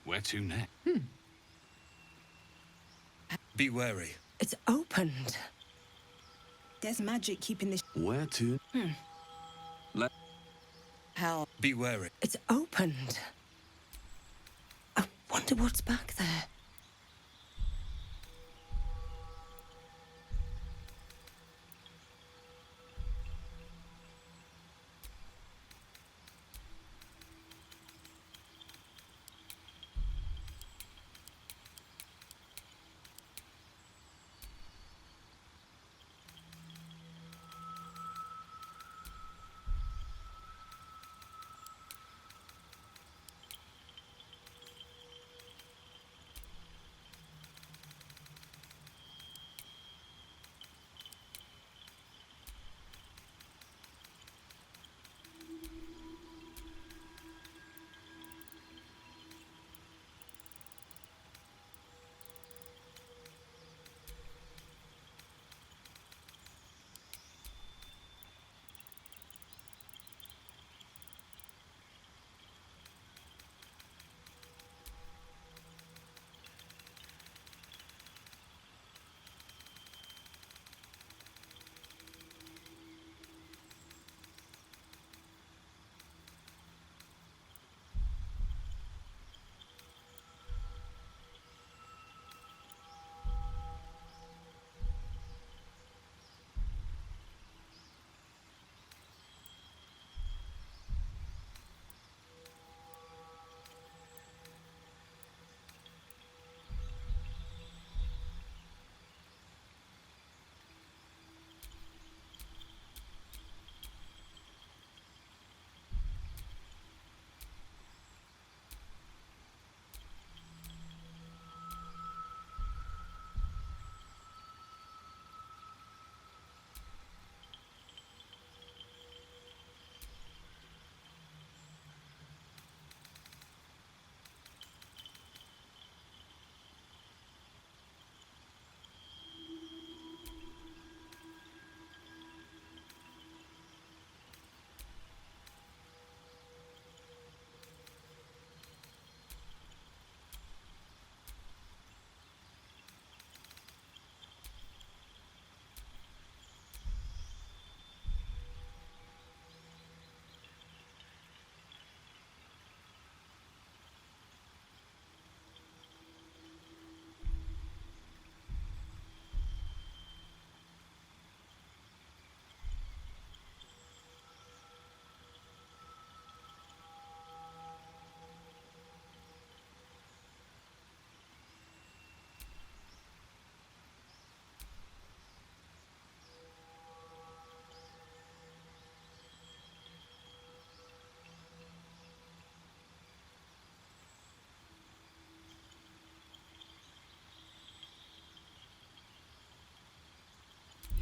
Where to next? Be wary. It's opened. There's magic keeping this. Where to? Hell. Be wary. It's opened. I wonder what's back there.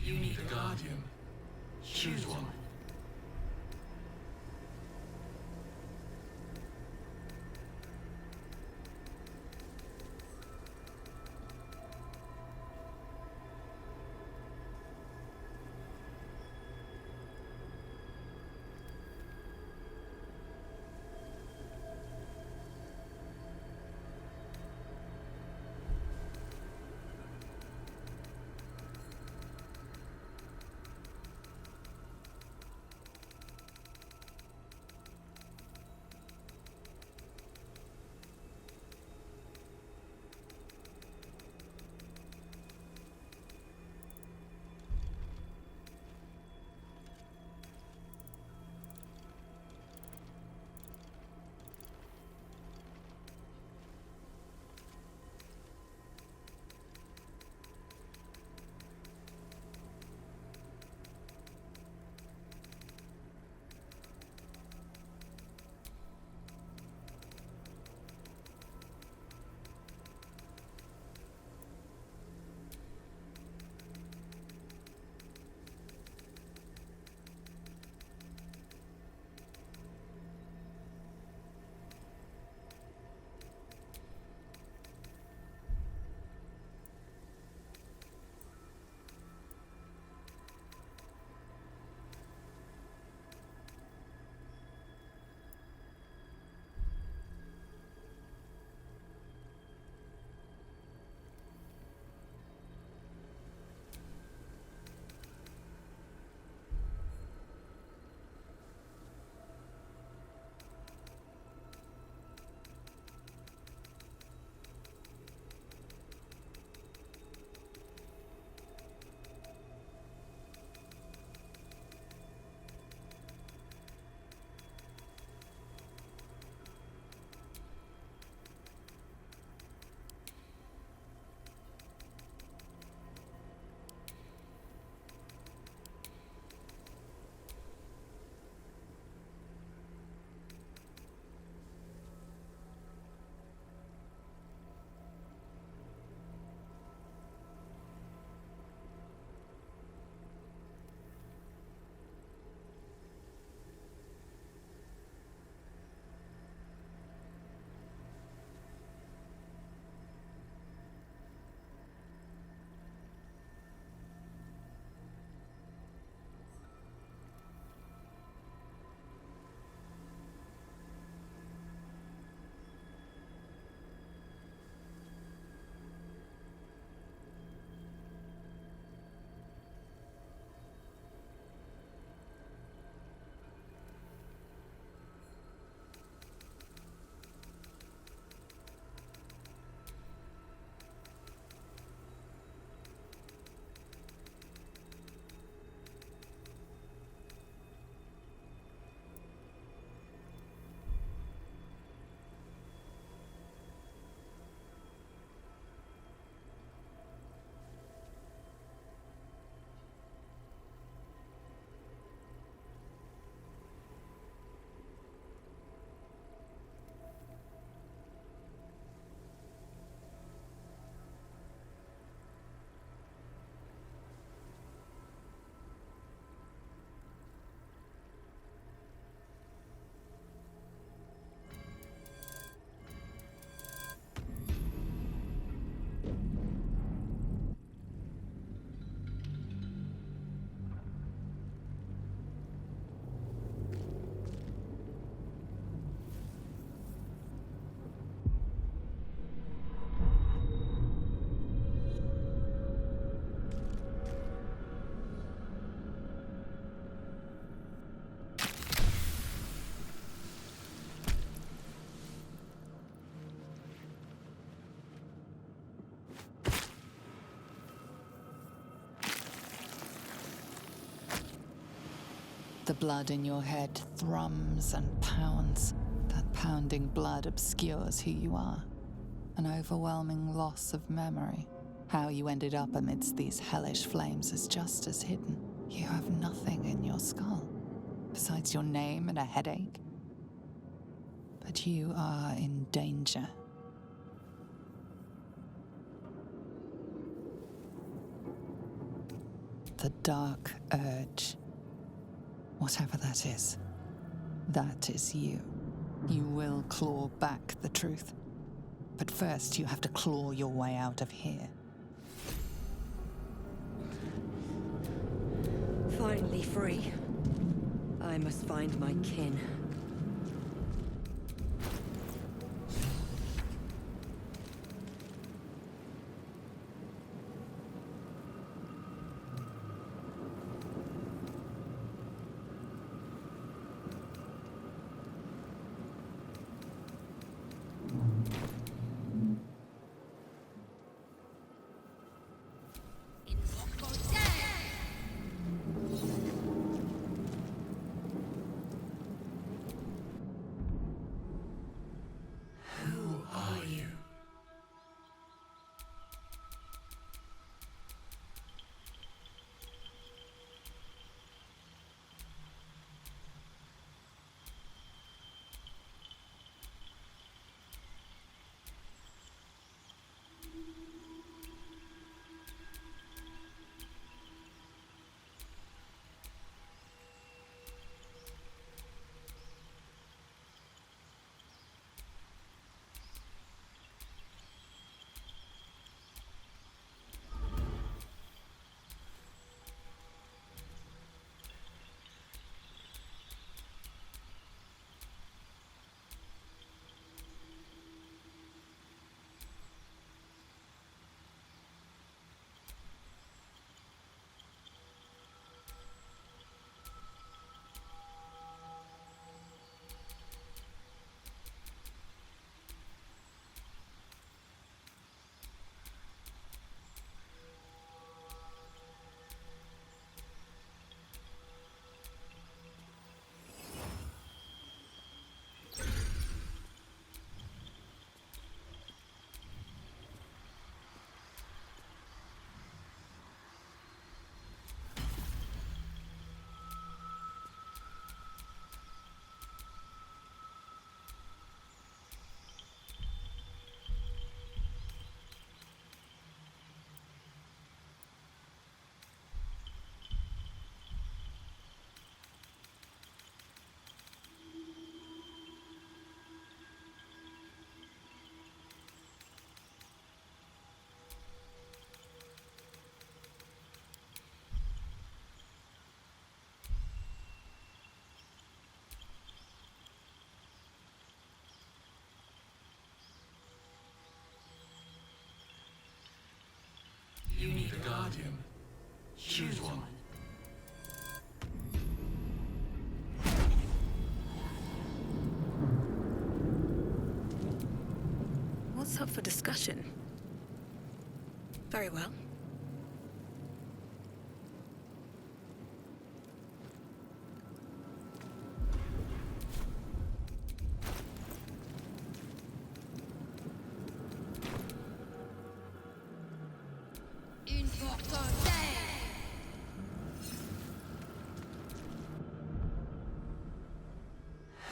You need a guardian. Choose one. The blood in your head thrums and pounds. That pounding blood obscures who you are. An overwhelming loss of memory. How you ended up amidst these hellish flames is just as hidden. You have nothing in your skull, besides your name and a headache. But you are in danger. The dark urge. Whatever that is you. You will claw back the truth. But first you have to claw your way out of here. Finally free. I must find my kin. Who are you? You need a guardian. Choose one. What's up for discussion? Very well.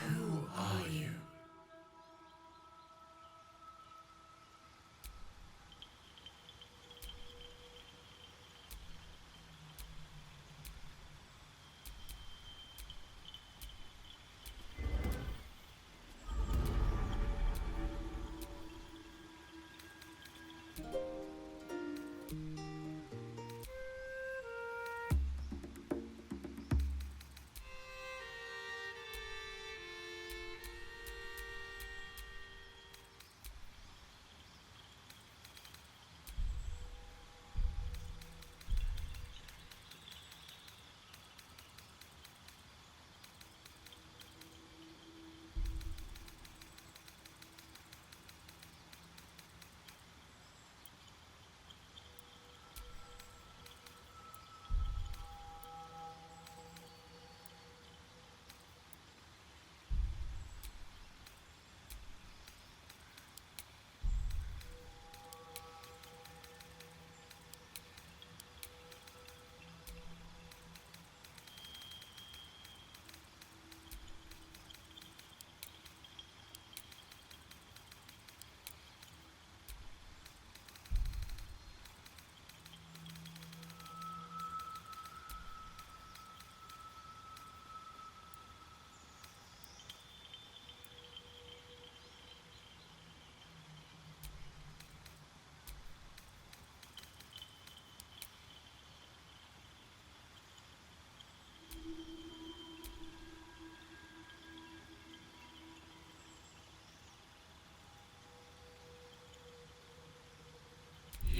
Who are you?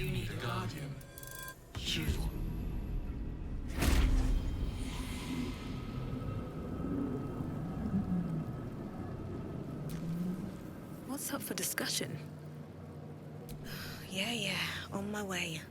You need a guardian. Choose one. What's up for discussion? Yeah, on my way.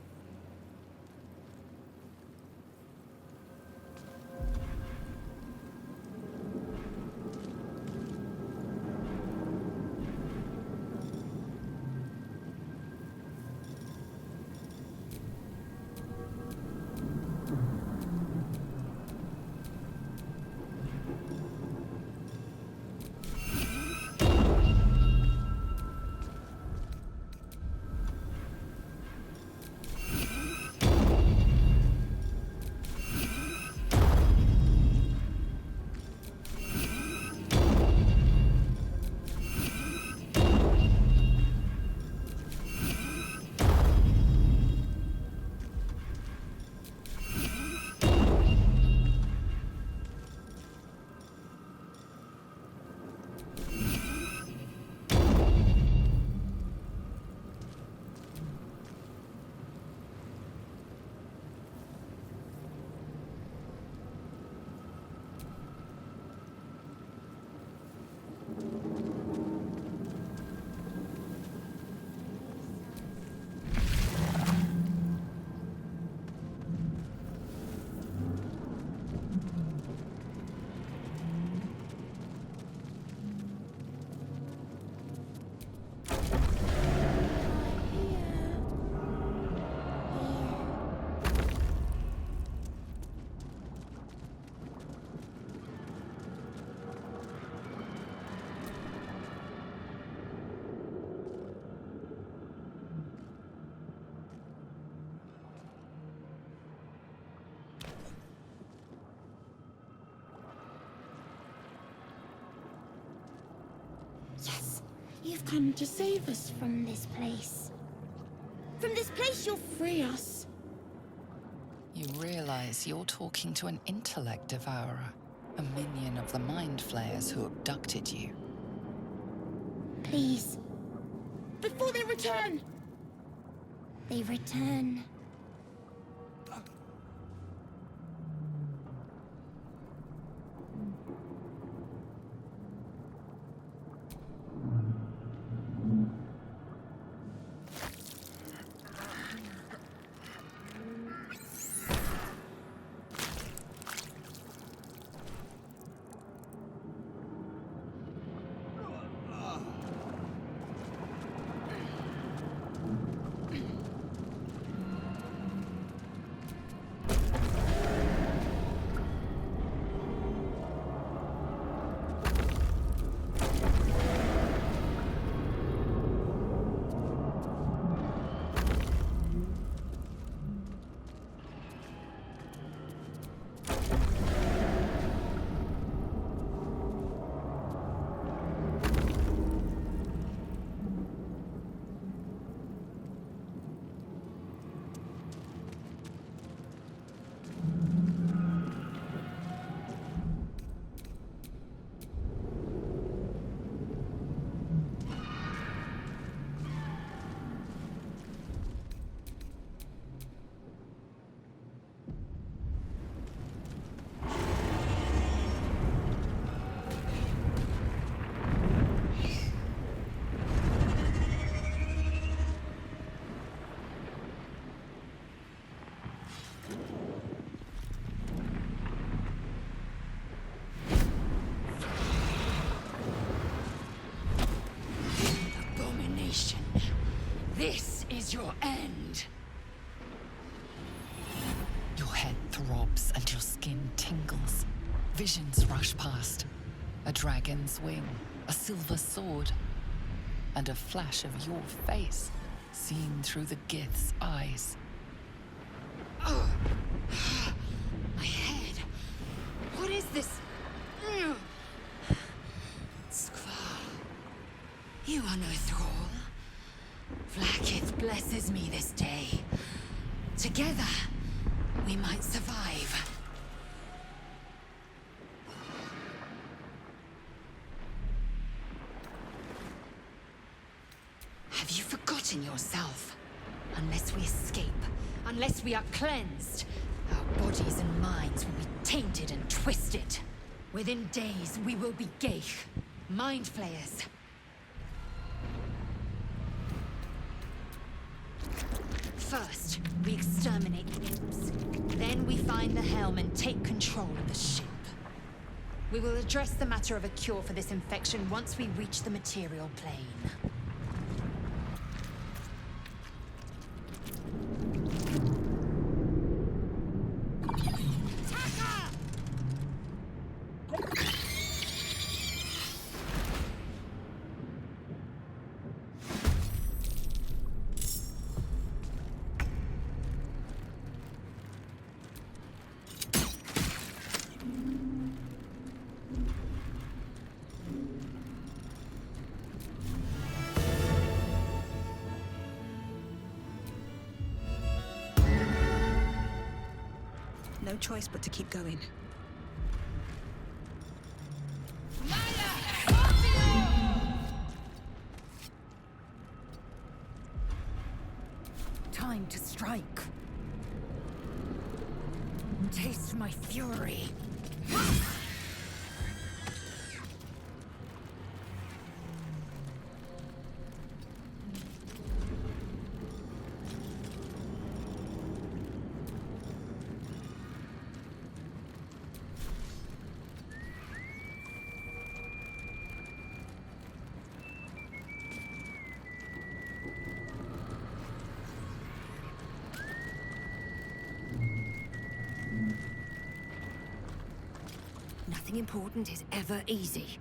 Yes, you've come to save us from this place. From this place, you'll free us. You realize you're talking to an intellect devourer, a minion of the mind flayers who abducted you. Please. Before they return! They return. This is your end. Your head throbs and your skin tingles. Visions rush past. A dragon's wing, a silver sword, and a flash of your face seen through the Gith's eyes. Oh. My head. What is this? Skvar. You are no thrall. Vlaakith blesses me this day. Together, we might survive. Have you forgotten yourself? A Unless we escape, unless we are cleansed, our bodies and minds will be tainted and twisted. Within days, we will be Geich, mind flayers. First, we exterminate the imps. Then we find the helm and take control of the ship. We will address the matter of a cure for this infection once we reach the material plane. No choice but to keep going. Time to strike. Taste my fury. Nothing important is ever easy.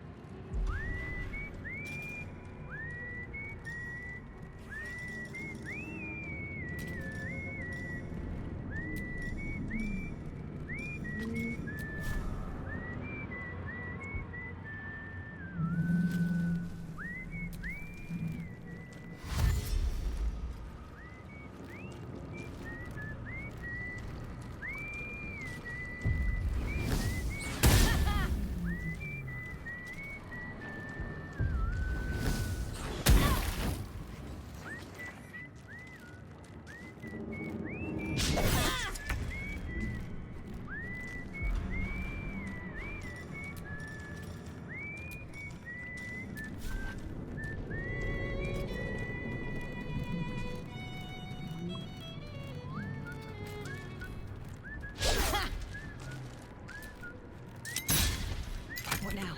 What now?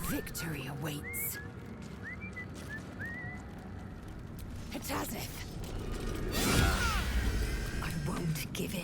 Victory awaits. Hitazith! I won't give in.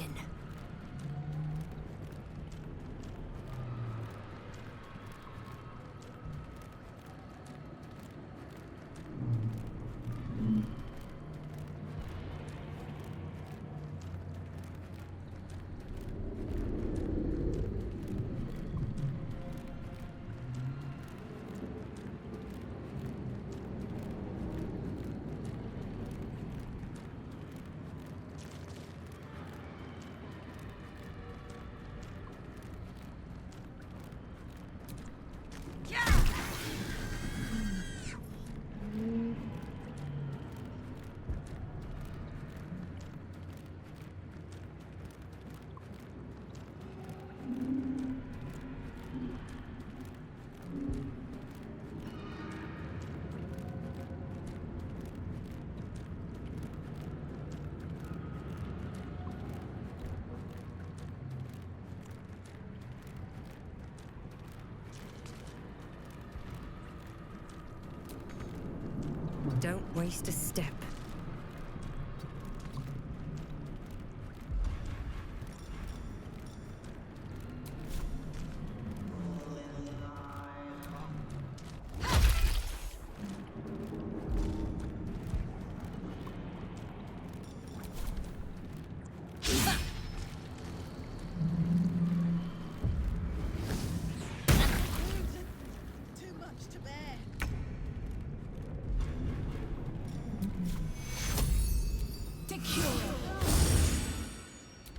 Don't waste a step.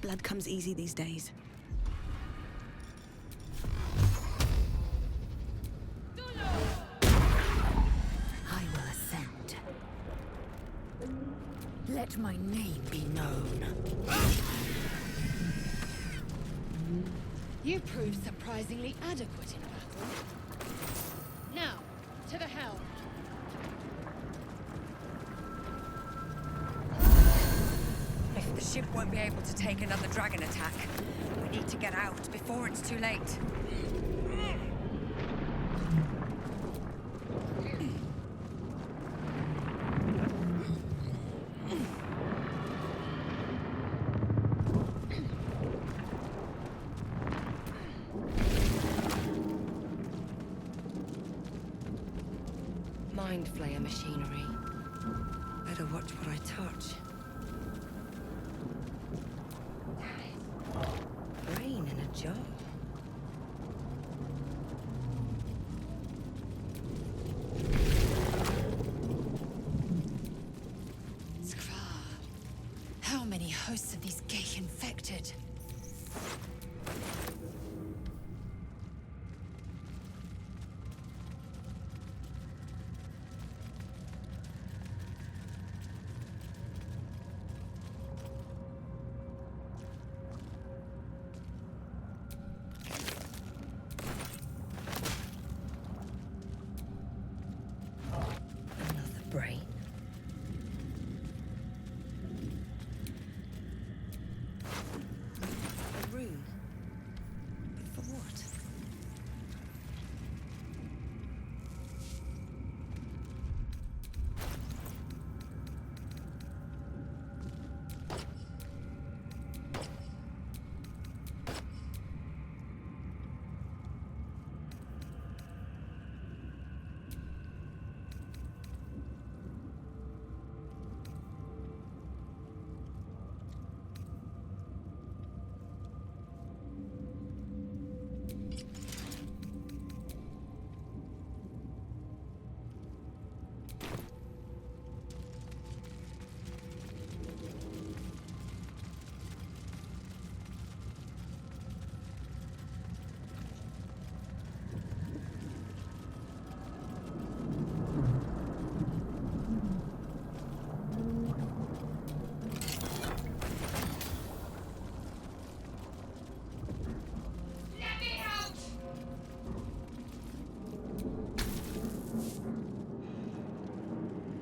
Blood comes easy these days. Let my name be known. You proved surprisingly adequate in battle. Now, to the helm. If the ship won't be able to take another dragon attack, we need to get out before it's too late. Mind flayer machinery. Better watch what I touch. Brain in a jar. Skvar. How many hosts of these gay infected? Another brain. A rune. But for what?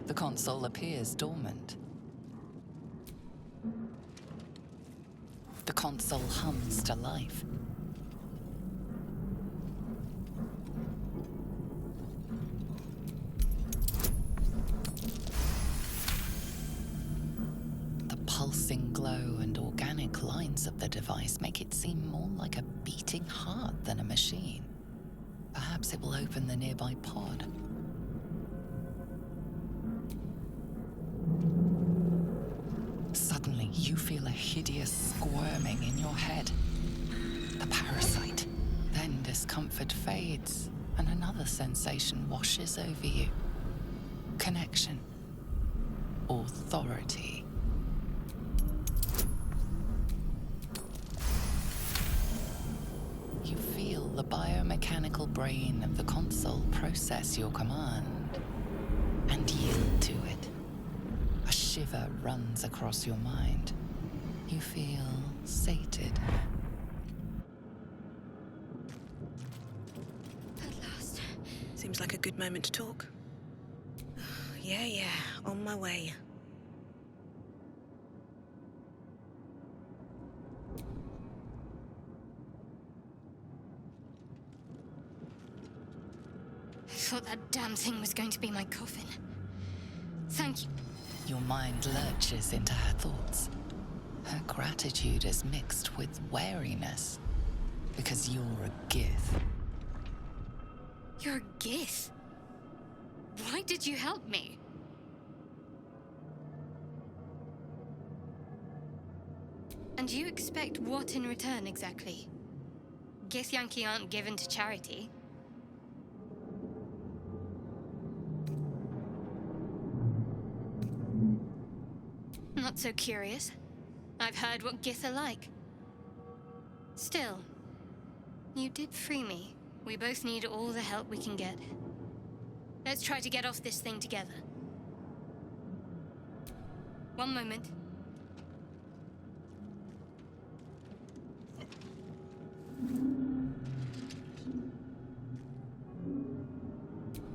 The console appears dormant. The console hums to life. The pulsing glow and organic lines of the device make it seem more like a beating heart than a machine. Perhaps it will open the nearby pod. Suddenly, you feel a hideous squirming in your head. The parasite. Then discomfort fades, and another sensation washes over you. Connection. Authority. You feel the biomechanical brain of the console process your command and yield to it. A shiver runs across your mind. You feel sated. At last. Seems like a good moment to talk. Yeah, on my way. I thought that damn thing was going to be my coffin. Thank you. Your mind lurches into her thoughts. Her gratitude is mixed with wariness, because you're a Gith. You're a Gith? Why did you help me? And you expect what in return, exactly? Githyanki aren't given to charity. Not so curious. I've heard what Gith are like. Still, you did free me. We both need all the help we can get. Let's try to get off this thing together. One moment.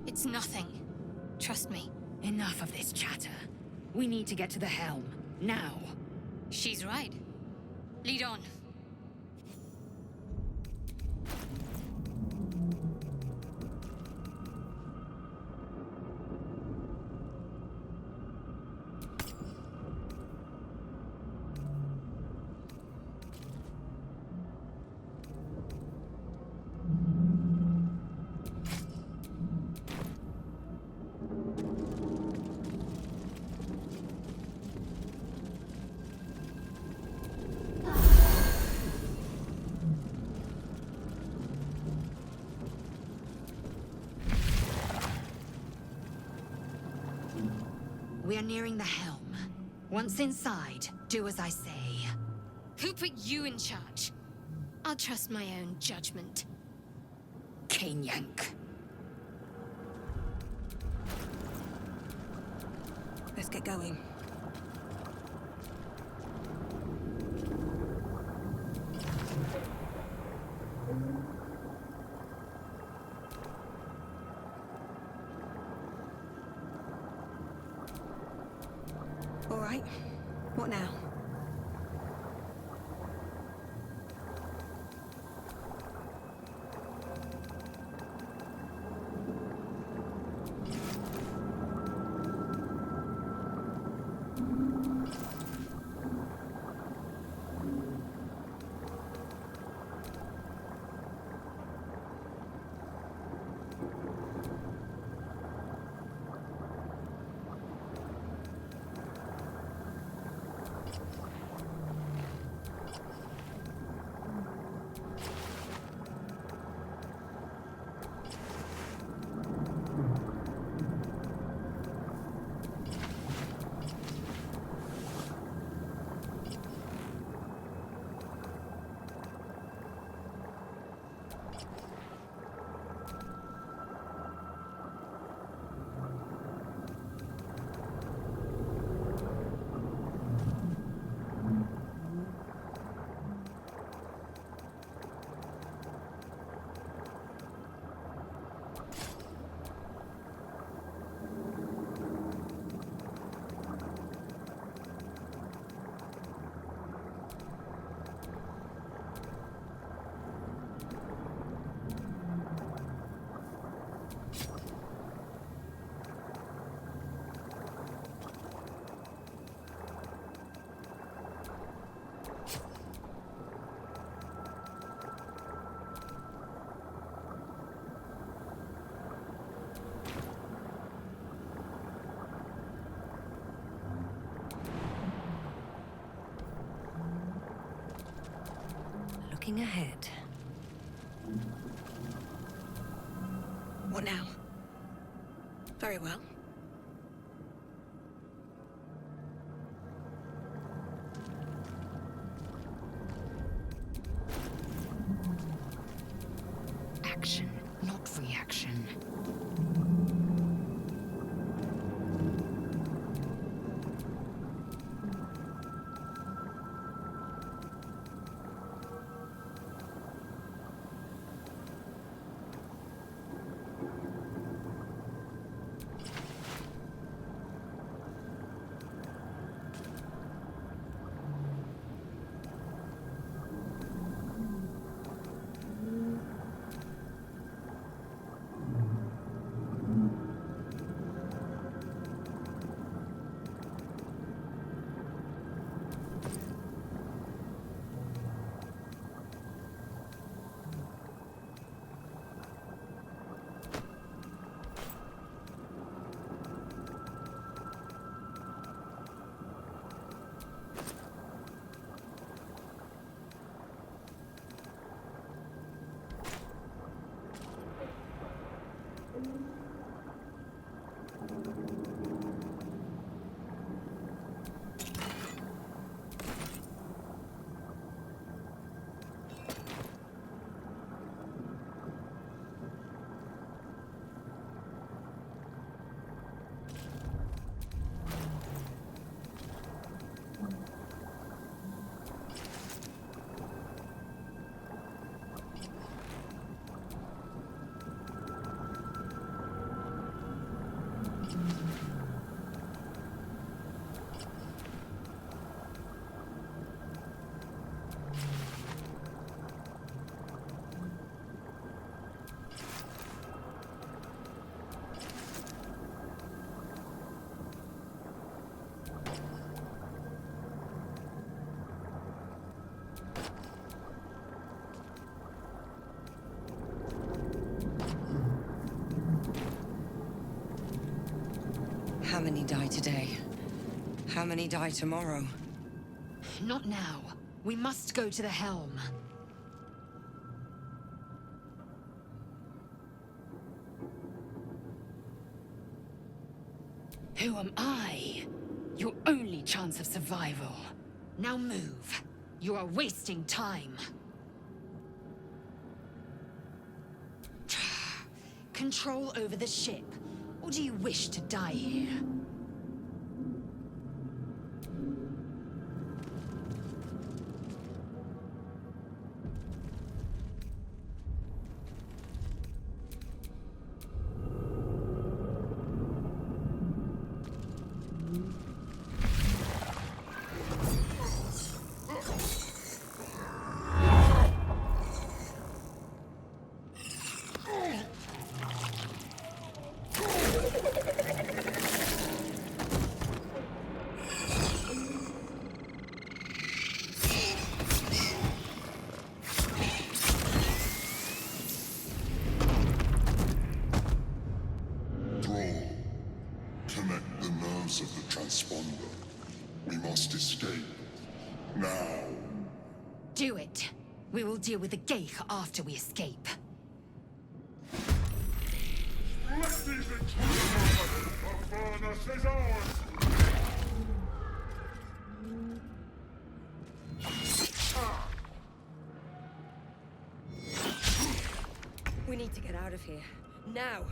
It's nothing. Trust me. Enough of this chatter. We need to get to the helm. Now. She's right. Lead on. We are nearing the helm. Once inside, do as I say. Who put you in charge? I'll trust my own judgment. Cane yank. Let's get going. All right. What now? Looking ahead. What now? Very well. Action, not reaction. How many die today? How many die tomorrow? Not now. We must go to the helm. Who am I? Your only chance of survival. Now move. You are wasting time. Control over the ship, or do you wish to die here? Connect the nerves of the transponder. We must escape. Now. Do it. We will deal with the Geich after we escape. Let these intrude! The furnace is ours! We need to get out of here. Now!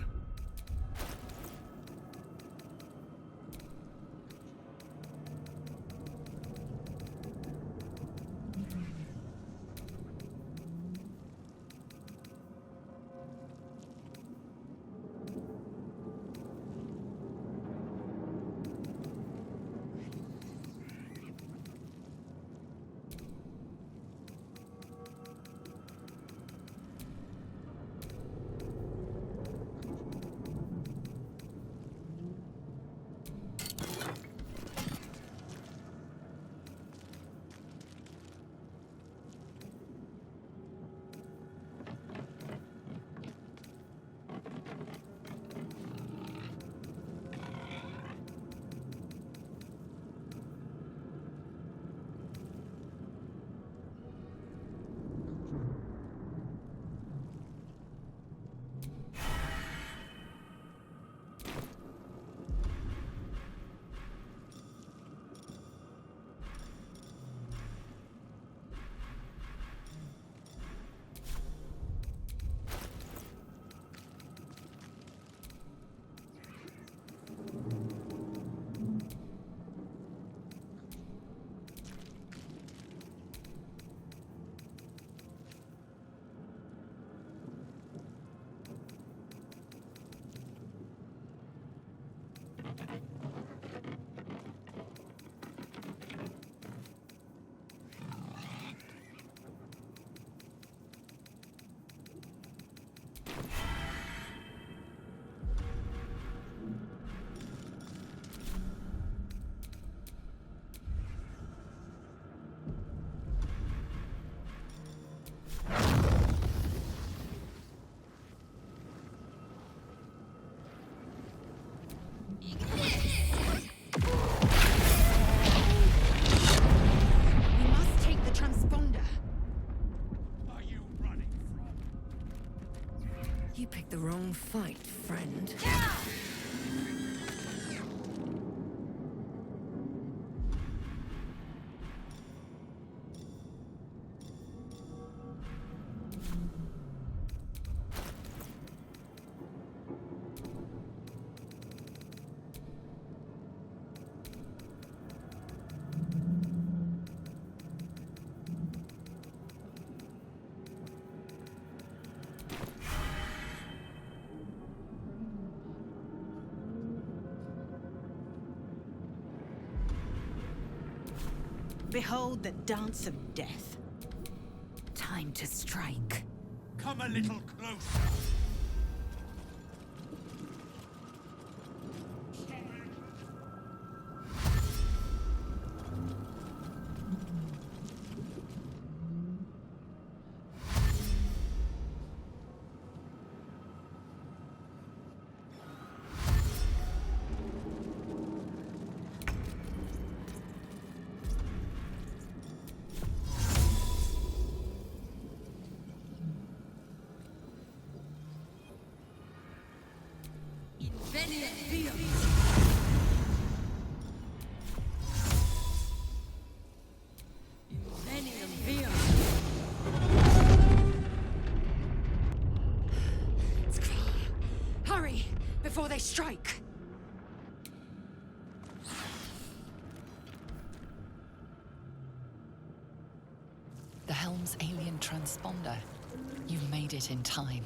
You picked the wrong fight, friend. Behold the dance of death. Time to strike. Come a little closer. Hurry, before they strike! The helm's alien transponder. You've made it in time.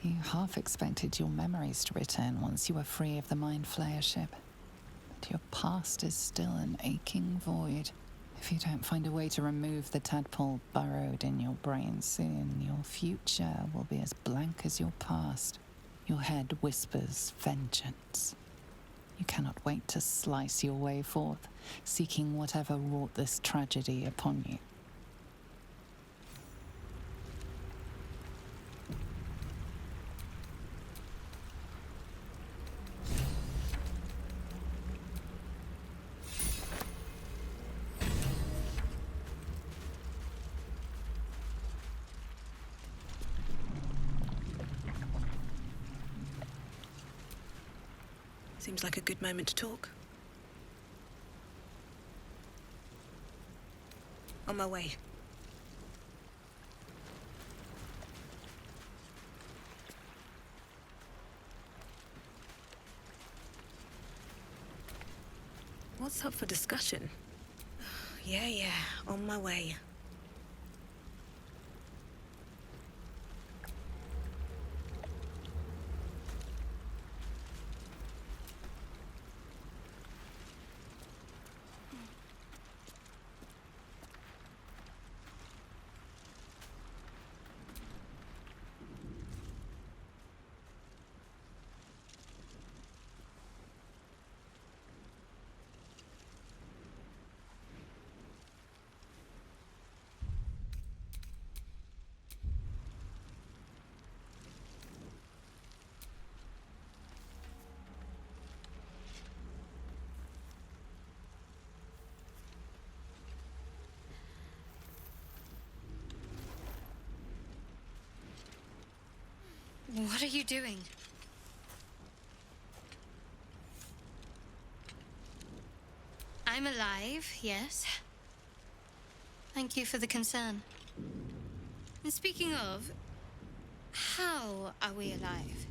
You half expected your memories to return once you were free of the Mind Flayer ship. But your past is still an aching void. If you don't find a way to remove the tadpole burrowed in your brain soon, your future will be as blank as your past. Your head whispers vengeance. You cannot wait to slice your way forth, seeking whatever wrought this tragedy upon you. Seems like a good moment to talk. On my way. What's up for discussion? Yeah, on my way. What are you doing? I'm alive, yes. Thank you for the concern. And speaking of, how are we alive?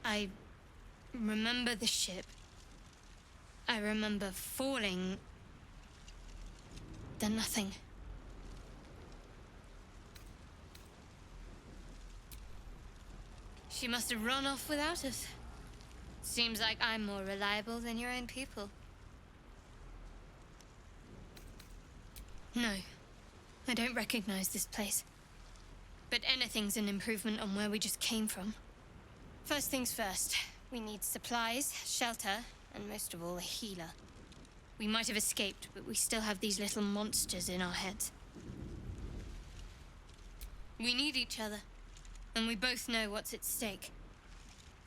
I remember the ship. I remember falling. Then nothing. She must have run off without us. Seems like I'm more reliable than your own people. No, I don't recognize this place. But anything's an improvement on where we just came from. First things first, we need supplies, shelter, and most of all, a healer. We might have escaped, but we still have these little monsters in our heads. We need each other, and we both know what's at stake.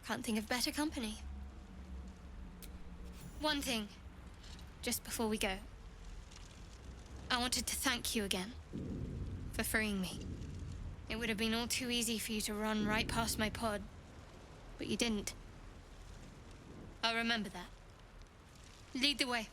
Can't think of better company. One thing, just before we go. I wanted to thank you again for freeing me. It would have been all too easy for you to run right past my pod, but you didn't. I'll remember that. Lead the way.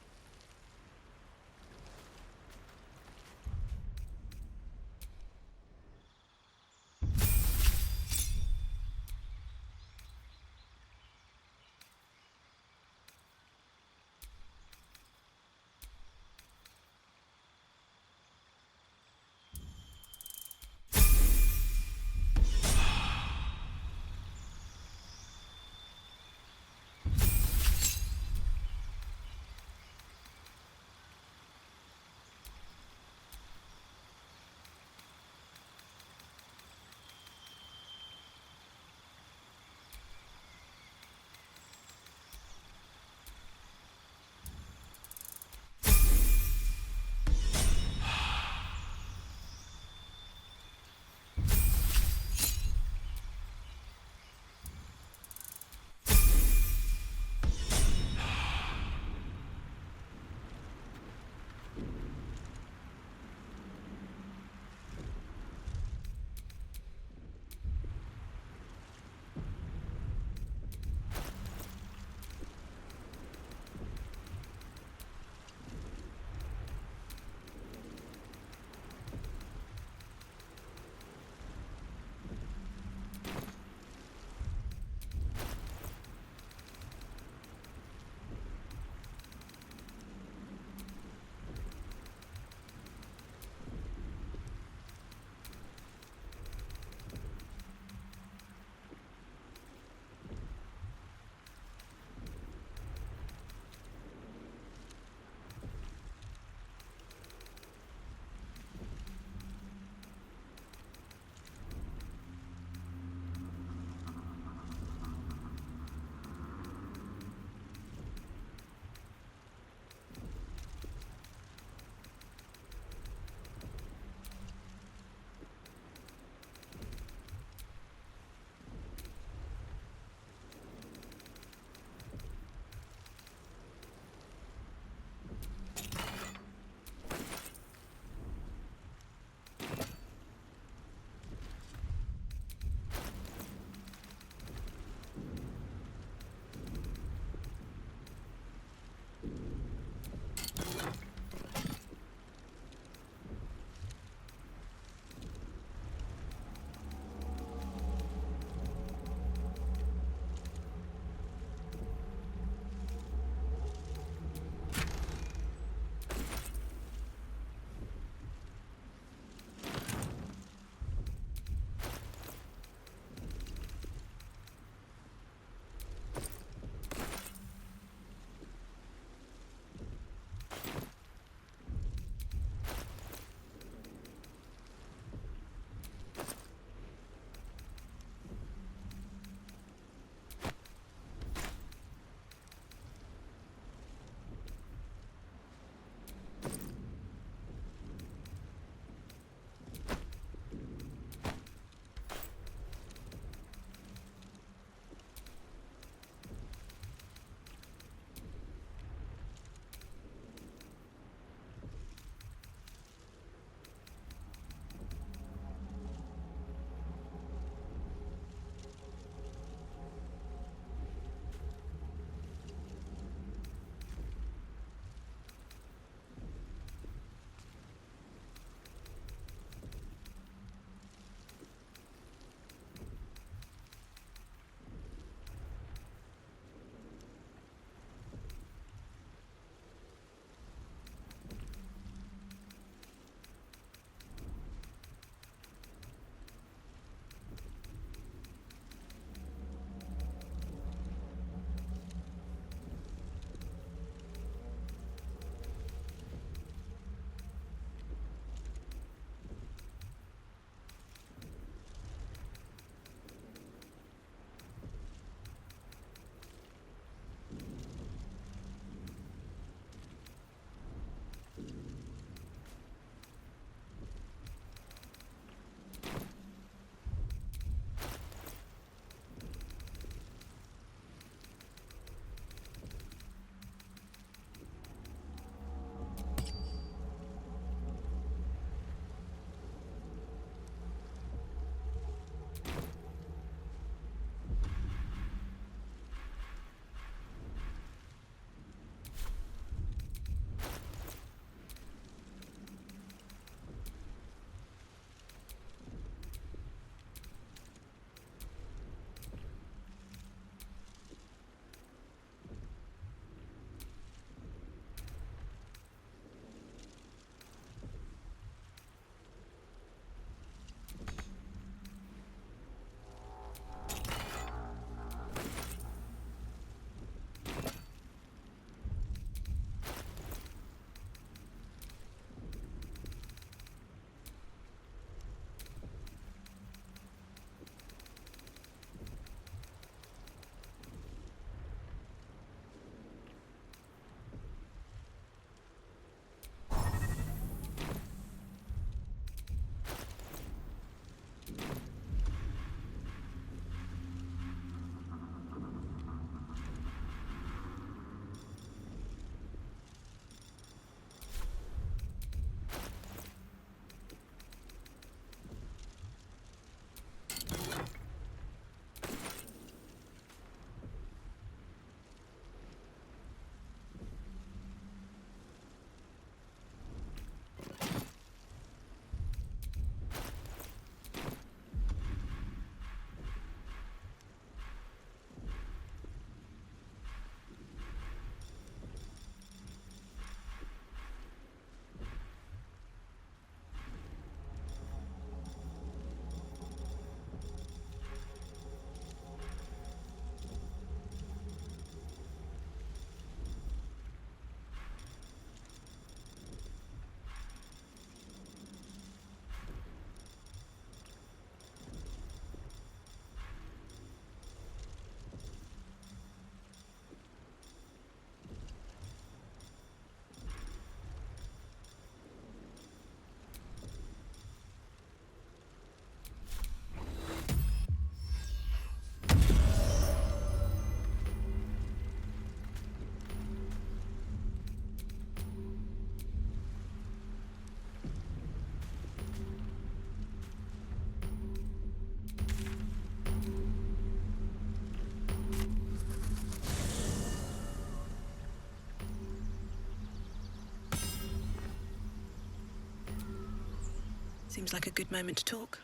Seems like a good moment to talk.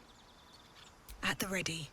At the ready.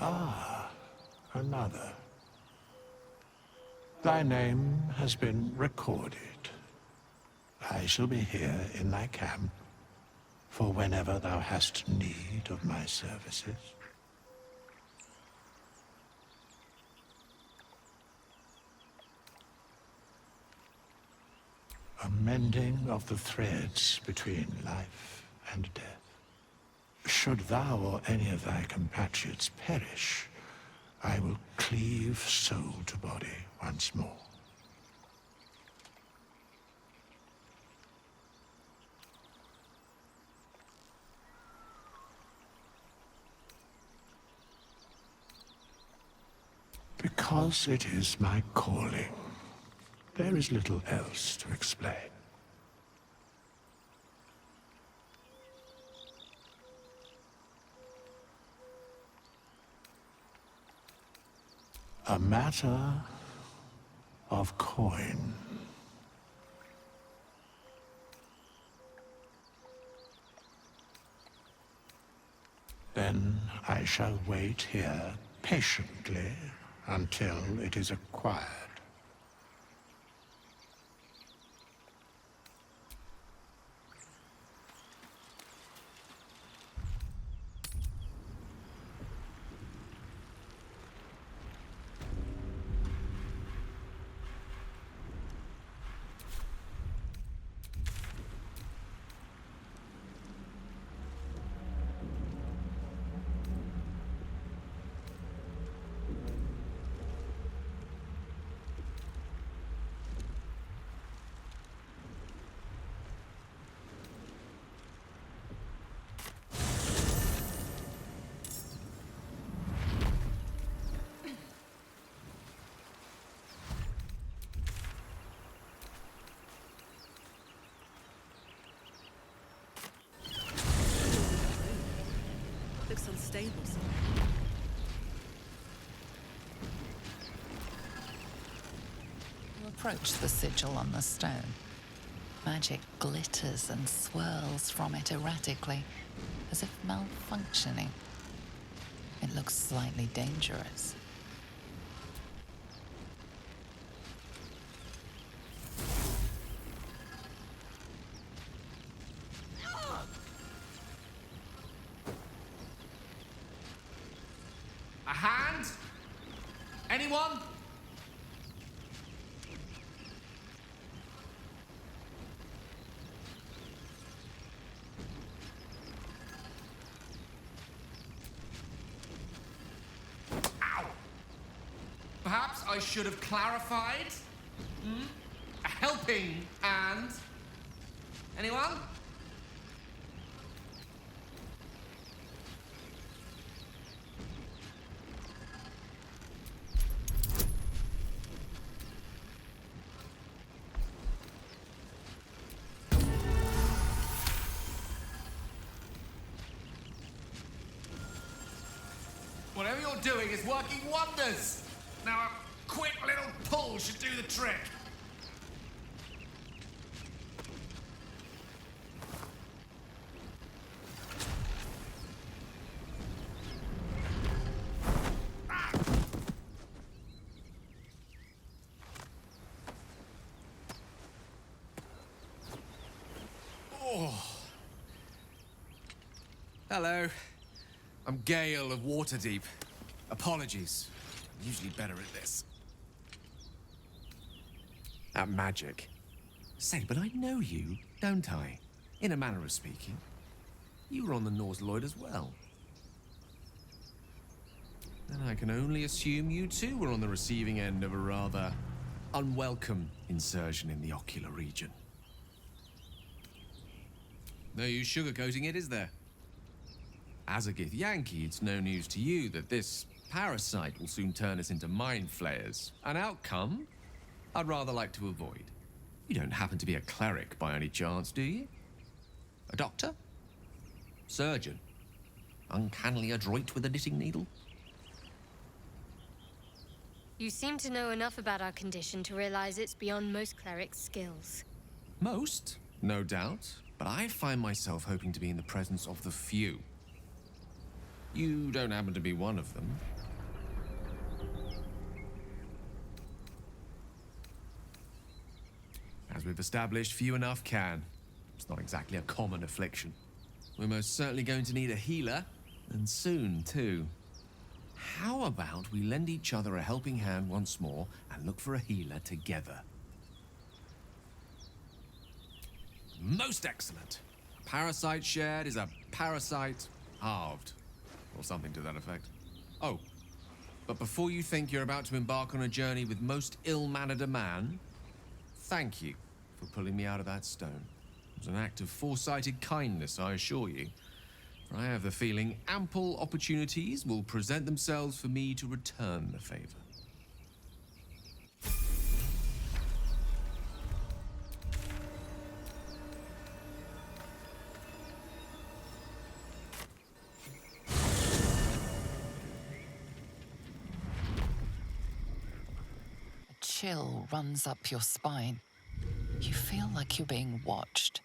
Ah, another. Thy name has been recorded. I shall be here in thy camp for whenever thou hast need of my services. A mending of the threads between life and death. Should thou or any of thy compatriots perish, I will cleave soul to body once more. Because it is my calling. There is little else to explain. A matter of coin. Then I shall wait here patiently until it is acquired. looks unstable. You approach the sigil on the stone. Magic glitters and swirls from it erratically, as if malfunctioning. It looks slightly dangerous. A hand? Anyone? Ow! Perhaps I should have clarified? A helping hand? Anyone? Whatever you're doing is working wonders! Now a quick little pull should do the trick. Oh. Hello. I'm Gale of Waterdeep. Apologies. I'm usually better at this. At magic. Say, but I know you, don't I? In a manner of speaking. You were on the Norse Lloyd as well. Then I can only assume you too were on the receiving end of a rather unwelcome insertion in the ocular region. No use sugarcoating it, is there? As a Gith Yankee, it's no news to you that this parasite will soon turn us into mind flayers. An outcome I'd rather like to avoid. You don't happen to be a cleric by any chance, do you? A doctor? Surgeon? Uncannily adroit with a knitting needle? You seem to know enough about our condition to realize it's beyond most clerics' skills. Most, no doubt. But I find myself hoping to be in the presence of the few. You don't happen to be one of them. As we've established, few enough can. It's not exactly a common affliction. We're most certainly going to need a healer, and soon, too. How about we lend each other a helping hand once more and look for a healer together? Most excellent. A parasite shared is a parasite halved. Or something to that effect. Oh, but before you think you're about to embark on a journey with most ill-mannered a man, thank you for pulling me out of that stone. It was an act of foresighted kindness, I assure you. For I have the feeling ample opportunities will present themselves for me to return the favor. Chill runs up your spine. You feel like you're being watched.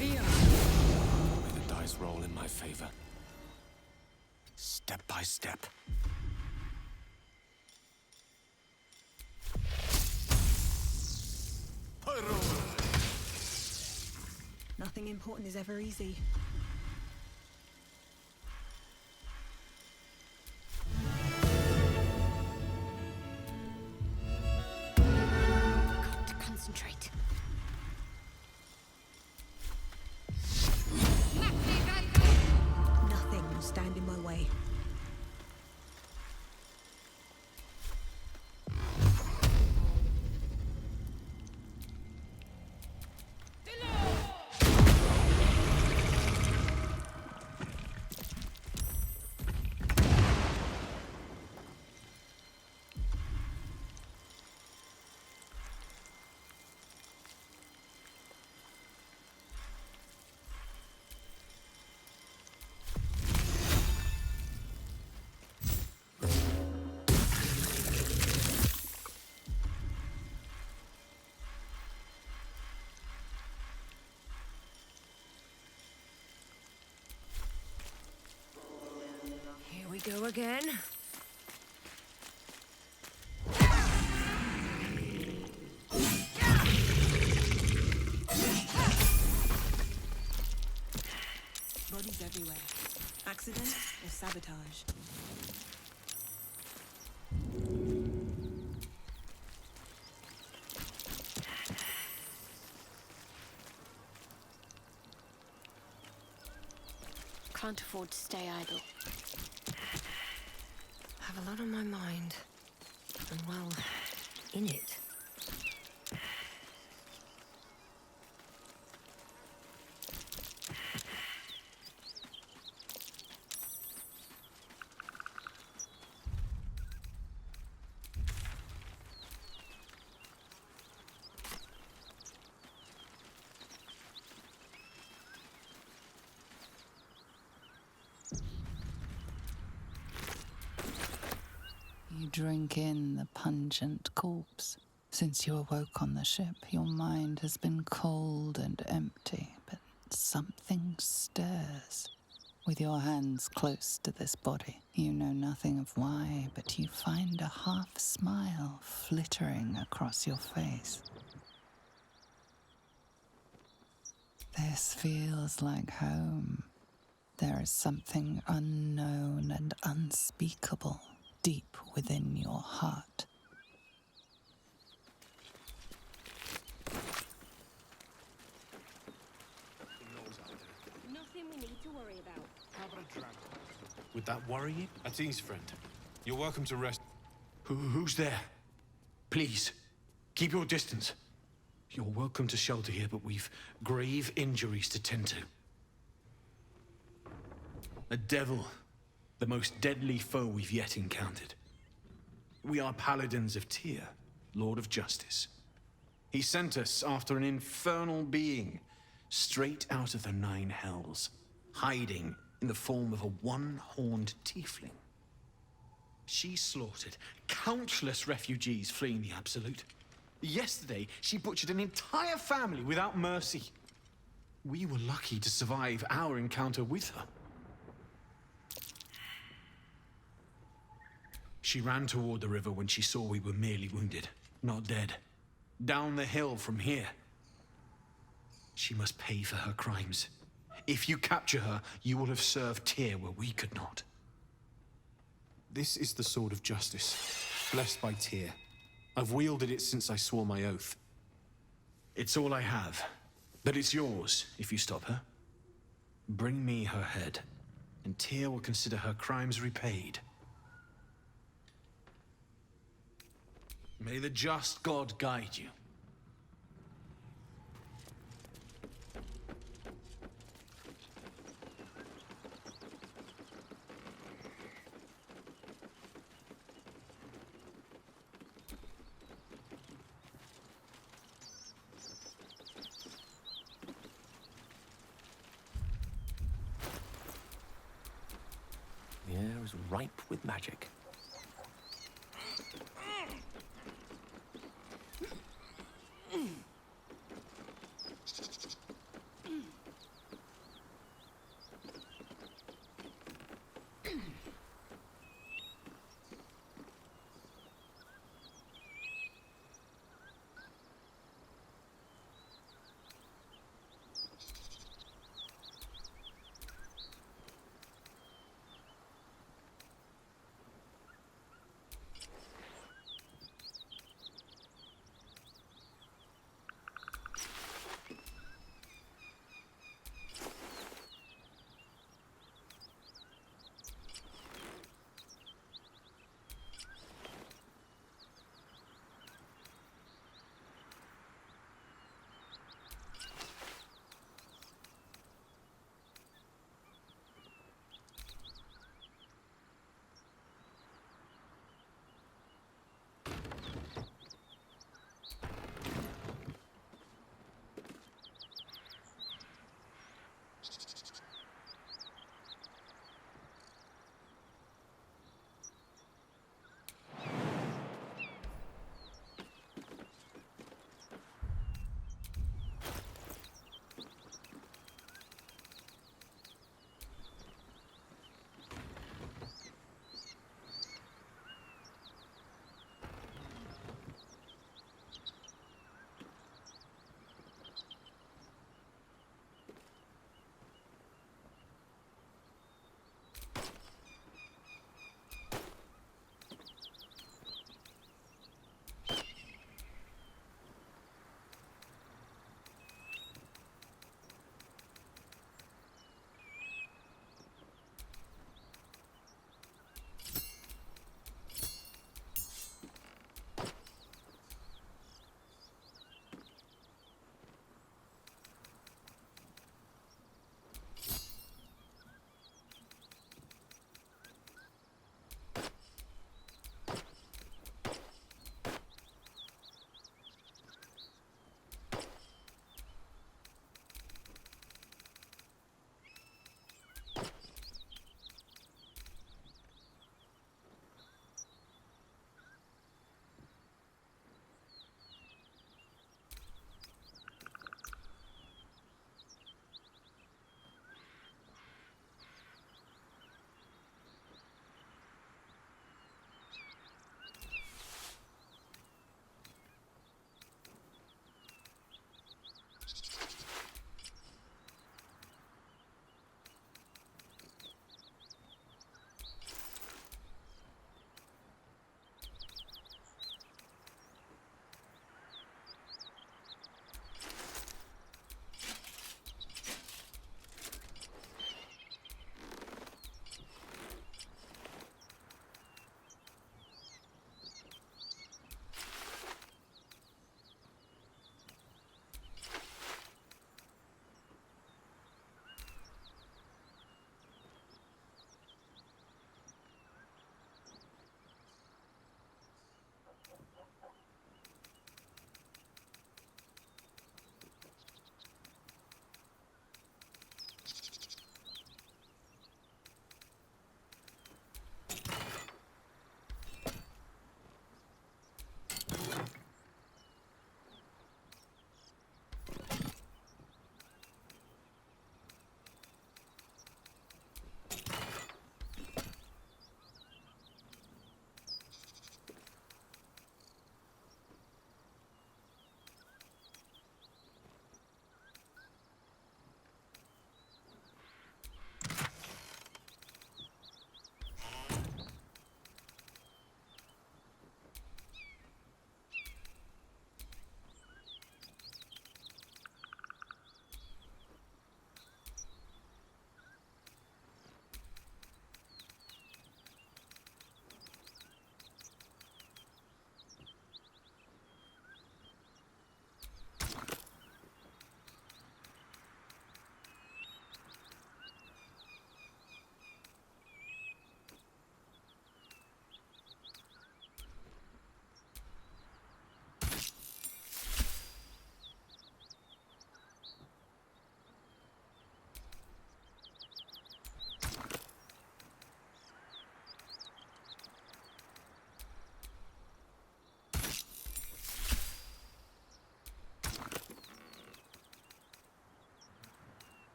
May the dice roll in my favor. Step by step. Nothing important is ever easy. Got to concentrate. Nothing will stand in my way. Here we go again. Bodies everywhere. Accident or sabotage? Can't afford to stay idle. Have a lot on my mind. And well, in it. You drink in the pungent corpse. Since you awoke on the ship, your mind has been cold and empty, but something stirs. With your hands close to this body, you know nothing of why, but you find a half smile flittering across your face. This feels like home. There is something unknown and unspeakable deep within your heart. Nothing we need to worry about. How about a dragon? Would that worry you? At ease, friend. You're welcome to rest. Who's there? Please, keep your distance. You're welcome to shelter here, but we've grave injuries to tend to. A devil, the most deadly foe we've yet encountered. We are paladins of Tyr, Lord of Justice. He sent us after an infernal being, straight out of the Nine Hells, hiding in the form of a one-horned tiefling. She slaughtered countless refugees fleeing the Absolute. Yesterday, she butchered an entire family without mercy. We were lucky to survive our encounter with her. She ran toward the river when she saw we were merely wounded, not dead. Down the hill from here. She must pay for her crimes. If you capture her, you will have served Tyr where we could not. This is the sword of justice, blessed by Tyr. I've wielded it since I swore my oath. It's all I have, but it's yours if you stop her. Bring me her head, and Tyr will consider her crimes repaid. May the just God guide you. The air is ripe with magic.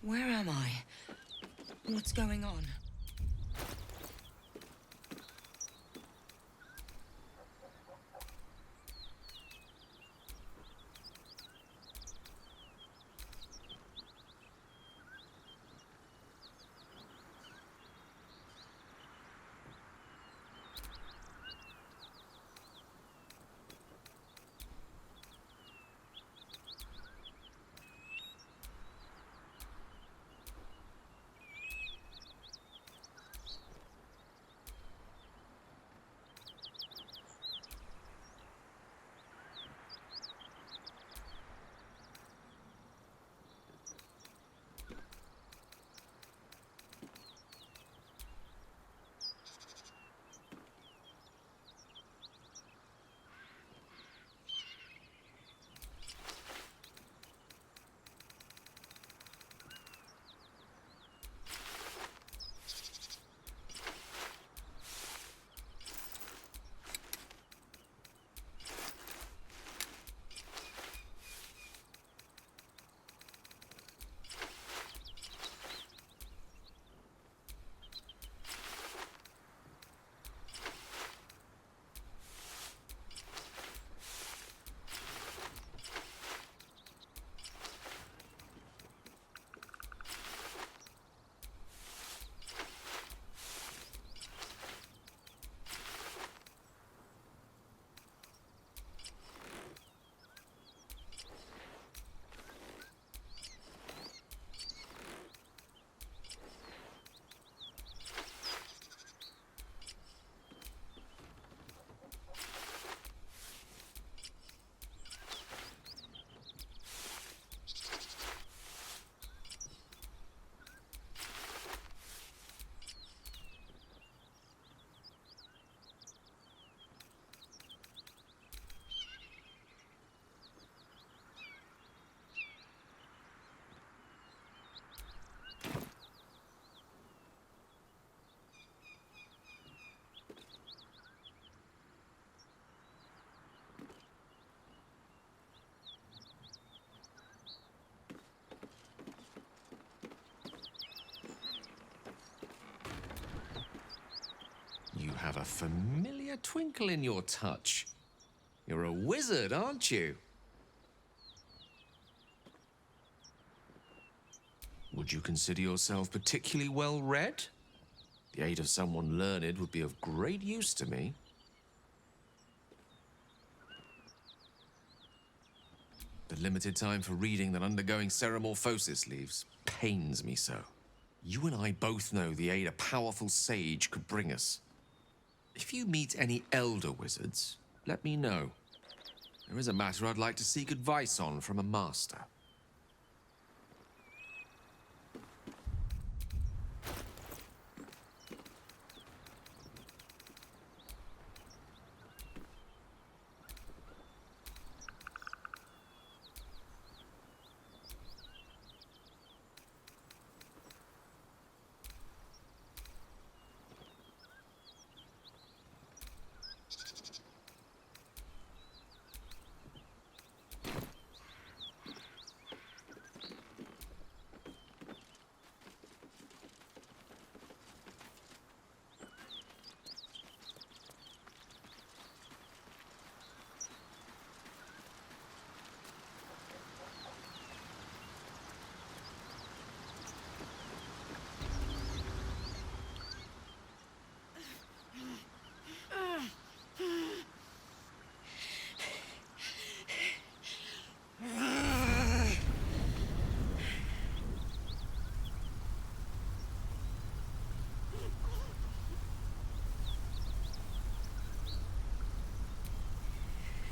Where am I? What's going on? You have a familiar twinkle in your touch. You're a wizard, aren't you? Would you consider yourself particularly well-read? The aid of someone learned would be of great use to me. The limited time for reading that undergoing ceremorphosis leaves pains me so. You and I both know the aid a powerful sage could bring us. If you meet any elder wizards, let me know. There is a matter I'd like to seek advice on from a master.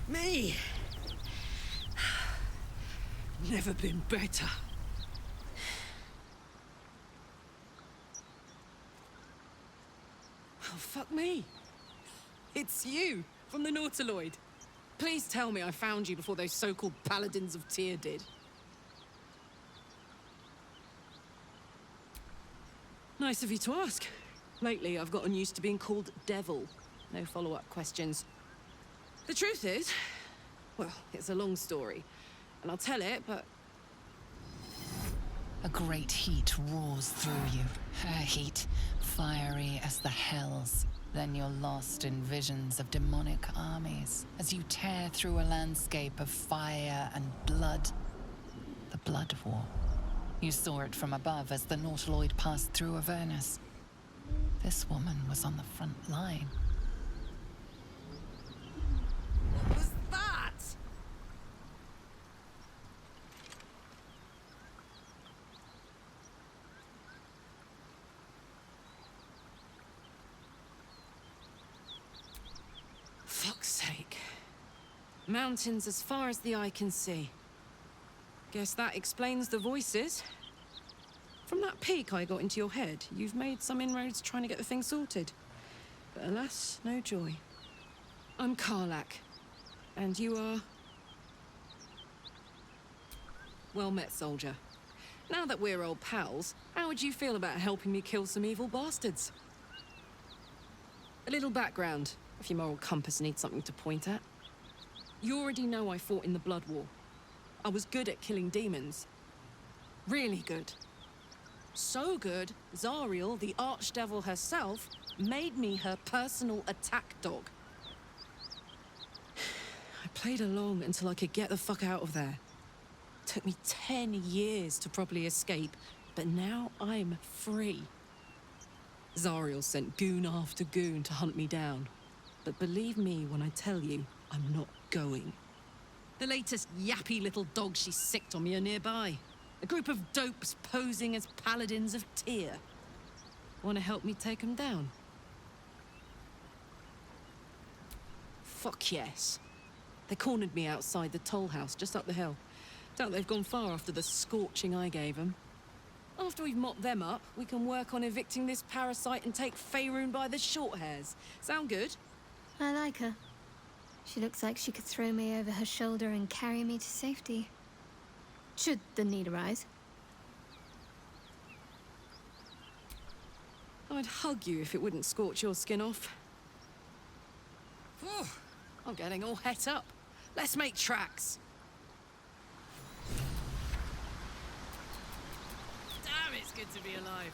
Me? Never been better. Oh, fuck me. It's you, from the Nautiloid. Please tell me I found you before those so-called Paladins of Tyr did. Nice of you to ask. Lately, I've gotten used to being called Devil. No follow-up questions. The truth is, well, it's a long story, and I'll tell it, but A great heat roars through you. Her heat, fiery as the hells. Then you're lost in visions of demonic armies as you tear through a landscape of fire and blood. The Blood War. You saw it from above as the Nautiloid passed through Avernus. This woman was on the front line. What was that? Fuck's sake. Mountains as far as the eye can see. Guess that explains the voices. From that peek I got into your head, you've made some inroads trying to get the thing sorted. But alas, no joy. I'm Karlak. And you are... Well met, soldier. Now that we're old pals, how would you feel about helping me kill some evil bastards? A little background, if your moral compass needs something to point at. You already know I fought in the Blood War. I was good at killing demons. Really good. So good, Zariel, the archdevil herself, made me her personal attack dog. I played along until I could get the fuck out of there. Took me 10 years to properly escape, but now I'm free. Zariel sent goon after goon to hunt me down. But believe me when I tell you, I'm not going. The latest yappy little dogs she sicked on me are nearby. A group of dopes posing as paladins of Tyr. Want to help me take them down? Fuck yes. They cornered me outside the toll house just up the hill. Doubt they've gone far after the scorching I gave them. After we've mopped them up, we can work on evicting this parasite and take Faerun by the short hairs. Sound good? I like her. She looks like she could throw me over her shoulder and carry me to safety. Should the need arise. I'd hug you if it wouldn't scorch your skin off. Whew, I'm getting all het up. Let's make tracks. Damn, it's good to be alive.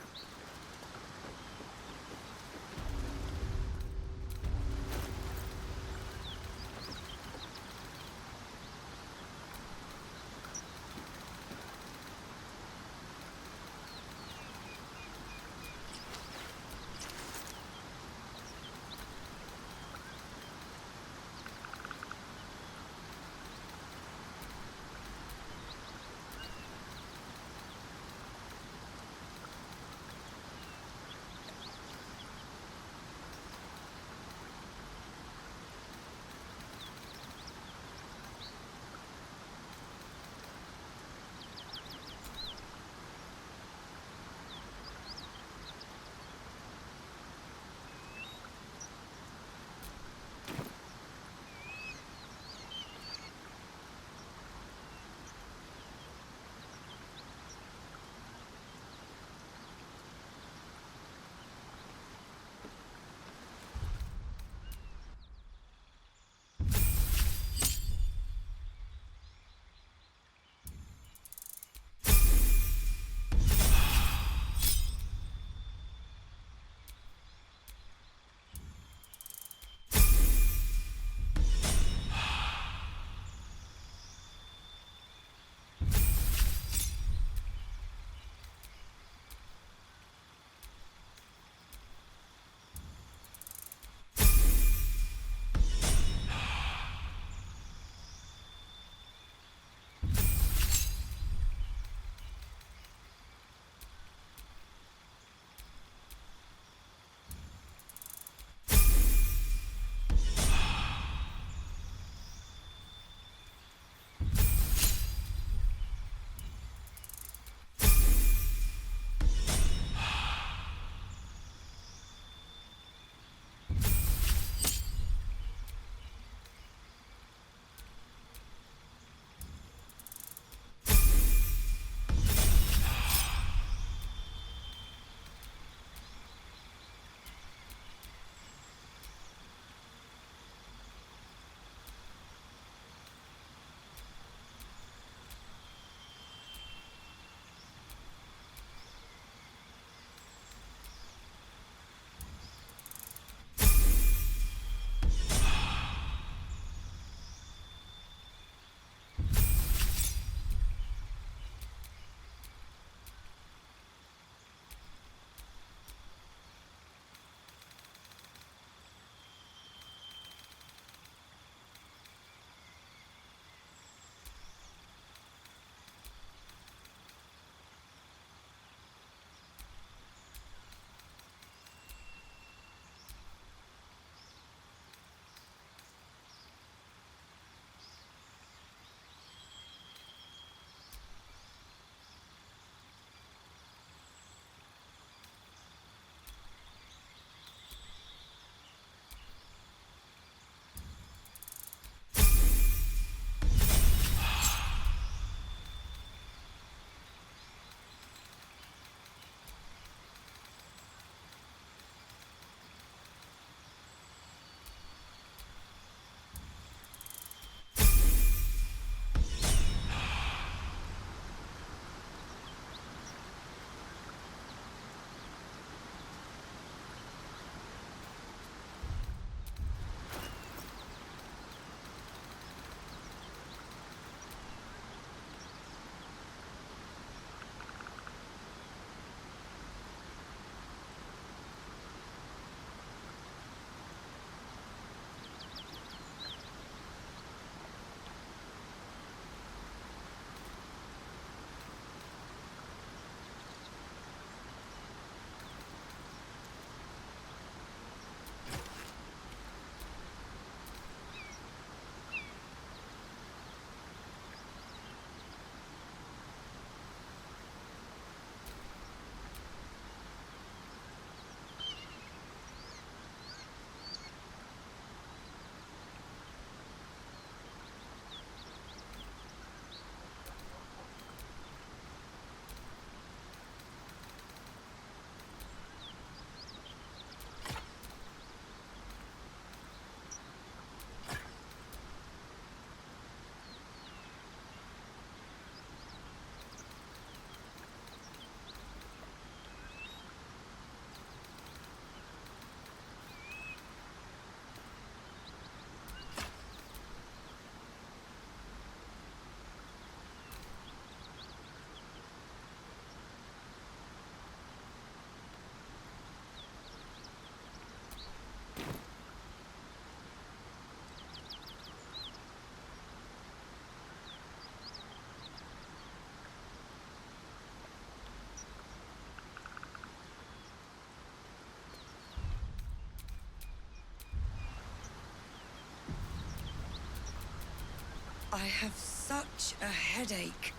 I have such a headache.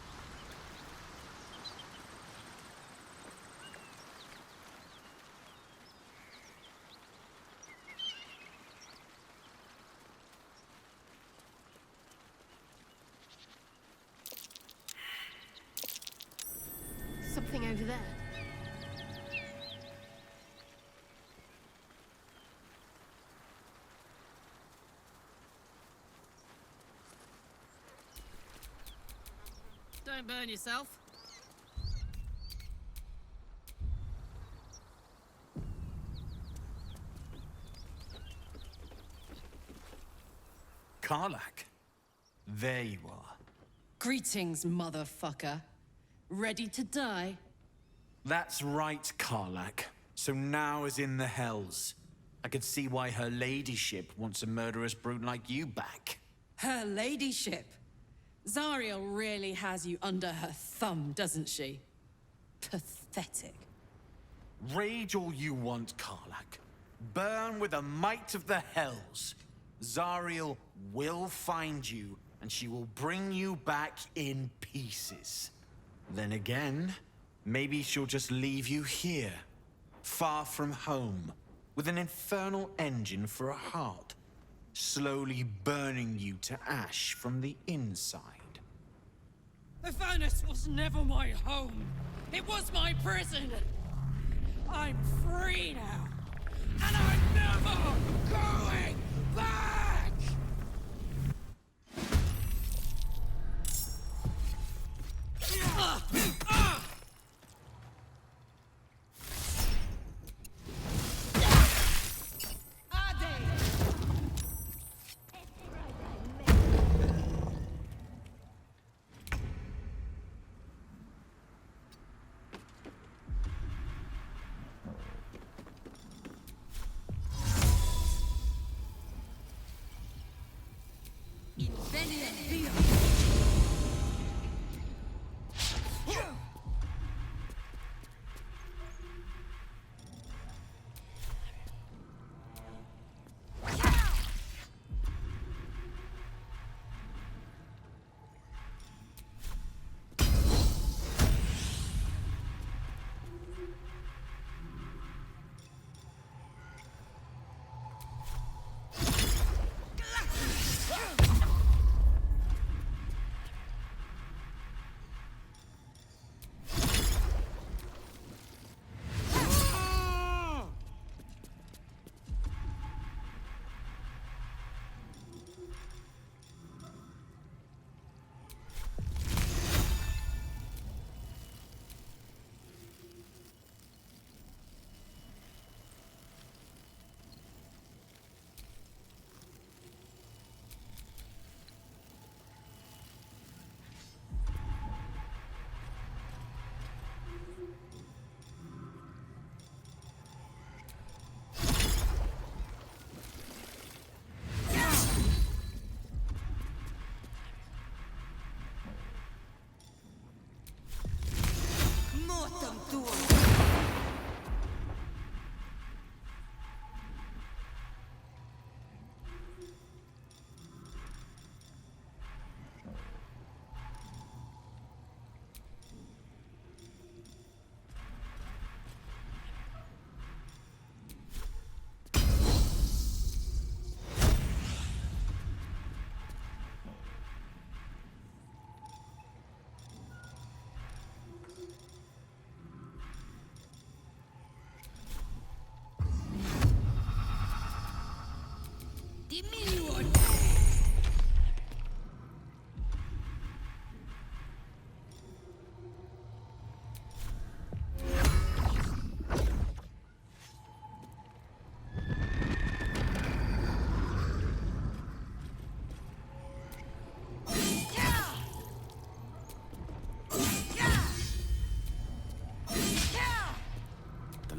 Something over there. Don't burn yourself. Karlak. There you are. Greetings, motherfucker. Ready to die? That's right, Karlak. So now is in the hells. I could see why her ladyship wants a murderous brute like you back. Her ladyship? Zariel really has you under her thumb, doesn't she? Pathetic. Rage all you want, Karlak. Burn with the might of the hells. Zariel will find you, and she will bring you back in pieces. Then again, maybe she'll just leave you here, far from home, with an infernal engine for a heart, slowly burning you to ash from the inside. The furnace was never my home. It was my prison. I'm free now. And I'm never going back!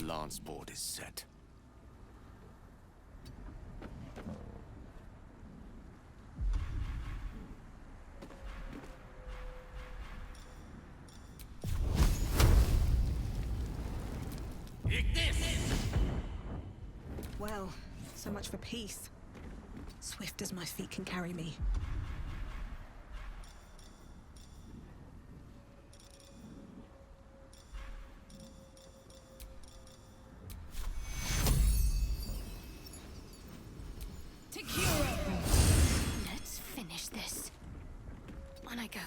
Lance board is set. Well, so much for peace. Swift as my feet can carry me. go.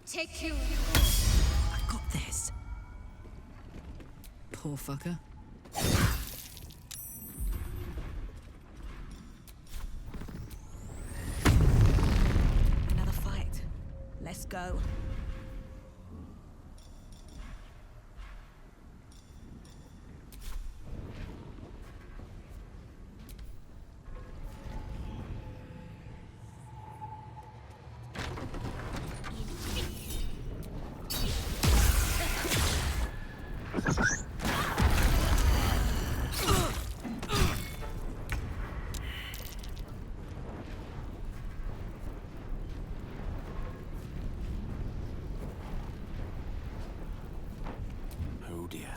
Take you. I got this. Poor fucker. Another fight. Let's go. Oh dear.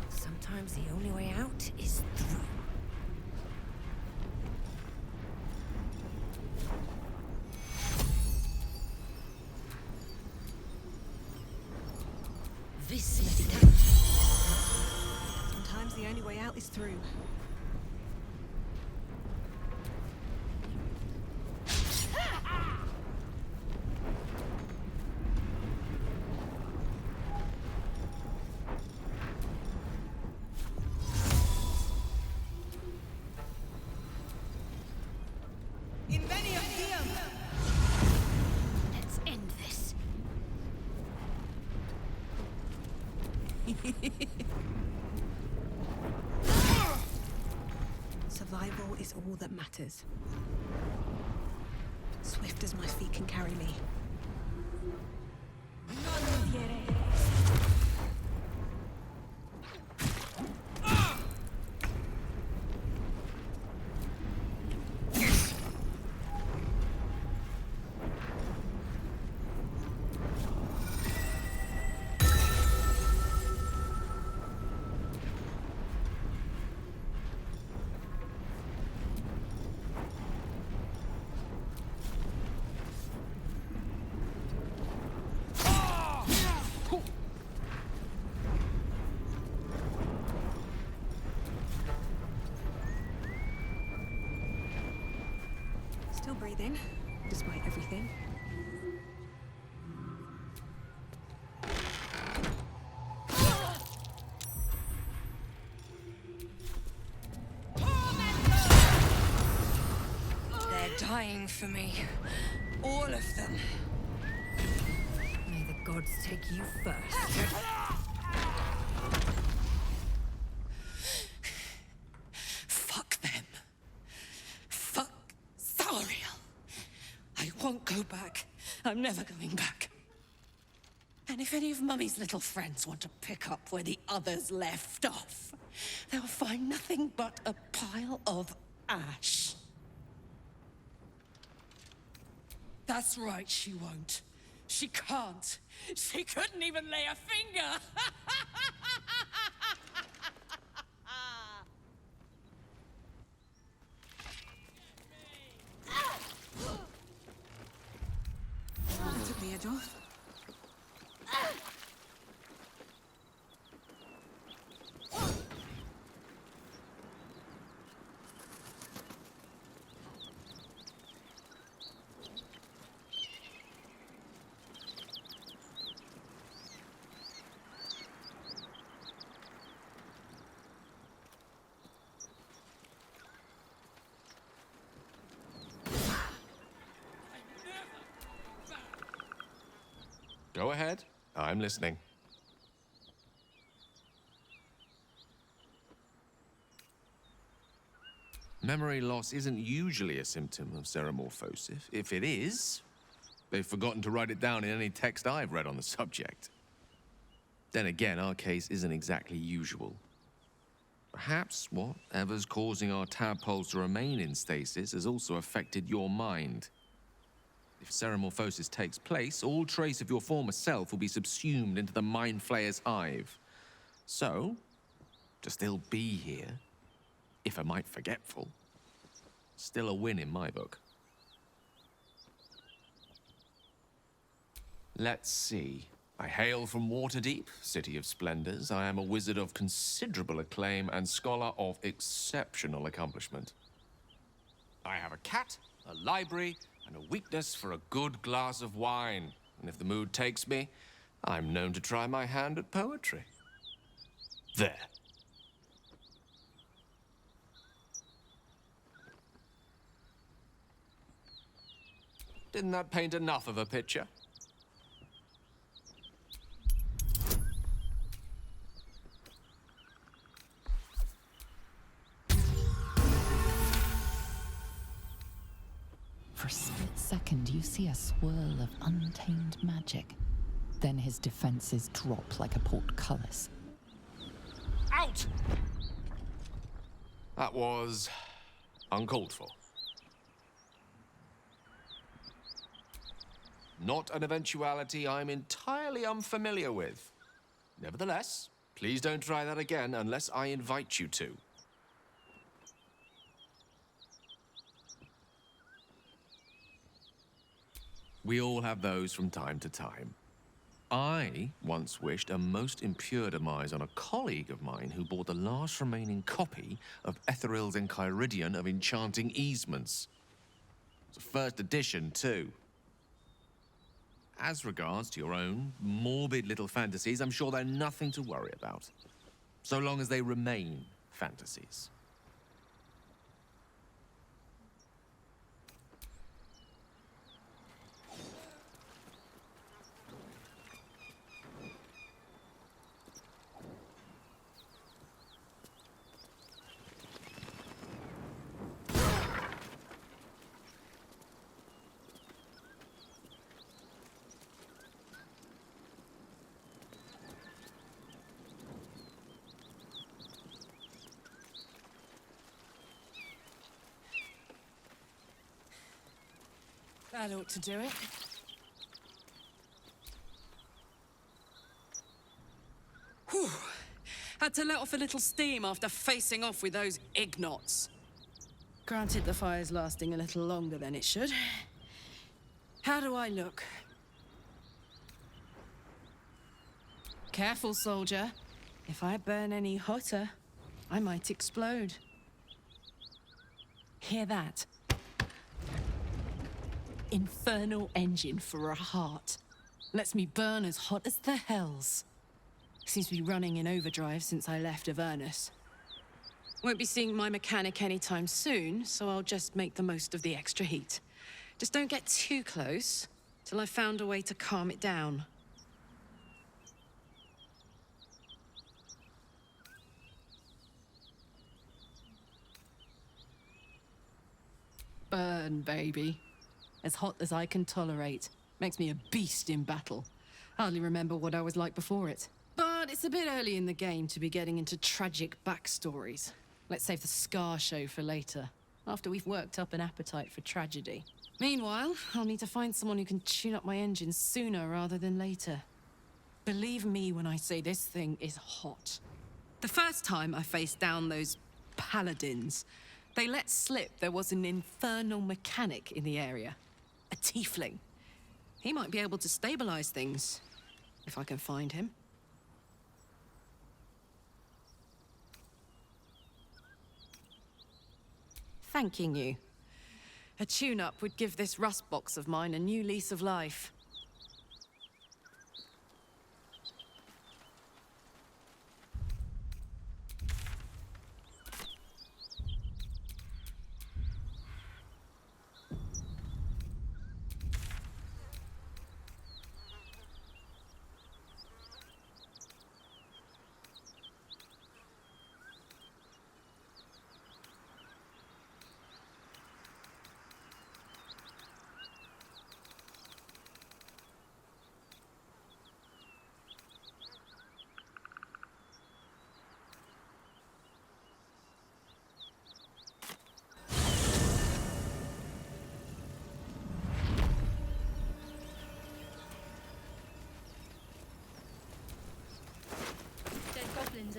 Sometimes the only way out is through. This medication. Sometimes the only way out is through. Let's end this. Survival is all that matters. Swift as my feet can carry me. Still breathing, despite everything. They're dying for me. All of them. May the gods take you first. Fuck them. Fuck Zariel. I won't go back. I'm never going back. And if any of Mummy's little friends want to pick up where the others left off, they'll find nothing but a pile of ash. That's right, she won't. She can't. She couldn't even lay a finger. That took the edge off. Go ahead. I'm listening. Memory loss isn't usually a symptom of ceremorphosis. If it is, they've forgotten to write it down in any text I've read on the subject. Then again, our case isn't exactly usual. Perhaps whatever's causing our tadpoles to remain in stasis has also affected your mind. If ceremorphosis takes place, all trace of your former self will be subsumed into the Mind Flayer's hive. So, to still be here, if a mite forgetful, Still a win in my book. Let's see. I hail from Waterdeep, city of splendors. I am a wizard of considerable acclaim and scholar of exceptional accomplishment. I have a cat, a library, and a weakness for a good glass of wine. And if the mood takes me, I'm known to try my hand at poetry. There. Didn't that paint enough of a picture? For a split second, you see a swirl of untamed magic. Then his defenses drop like a portcullis. Out! That was uncalled for. Not an eventuality I'm entirely unfamiliar with. Nevertheless, please don't try that again unless I invite you to. We all have those from time to time. I once wished a most impure demise on a colleague of mine who bought the last remaining copy of Etheril's Enchiridion of Enchanting Easements. It's a first edition, too. As regards to your own morbid little fantasies, I'm sure they're nothing to worry about. So long as they remain fantasies. That ought to do it. Whew. Had to let off a little steam after facing off with those ignots. Granted, the fire's lasting a little longer than it should. How do I look? Careful, soldier. If I burn any hotter, I might explode. Hear that? Infernal engine for a heart. Lets me burn as hot as the hells. Seems to be running in overdrive since I left Avernus. Won't be seeing my mechanic anytime soon, so I'll just make the most of the extra heat. Just don't get too close till I've found a way to calm it down. Burn, baby. As hot as I can tolerate. Makes me a beast in battle. Hardly remember what I was like before it. But it's a bit early in the game to be getting into tragic backstories. Let's save the Scar show for later, after we've worked up an appetite for tragedy. Meanwhile, I'll need to find someone who can tune up my engine sooner rather than later. Believe me when I say this thing is hot. The first time I faced down those paladins, they let slip there was an infernal mechanic in the area. A tiefling. He might be able to stabilize things, if I can find him. Thanking you. A tune-up would give this rust box of mine a new lease of life.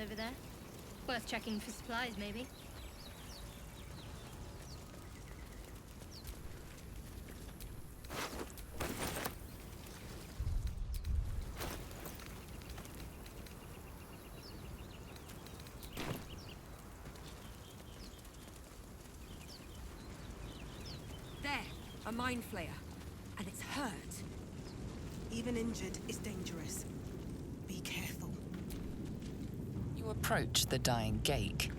Over there. Worth checking for supplies, maybe. There, a mind flayer. And it's hurt. Even injured is dangerous. Be careful. You approach the dying Gake.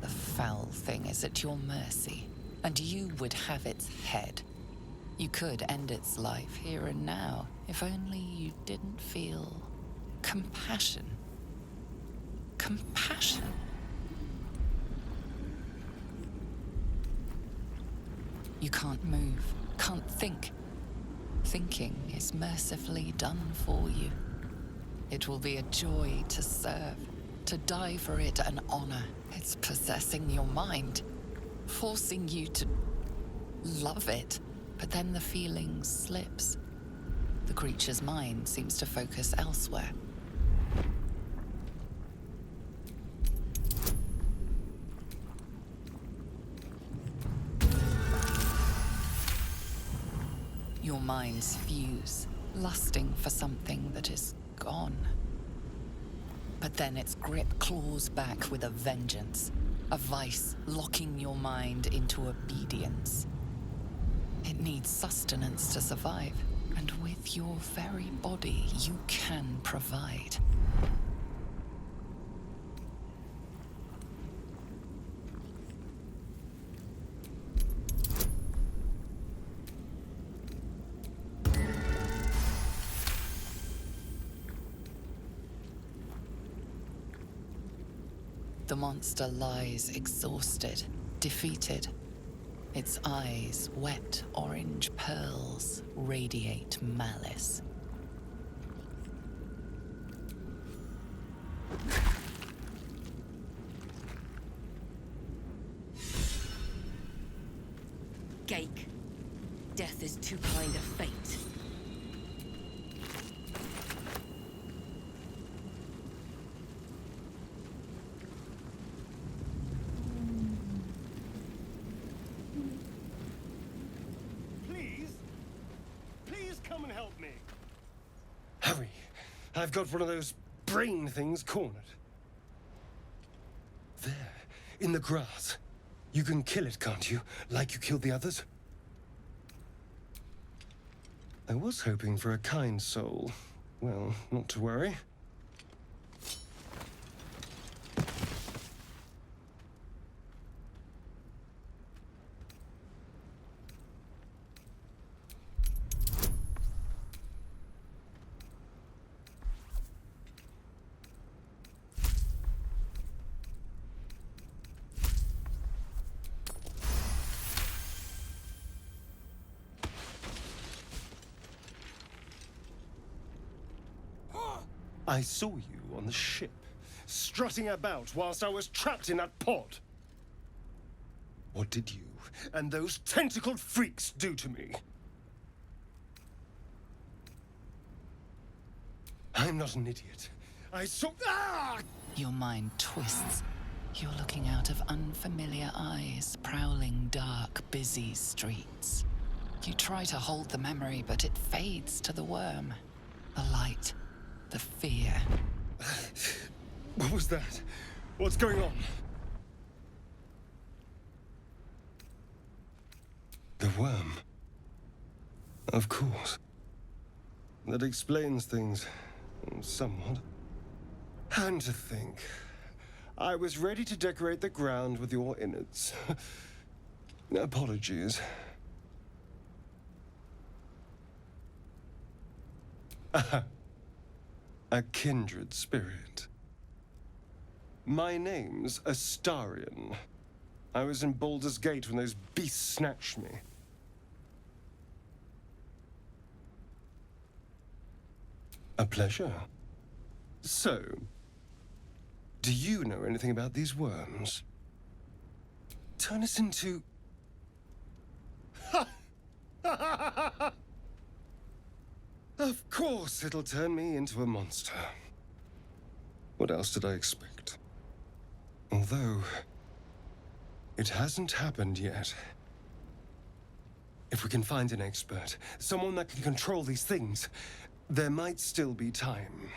The foul thing is at your mercy, and you would have its head. You could end its life here and now, if only you didn't feel compassion. Compassion. You can't move, can't think. Thinking is mercifully done for you. It will be a joy to serve, to die for it an honor. It's possessing your mind, forcing you to love it. But then the feeling slips. The creature's mind seems to focus elsewhere. Your minds fuse, lusting for something that is gone. But then its grip claws back with a vengeance, a vice locking your mind into obedience. It needs sustenance to survive, and with your very body, you can provide. The monster lies exhausted, defeated. Its eyes, wet orange pearls, radiate malice. Gake. Death is too kind of fate. Please come and help me. Hurry. I've got one of those brain things cornered. There, in the grass. You can kill it, can't you? Like you killed the others? I was hoping for a kind soul. Well, not to worry. I saw you on the ship, strutting about whilst I was trapped in that pod. What did you and those tentacled freaks do to me? I'm not an idiot. I saw... Ah! Your mind twists. You're looking out of unfamiliar eyes, prowling dark, busy streets. You try to hold the memory, but it fades to the worm. The light. The fear. What was that? What's going on? The worm. Of course. That explains things. Somewhat. And to think, I was ready to decorate the ground with your innards. Apologies. A kindred spirit. My name's Astarion. I was in Baldur's Gate when those beasts snatched me. A pleasure. So, do you know anything about these worms? Turn us into... Of course it'll turn me into a monster. What else did I expect? Although, it hasn't happened yet. If we can find an expert, someone that can control these things, there might still be time.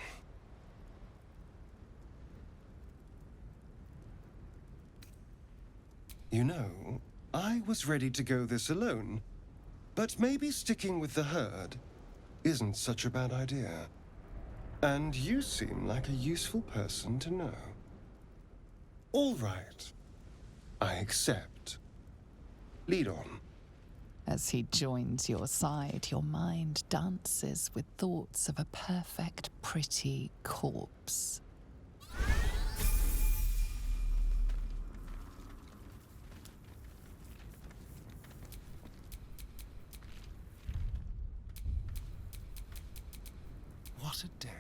You know, I was ready to go this alone, But maybe sticking with the herd isn't such a bad idea. And you seem like a useful person to know. All right. I accept. Lead on. As he joins your side, your mind dances with thoughts of a perfect, pretty corpse. What a day.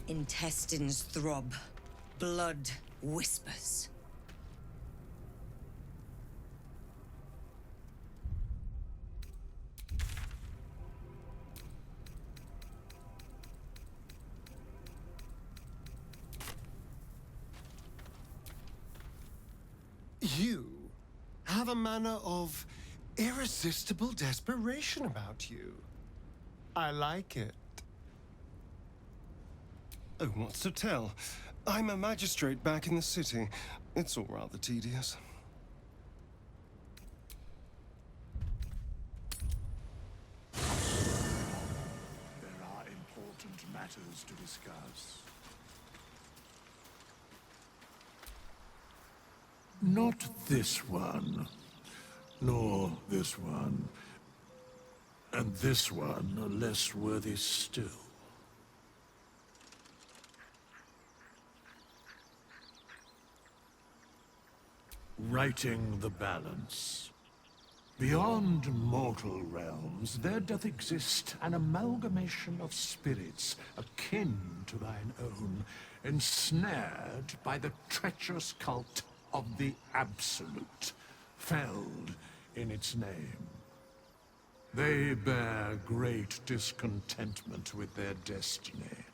Intestines throb. Blood whispers. You have a manner of irresistible desperation about you. I like it. Oh, what's to tell? I'm a magistrate back in the city. It's all rather tedious. There are important matters to discuss. Not this one, nor this one, and this one are less worthy still. Righting the balance. Beyond mortal realms, there doth exist an amalgamation of spirits akin to thine own, ensnared by the treacherous cult of the Absolute, felled in its name. They bear great discontentment with their destiny.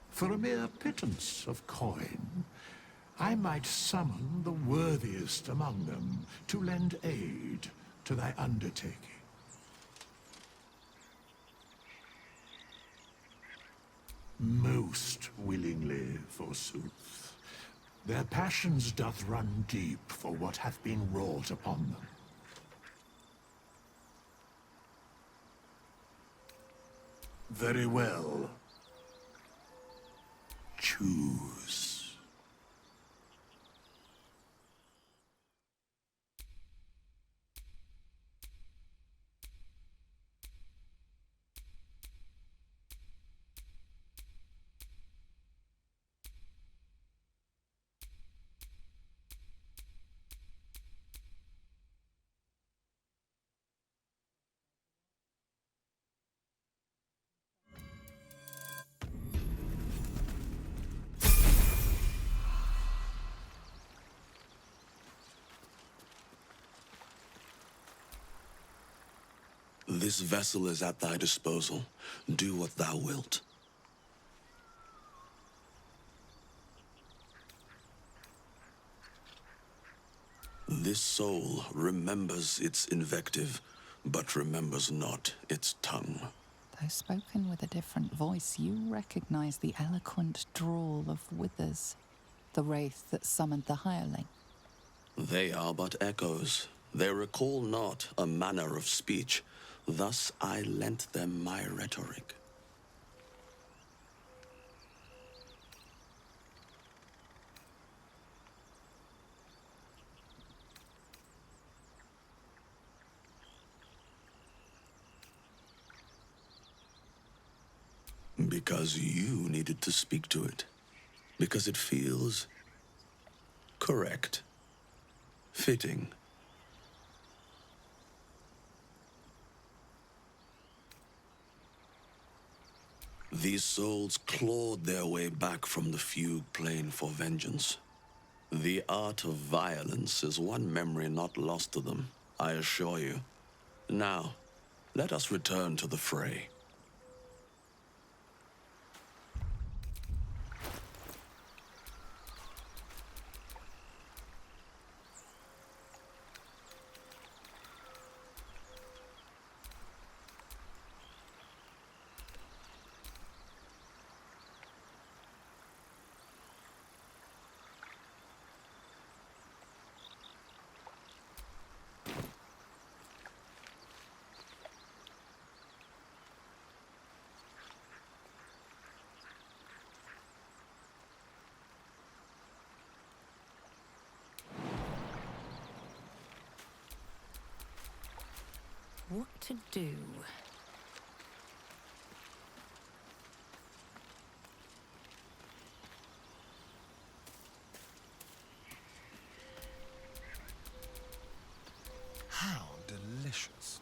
For a mere pittance of coin, I might summon the worthiest among them to lend aid to thy undertaking. Most willingly, forsooth. Their passions doth run deep for what hath been wrought upon them. Very well. Choose. This vessel is at thy disposal. Do what thou wilt. This soul remembers its invective, but remembers not its tongue. Though spoken with a different voice, you recognize the eloquent drawl of Withers, the wraith that summoned the hireling. They are but echoes. They recall not a manner of speech. Thus I lent them my rhetoric. Because you needed to speak to it. Because it feels correct. Fitting. These souls clawed their way back from the fugue plane for vengeance. The art of violence is one memory not lost to them, I assure you. Now, let us return to the fray. What to do? How delicious.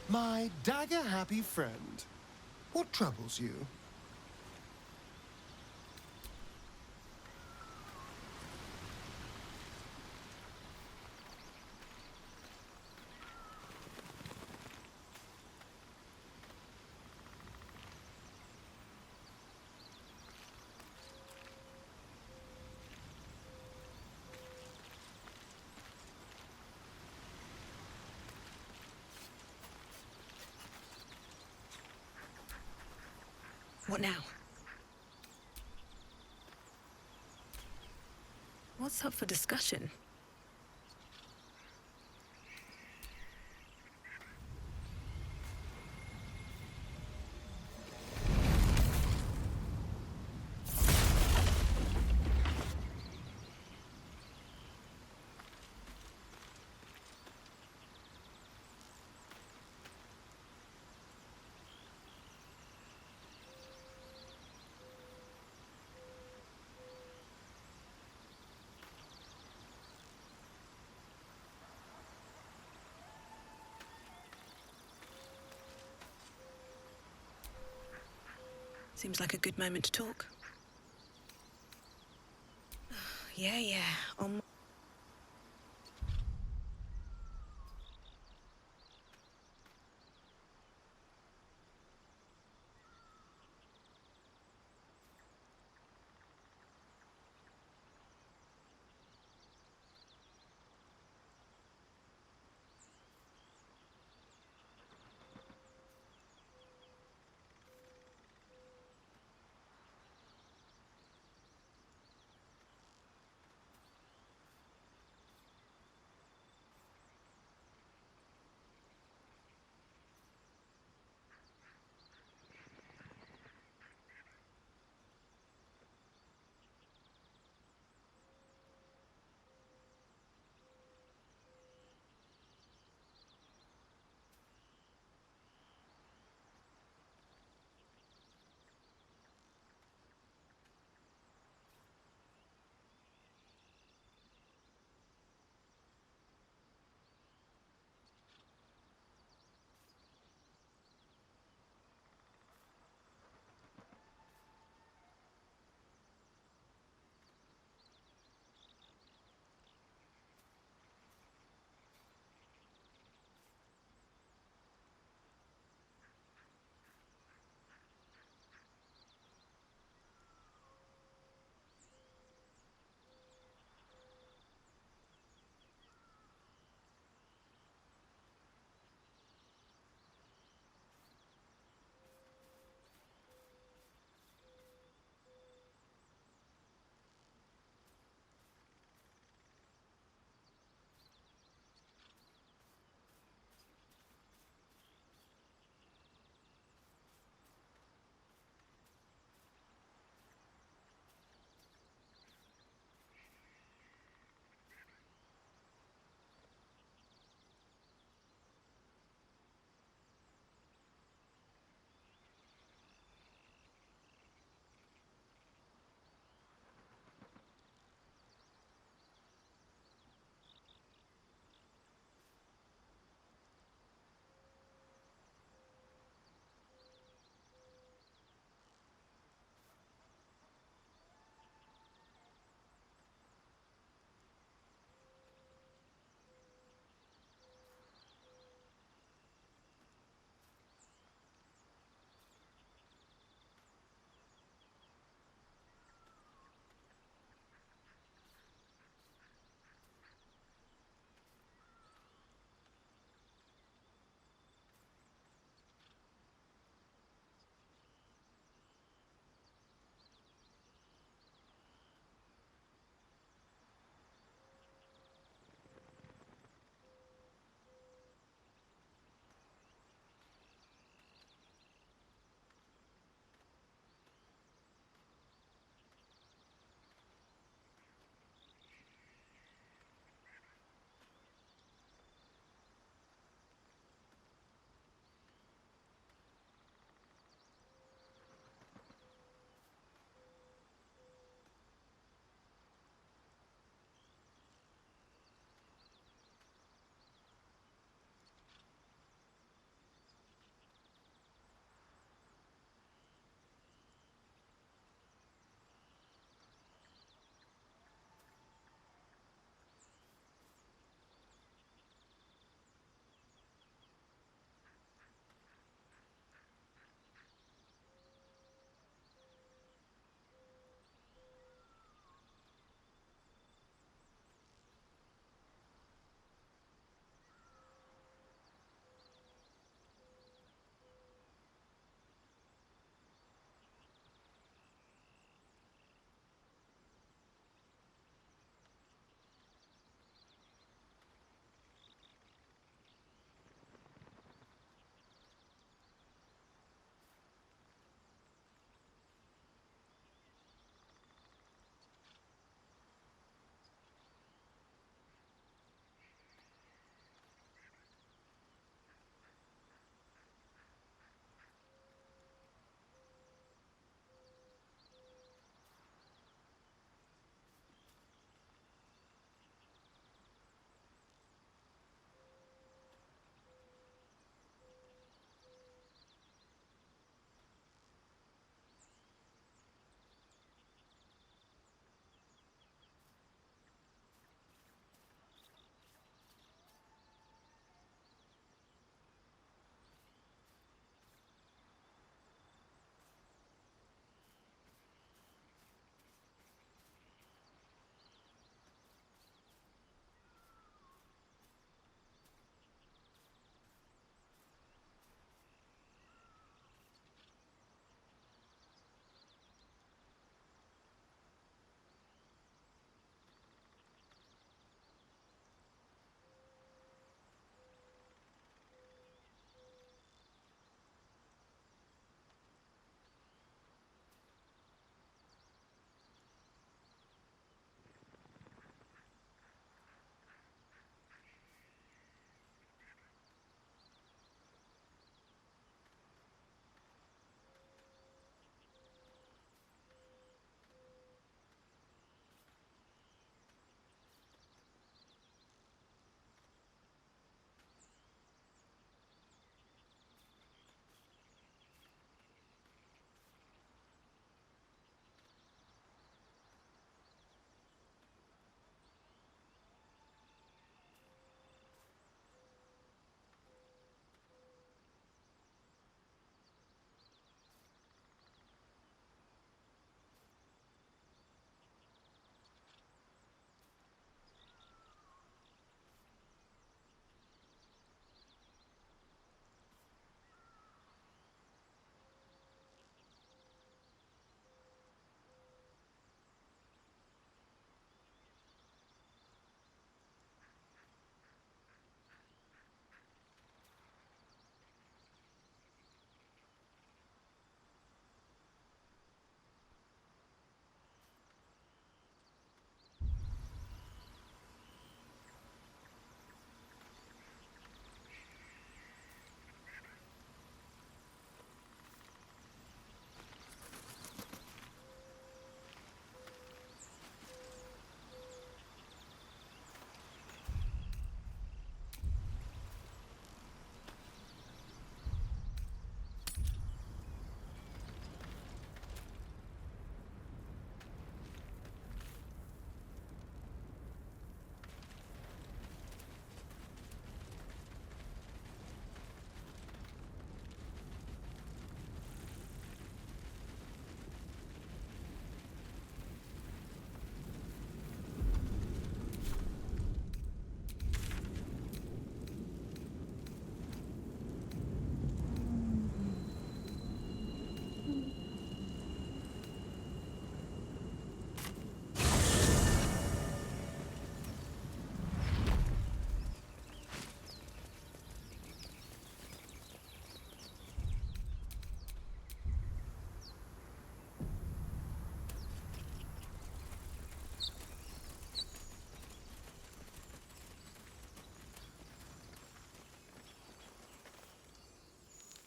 My dagger-happy friend, what troubles you? What now? What's up for discussion? Seems like a good moment to talk. Yeah, on my...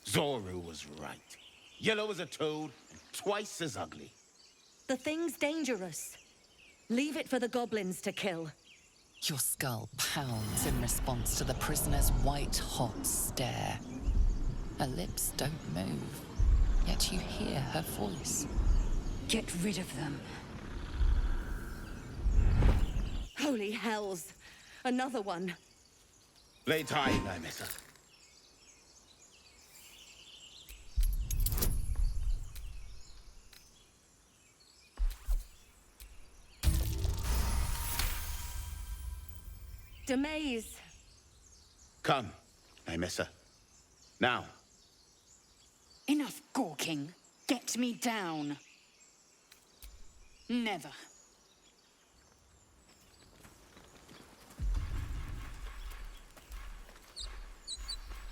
Zoru was right. Yellow as a toad, and twice as ugly. The thing's dangerous. Leave it for the goblins to kill. Your skull pounds in response to the prisoner's white-hot stare. Her lips don't move, yet you hear her voice. Get rid of them. Holy hells! Another one. Lay tight, Nymessa. Demaze. Come, Nymessa. Now. Enough gawking. Get me down. Never.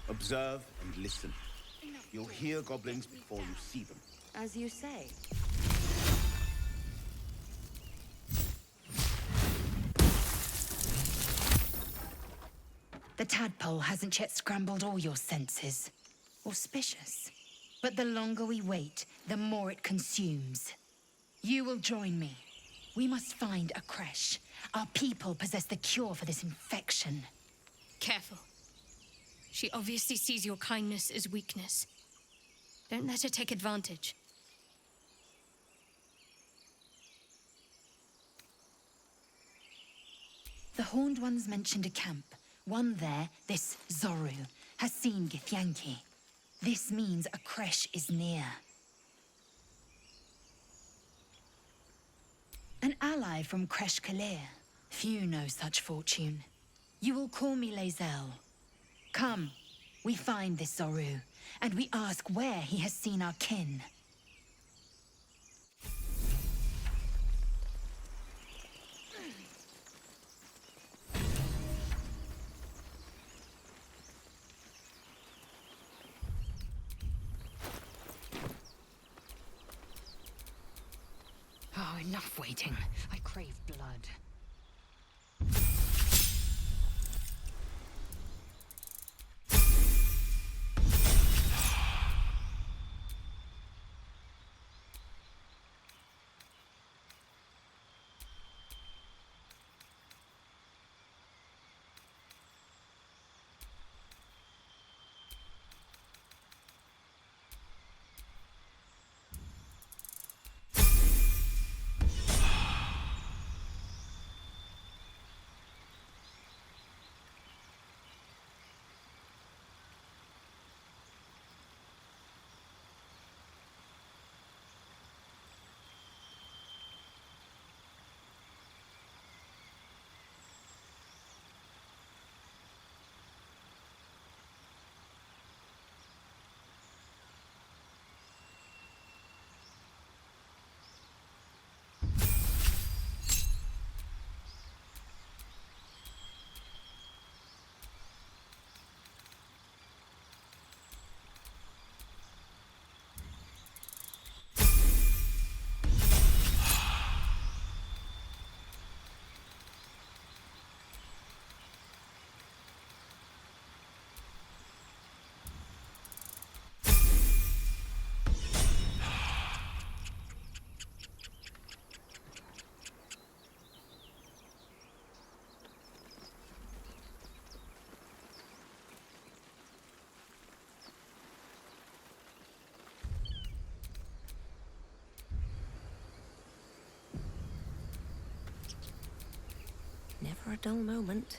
Observe and listen. You'll hear goblins before you see them. As you say. The tadpole hasn't yet scrambled all your senses. Auspicious. But the longer we wait, the more it consumes. You will join me. We must find a creche. Our people possess the cure for this infection. Careful. She obviously sees your kindness as weakness. Don't let her take advantage. The Horned Ones mentioned a camp. One there, this Zoru, has seen Githyanki. This means a creche is near. An ally from Creche Kalir. Few know such fortune. You will call me Lae'zel. Come, we find this Zoru, and we ask where he has seen our kin. Oh, enough waiting. I crave blood. Never a dull moment.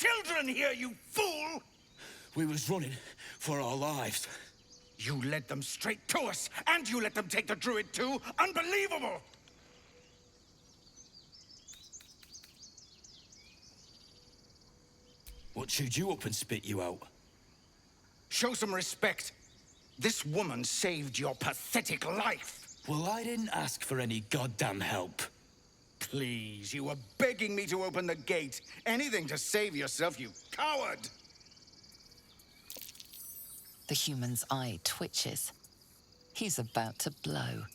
children here, you fool! We was running for our lives. You led them straight to us, and you let them take the druid too? Unbelievable! What chewed you up and spit you out? Show some respect. This woman saved your pathetic life. Well, I didn't ask for any goddamn help. Please, you were begging me to open the gate. Anything to save yourself, you coward! The human's eye twitches. He's about to blow.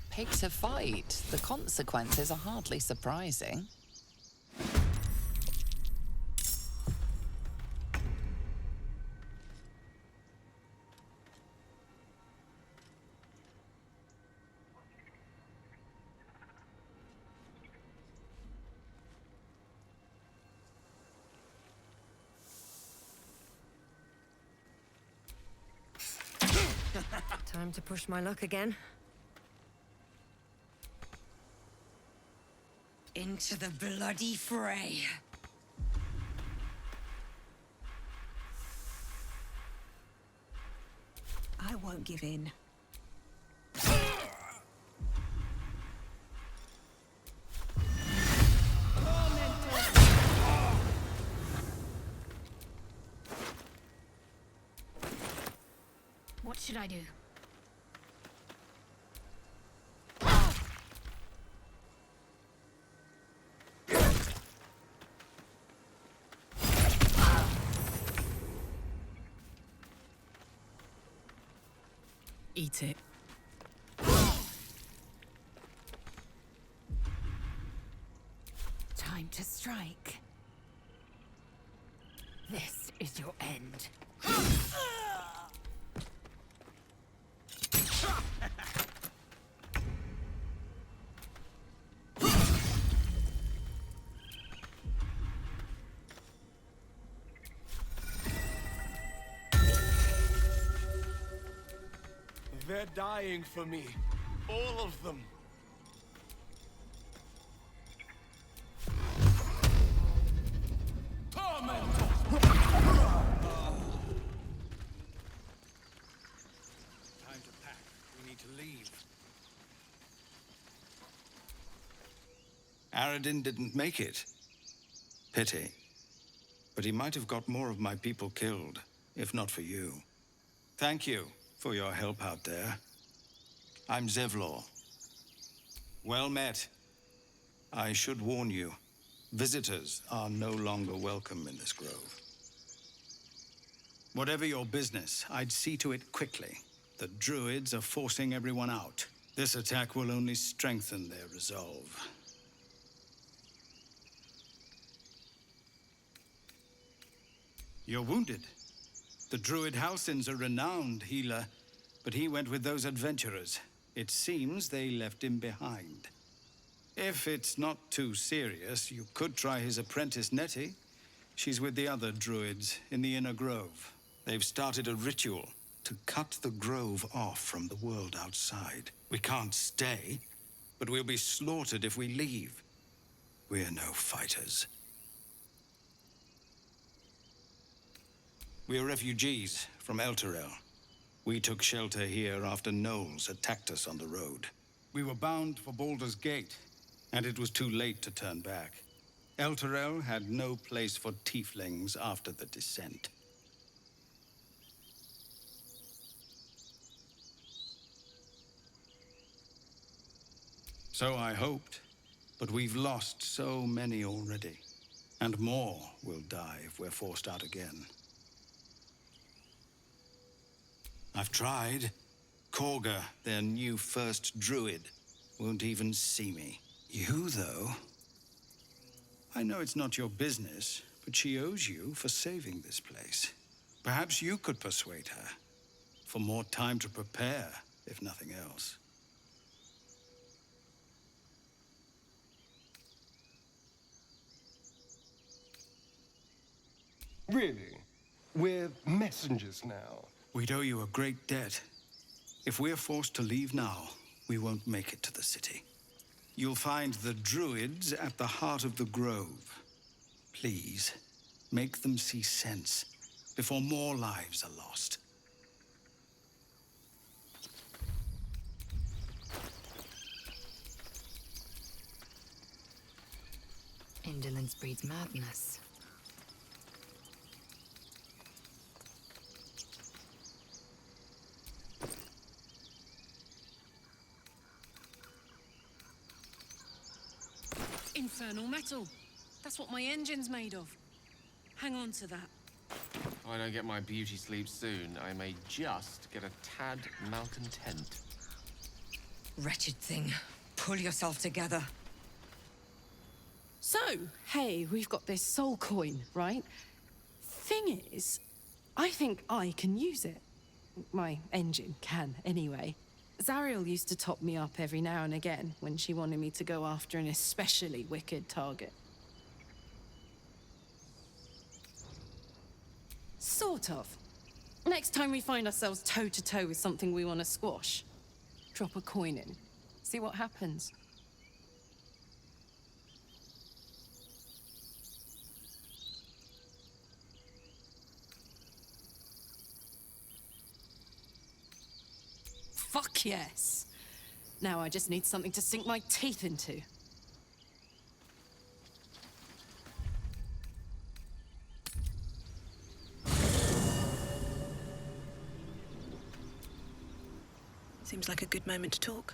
Picked a fight. The consequences are hardly surprising. Time to push my luck again. Into the bloody fray. I won't give in. What should I do? Eat it. Time to strike. This is your end. They're dying for me. All of them. Time to pack. We need to leave. Aradin didn't make it. Pity. But he might have got more of my people killed, if not for you. Thank you for your help out there. I'm Zevlor. Well met. I should warn you, visitors are no longer welcome in this grove. Whatever your business, I'd see to it quickly. The druids are forcing everyone out. This attack will only strengthen their resolve. You're wounded. The druid Halsin's a renowned healer, but he went with those adventurers. It seems they left him behind. If it's not too serious, you could try his apprentice Nettie. She's with the other druids in the inner grove. They've started a ritual to cut the grove off from the world outside. We can't stay, but we'll be slaughtered if we leave. We're no fighters. We're refugees from Elturel. We took shelter here after gnolls attacked us on the road. We were bound for Baldur's Gate, and it was too late to turn back. Elturel had no place for tieflings after the descent. So I hoped, but we've lost so many already. And more will die if we're forced out again. I've tried. Korga, their new first druid, won't even see me. You, though? I know it's not your business, but she owes you for saving this place. Perhaps you could persuade her. For more time to prepare, if nothing else. Really? We're messengers now. We'd owe you a great debt. If we're forced to leave now, we won't make it to the city. You'll find the druids at the heart of the grove. Please, make them see sense before more lives are lost. Indolence breeds madness. Infernal metal. That's what my engine's made of. Hang on to that. If I don't get my beauty sleep soon, I may just get a tad malcontent. Wretched thing. Pull yourself together. So, hey, we've got this soul coin, right? Thing is, I think I can use it. My engine can, anyway. Zariel used to top me up every now and again when she wanted me to go after an especially wicked target. Sort of. Next time we find ourselves toe-to-toe with something we want to squash, drop a coin in. See what happens. Fuck yes! Now I just need something to sink my teeth into. Seems like a good moment to talk.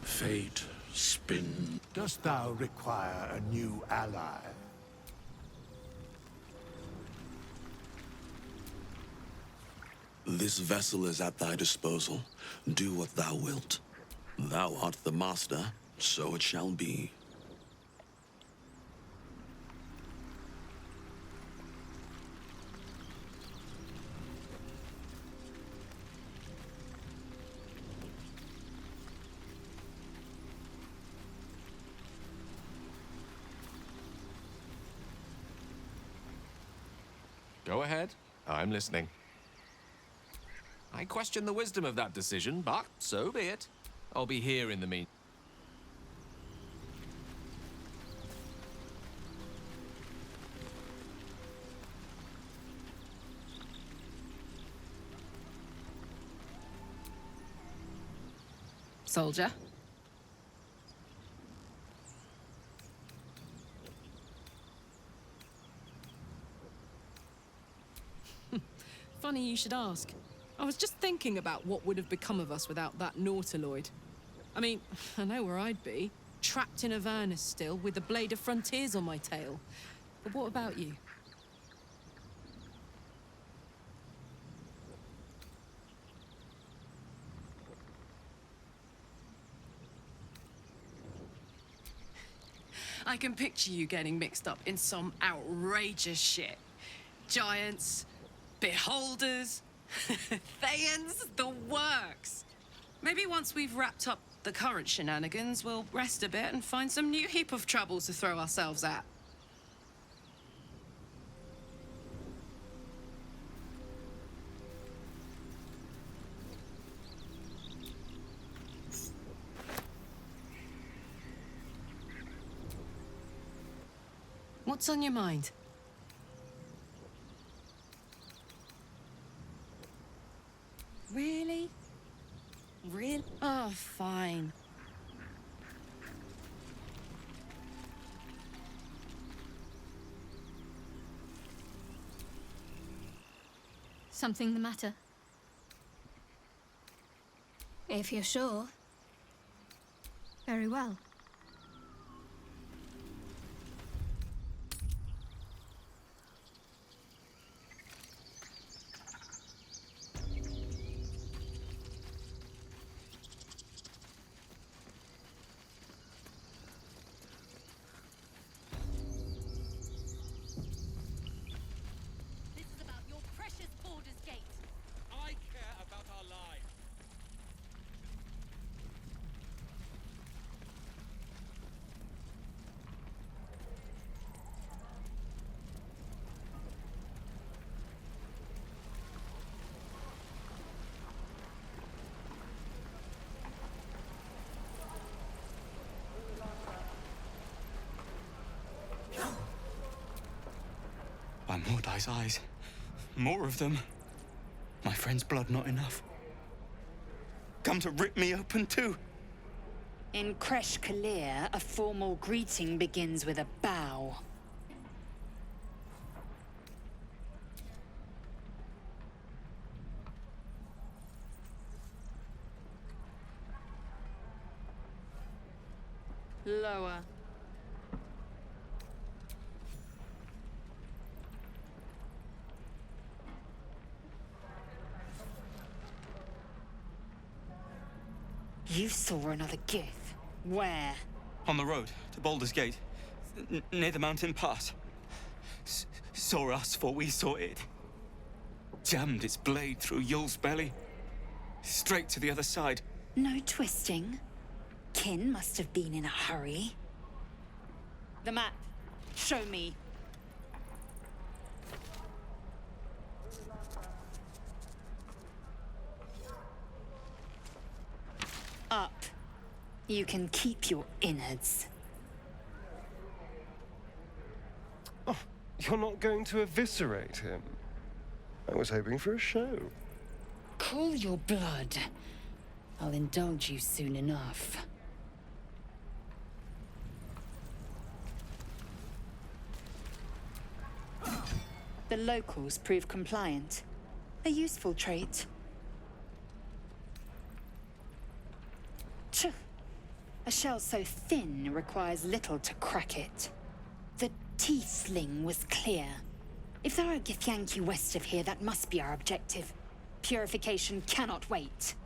Fate, spin. Dost thou require a new ally? This vessel is at thy disposal. Do what thou wilt. Thou art the master, so it shall be. Go ahead. I'm listening. I question the wisdom of that decision, but so be it. I'll be here in the meantime. Soldier. Funny you should ask. I was just thinking about what would have become of us without that Nautiloid. I mean, I know where I'd be. Trapped in Avernus still, with the Blade of Frontiers on my tail. But what about you? I can picture you getting mixed up in some outrageous shit. Giants, beholders, Thayans, the works. Maybe once we've wrapped up the current shenanigans, we'll rest a bit and find some new heap of troubles to throw ourselves at. What's on your mind? Really? Really? Oh, fine. Something the matter? If you're sure. Very well. By Mordai's eyes. More of them. My friend's blood not enough. Come to rip me open too. In Kresh Kalir, a formal greeting begins with a bow. Lower. You saw another gith. Where? On the road to Baldur's Gate, near the mountain pass. Saw us, for we saw it. Jammed its blade through Yul's belly. Straight to the other side. No twisting. Kin must have been in a hurry. The map. Show me. Up. You can keep your innards. Oh, you're not going to eviscerate him? I was hoping for a show. Cool your blood. I'll indulge you soon enough. The locals prove compliant. A useful trait. Tch. A shell so thin requires little to crack it. The tiefling was clear. If there are Githyanki west of here, that must be our objective. Purification cannot wait.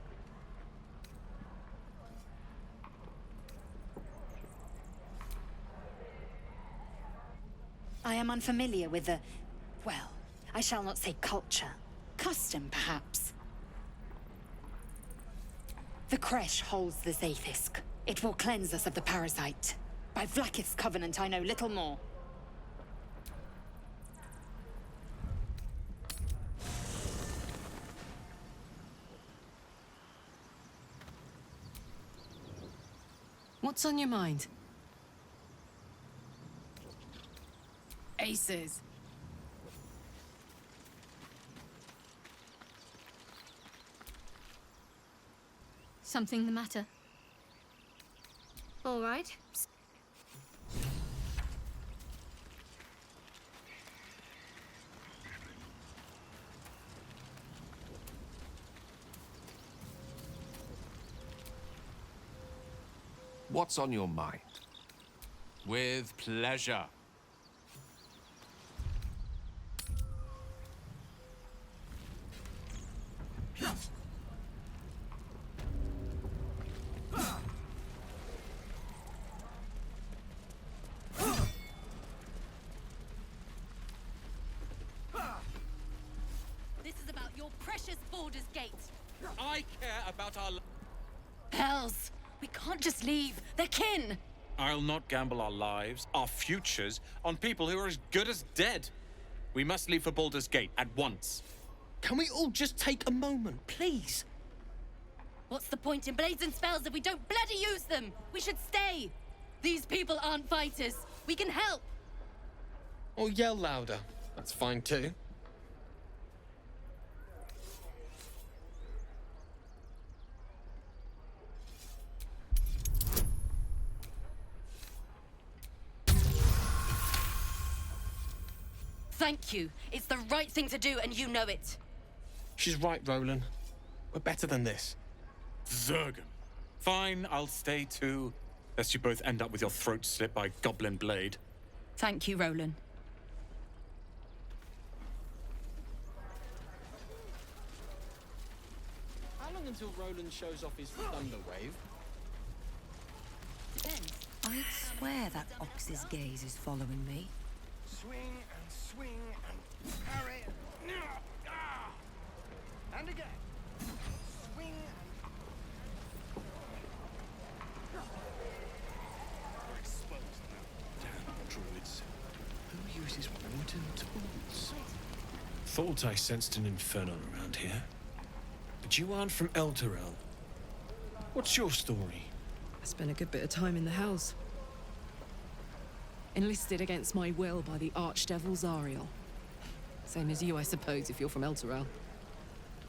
I am unfamiliar with the... well, I shall not say culture. Custom, perhaps. The Kresh holds the Zaithisk. It will cleanse us of the parasite. By Vlakith's covenant, I know little more. What's on your mind? Aces. Something the matter? All right. What's on your mind? With pleasure. This is about your precious Baldur's Gate. I care about our... Hells! We can't just leave. They're kin! I'll not gamble our lives, our futures, on people who are as good as dead. We must leave for Baldur's Gate at once. Can we all just take a moment, please? What's the point in blades and spells if we don't bloody use them? We should stay. These people aren't fighters. We can help. Or yell louder. That's fine too. Thank you. It's the right thing to do, and you know it. She's right, Roland. We're better than this. Zergan. Fine, I'll stay too. Lest you both end up with your throat slit by Goblin Blade. Thank you, Roland. How long until Roland shows off his thunder wave? I'd swear that ox's gaze is following me. Swing and swing and parry. And again. Swing and... We're exposed now. Damn druids. Who uses wooden tools? Thought I sensed an inferno around here. But you aren't from Elturel. What's your story? I spent a good bit of time in the Hells. Enlisted against my will by the Archdevil Zariel. Same as you, I suppose, if you're from Elturel.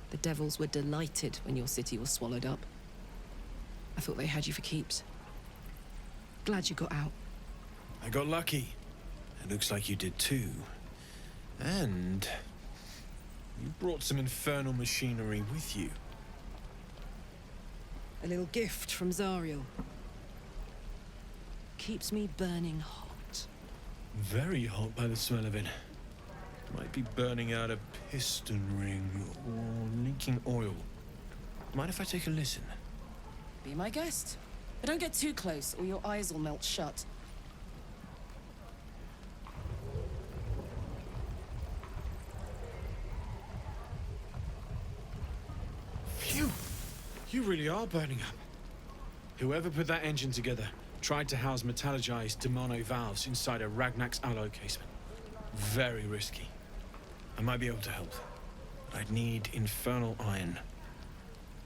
The devils were delighted when your city was swallowed up. I thought they had you for keeps. Glad you got out. I got lucky. It looks like you did too. And you brought some infernal machinery with you. A little gift from Zariel. Keeps me burning hot. Very hot by the smell of it. Might be burning out a piston ring or leaking oil. Mind if I take a listen? Be my guest. But don't get too close or your eyes will melt shut. Phew! You really are burning up. Whoever put that engine together tried to house metallurgized Demono valves inside a Ragnak's alloy casement. Very risky. I might be able to help, but I'd need infernal iron.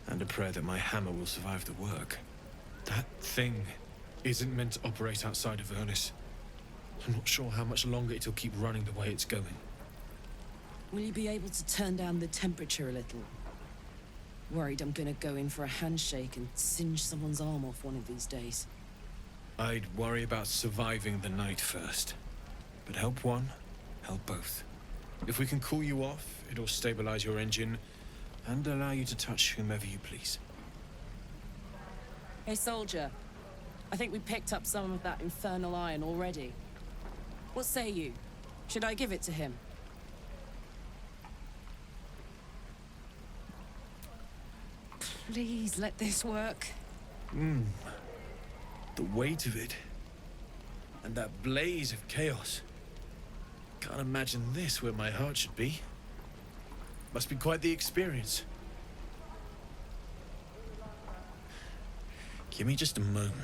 And a prayer that my hammer will survive the work. That thing isn't meant to operate outside of Ernest. I'm not sure how much longer it'll keep running the way it's going. Will you be able to turn down the temperature a little? Worried I'm gonna go in for a handshake and singe someone's arm off one of these days. I'd worry about surviving the night first. But help one, help both. If we can cool you off, it'll stabilize your engine and allow you to touch whomever you please. Hey, soldier. I think we picked up some of that infernal iron already. What say you? Should I give it to him? Please let this work. The weight of it. And that blaze of chaos. Can't imagine this where my heart should be. Must be quite the experience. Give me just a moment.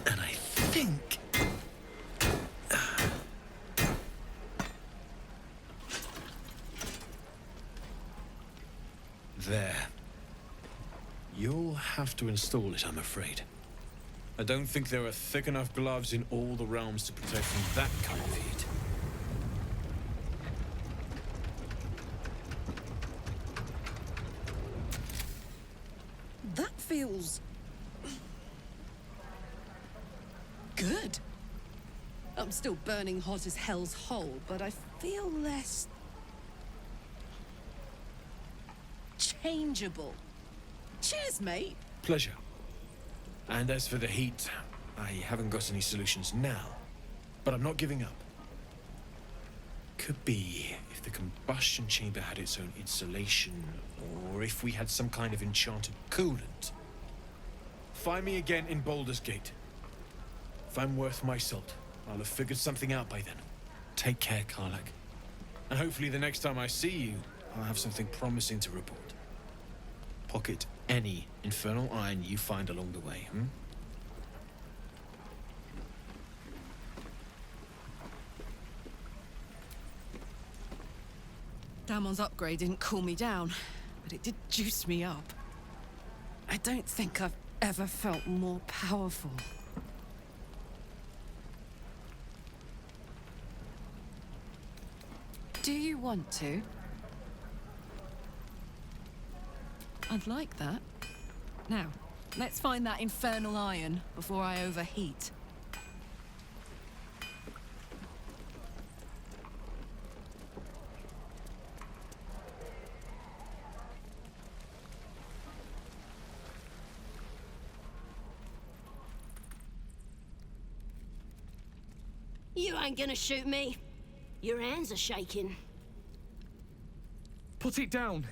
And I think... There. You'll have to install it, I'm afraid. I don't think there are thick enough gloves in all the realms to protect from that kind of heat. That feels... good. I'm still burning hot as hell's hole, but I feel less... changeable. Cheers, mate. Pleasure. And as for the heat, I haven't got any solutions now, but I'm not giving up. Could be if the combustion chamber had its own insulation, or if we had some kind of enchanted coolant. Find me again in Baldur's Gate. If I'm worth my salt, I'll have figured something out by then. Take care, Karlak. And hopefully the next time I see you, I'll have something promising to report. Pocket any infernal iron you find along the way, Damon's upgrade didn't cool me down, but it did juice me up. I don't think I've ever felt more powerful. Do you want to? I'd like that. Now, let's find that infernal iron before I overheat. You ain't gonna shoot me. Your hands are shaking. Put it down.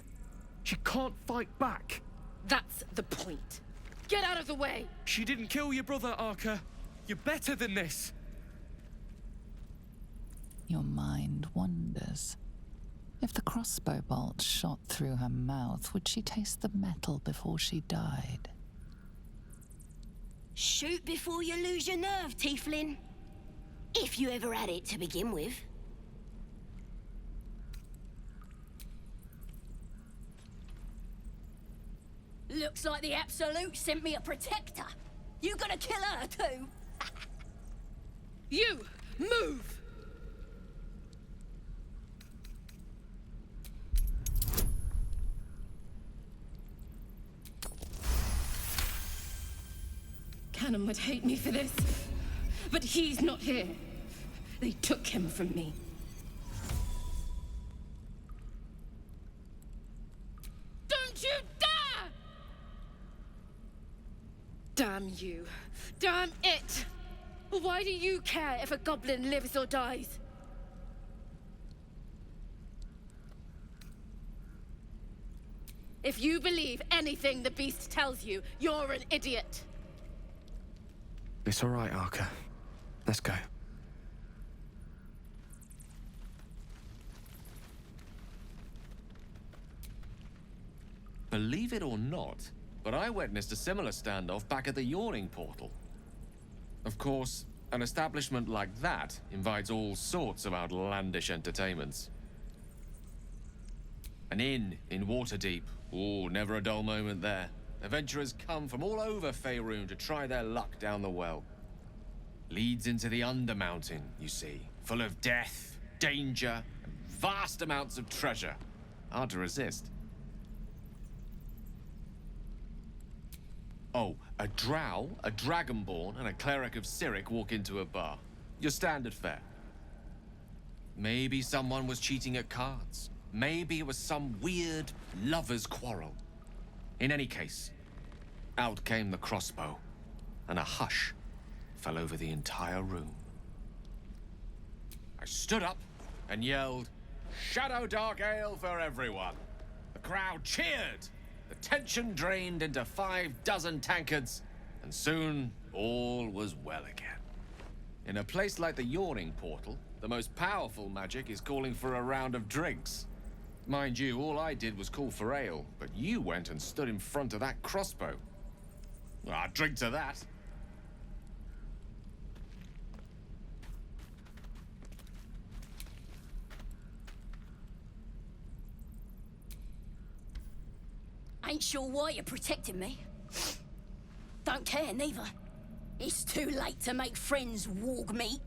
She can't fight back. That's the point. Get out of the way! She didn't kill your brother, Arca. You're better than this. Your mind wanders. If the crossbow bolt shot through her mouth, would she taste the metal before she died? Shoot before you lose your nerve, Tiefling. If you ever had it to begin with. Looks like the Absolute sent me a protector. You gonna kill her too? You! Move! Cannon would hate me for this, but he's not here. They took him from me. Don't you dare! Damn you. Damn it! Why do you care if a goblin lives or dies? If you believe anything the beast tells you, you're an idiot. It's all right, Arca. Let's go. Believe it or not, but I witnessed a similar standoff back at the Yawning Portal. Of course, an establishment like that invites all sorts of outlandish entertainments. An inn in Waterdeep. Oh, never a dull moment there. Adventurers come from all over Faerun to try their luck down the well. Leads into the Undermountain, you see. Full of death, danger, and vast amounts of treasure. Hard to resist. Oh, a drow, a dragonborn, and a cleric of Cyric walk into a bar. Your standard fare. Maybe someone was cheating at cards. Maybe it was some weird lover's quarrel. In any case, out came the crossbow, and a hush fell over the entire room. I stood up and yelled, "Shadow Dark Ale for everyone!" The crowd cheered. The tension drained into 6 tankards, and soon all was well again. In a place like the Yawning Portal, the most powerful magic is calling for a round of drinks. Mind you, all I did was call for ale, but you went and stood in front of that crossbow. Well, I'd drink to that. Ain't sure why you're protecting me. Don't care, neither. It's too late to make friends, warg meat.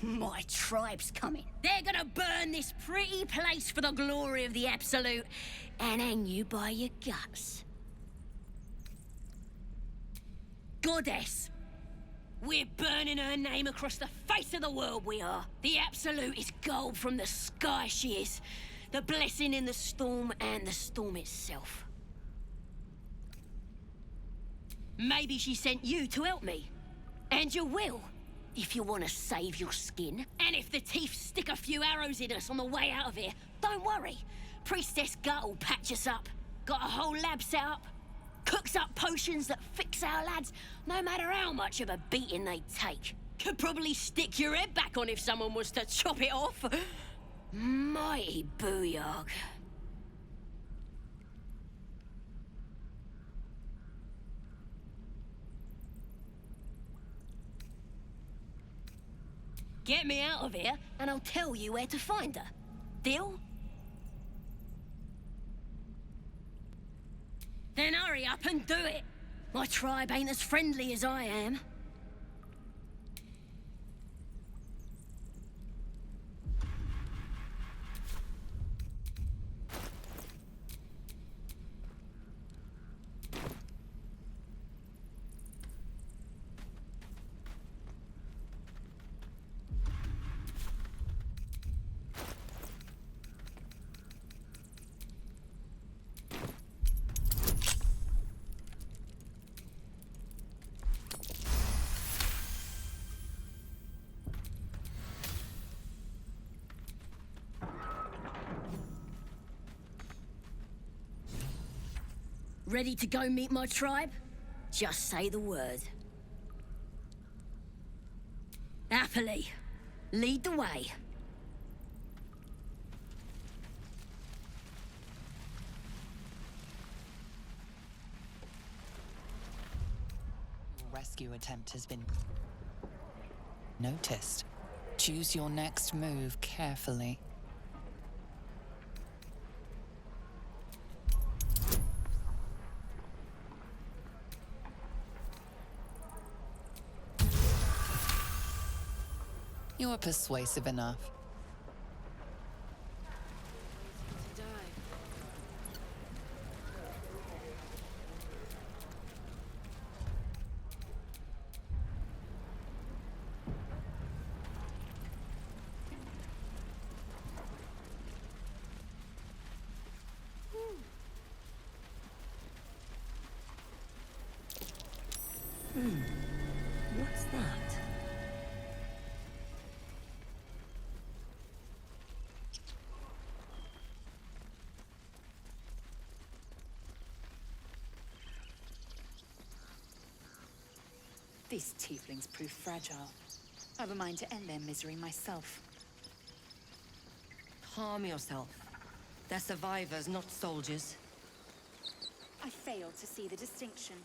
My tribe's coming. They're gonna burn this pretty place for the glory of the Absolute and hang you by your guts. Goddess. We're burning her name across the face of the world, we are. The Absolute is gold from the sky, she is. The blessing in the storm and the storm itself. Maybe she sent you to help me. And you will, if you want to save your skin. And if the teeth stick a few arrows in us on the way out of here, don't worry. Priestess Gut will patch us up. Got a whole lab set up. Cooks up potions that fix our lads, no matter how much of a beating they take. Could probably stick your head back on if someone was to chop it off. Mighty booyog. Get me out of here, and I'll tell you where to find her. Deal? Then hurry up and do it. My tribe ain't as friendly as I am. Ready to go meet my tribe? Just say the word. Happily. Lead the way. Your rescue attempt has been noticed. Choose your next move carefully. You are persuasive enough. What's that? These tieflings prove fragile. I've a mind to end their misery myself. Calm yourself. They're survivors, not soldiers. I fail to see the distinction.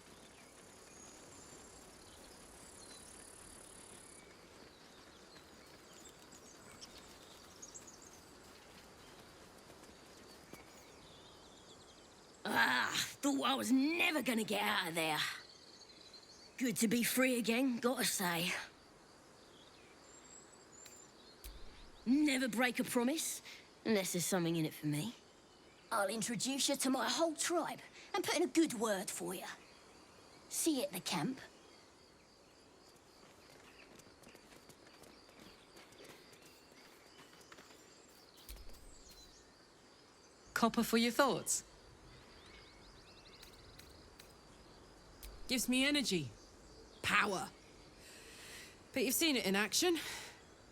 Thought I was never gonna get out of there. Good to be free again, gotta say. Never break a promise, unless there's something in it for me. I'll introduce you to my whole tribe and put in a good word for you. See you at the camp. Copper for your thoughts. Gives me energy. Power. But you've seen it in action.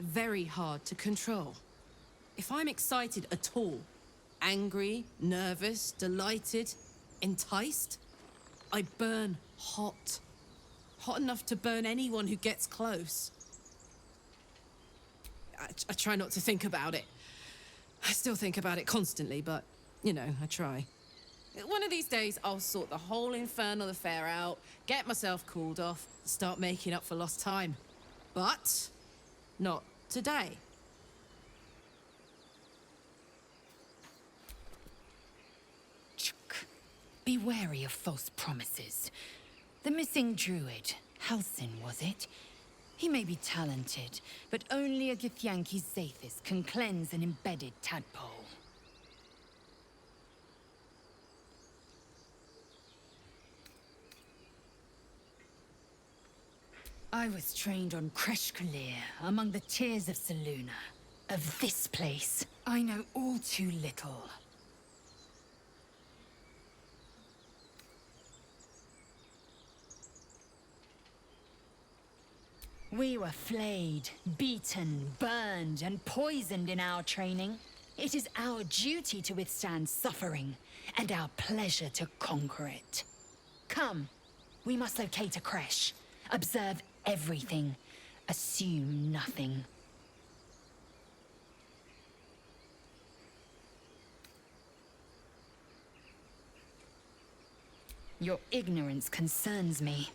Very hard to control. If I'm excited at all, angry, nervous, delighted, enticed, I burn hot. Hot enough to burn anyone who gets close. I try not to think about it. I still think about it constantly, but, you know, I try. One of these days, I'll sort the whole infernal affair out, get myself cooled off, start making up for lost time. But not today. Be wary of false promises. The missing druid, Halsin, was it? He may be talented, but only a Githyanki Zathis can cleanse an embedded tadpole. I was trained on Kreshkalir, among the tears of Selûne. Of this place, I know all too little. We were flayed, beaten, burned, and poisoned in our training. It is our duty to withstand suffering, and our pleasure to conquer it. Come, we must locate a Kresh. Observe everything. Assume nothing. Your ignorance concerns me.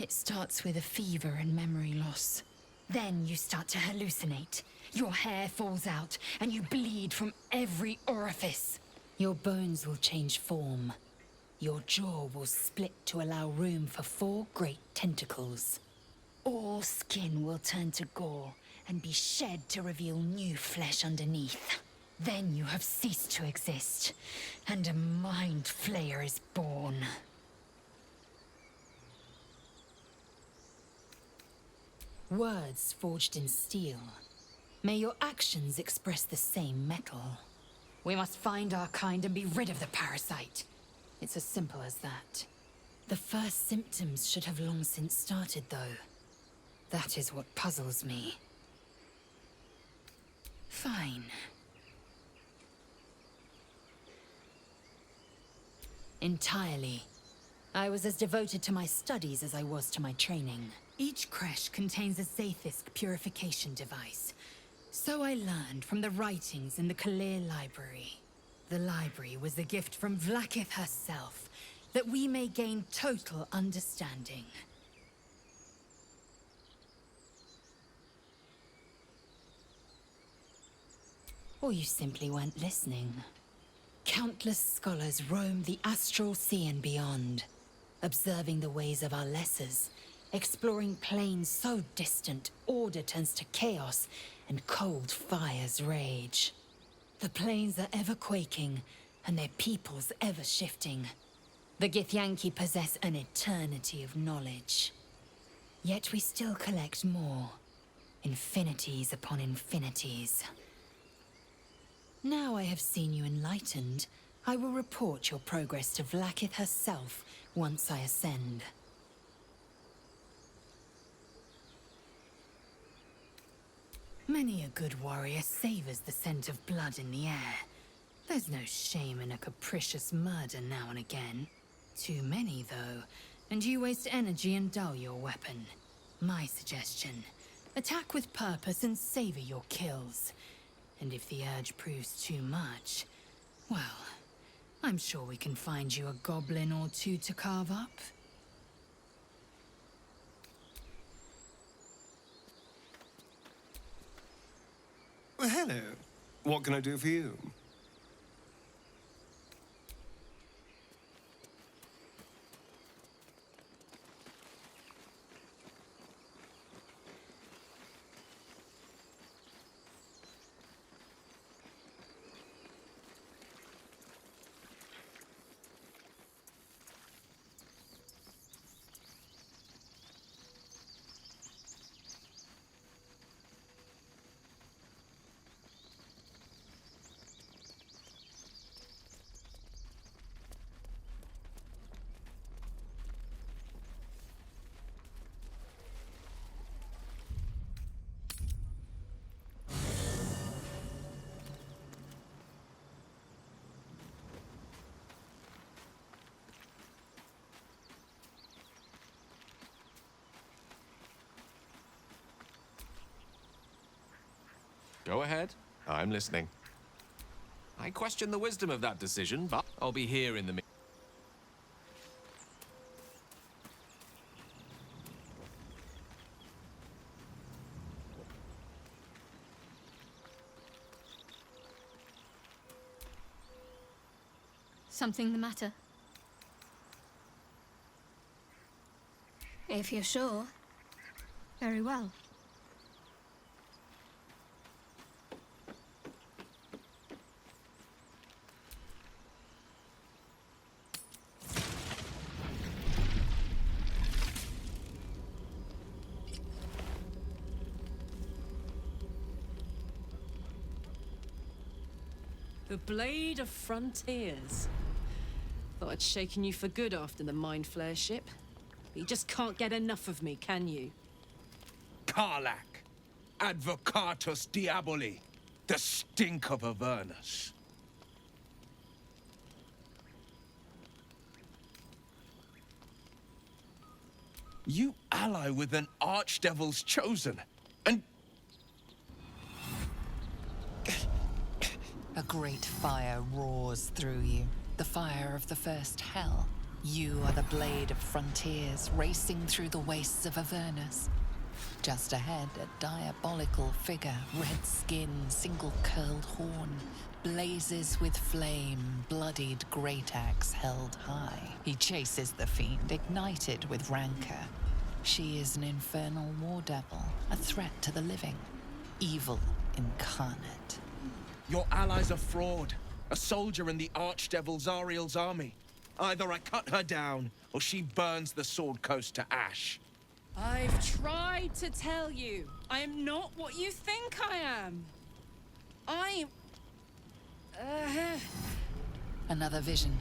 It starts with a fever and memory loss. Then you start to hallucinate. Your hair falls out, and you bleed from every orifice. Your bones will change form. Your jaw will split to allow room for 4 great tentacles. All skin will turn to gore and be shed to reveal new flesh underneath. Then you have ceased to exist, and a mind flayer is born. Words forged in steel. May your actions express the same metal. We must find our kind and be rid of the parasite. It's as simple as that. The first symptoms should have long since started, though. That is what puzzles me. Fine. Entirely. I was as devoted to my studies as I was to my training. Each Kresh contains a Zathis purification device. So I learned from the writings in the Kalir Library. The library was a gift from Vlaakith herself, that we may gain total understanding. Or you simply weren't listening. Countless scholars roam the astral sea and beyond, observing the ways of our lessers, Exploring planes so distant, order turns to chaos, and cold fires rage. The planes are ever quaking, and their peoples ever shifting. The Githyanki possess an eternity of knowledge. Yet we still collect more. Infinities upon infinities. Now I have seen you enlightened, I will report your progress to Vlaakith herself once I ascend. Many a good warrior savors the scent of blood in the air. There's no shame in a capricious murder now and again. Too many, though, and you waste energy and dull your weapon. My suggestion, attack with purpose and savor your kills. And if the urge proves too much, well, I'm sure we can find you a goblin or two to carve up. Well, hello. What can I do for you? Go ahead. I'm listening. I question the wisdom of that decision, but I'll be here in the minute. Something the matter? If you're sure, very well. The Blade of Frontiers. Thought I'd shaken you for good after the Mind Flare ship. But you just can't get enough of me, can you? Karlak, Advocatus Diaboli, the stink of Avernus. You ally with an Archdevil's chosen, and A great fire roars through you, the fire of the first hell. You are the Blade of Frontiers, racing through the wastes of Avernus. Just ahead, a diabolical figure, red skin, single-curled horn, blazes with flame, bloodied great axe held high. He chases the fiend, ignited with rancor. She is an infernal war devil, a threat to the living, evil incarnate. your ally's a fraud, a soldier in the Archdevil Zariel's army. Either I cut her down, or she burns the Sword Coast to ash. I've tried to tell you, I am not what you think I am. I'm... Another vision.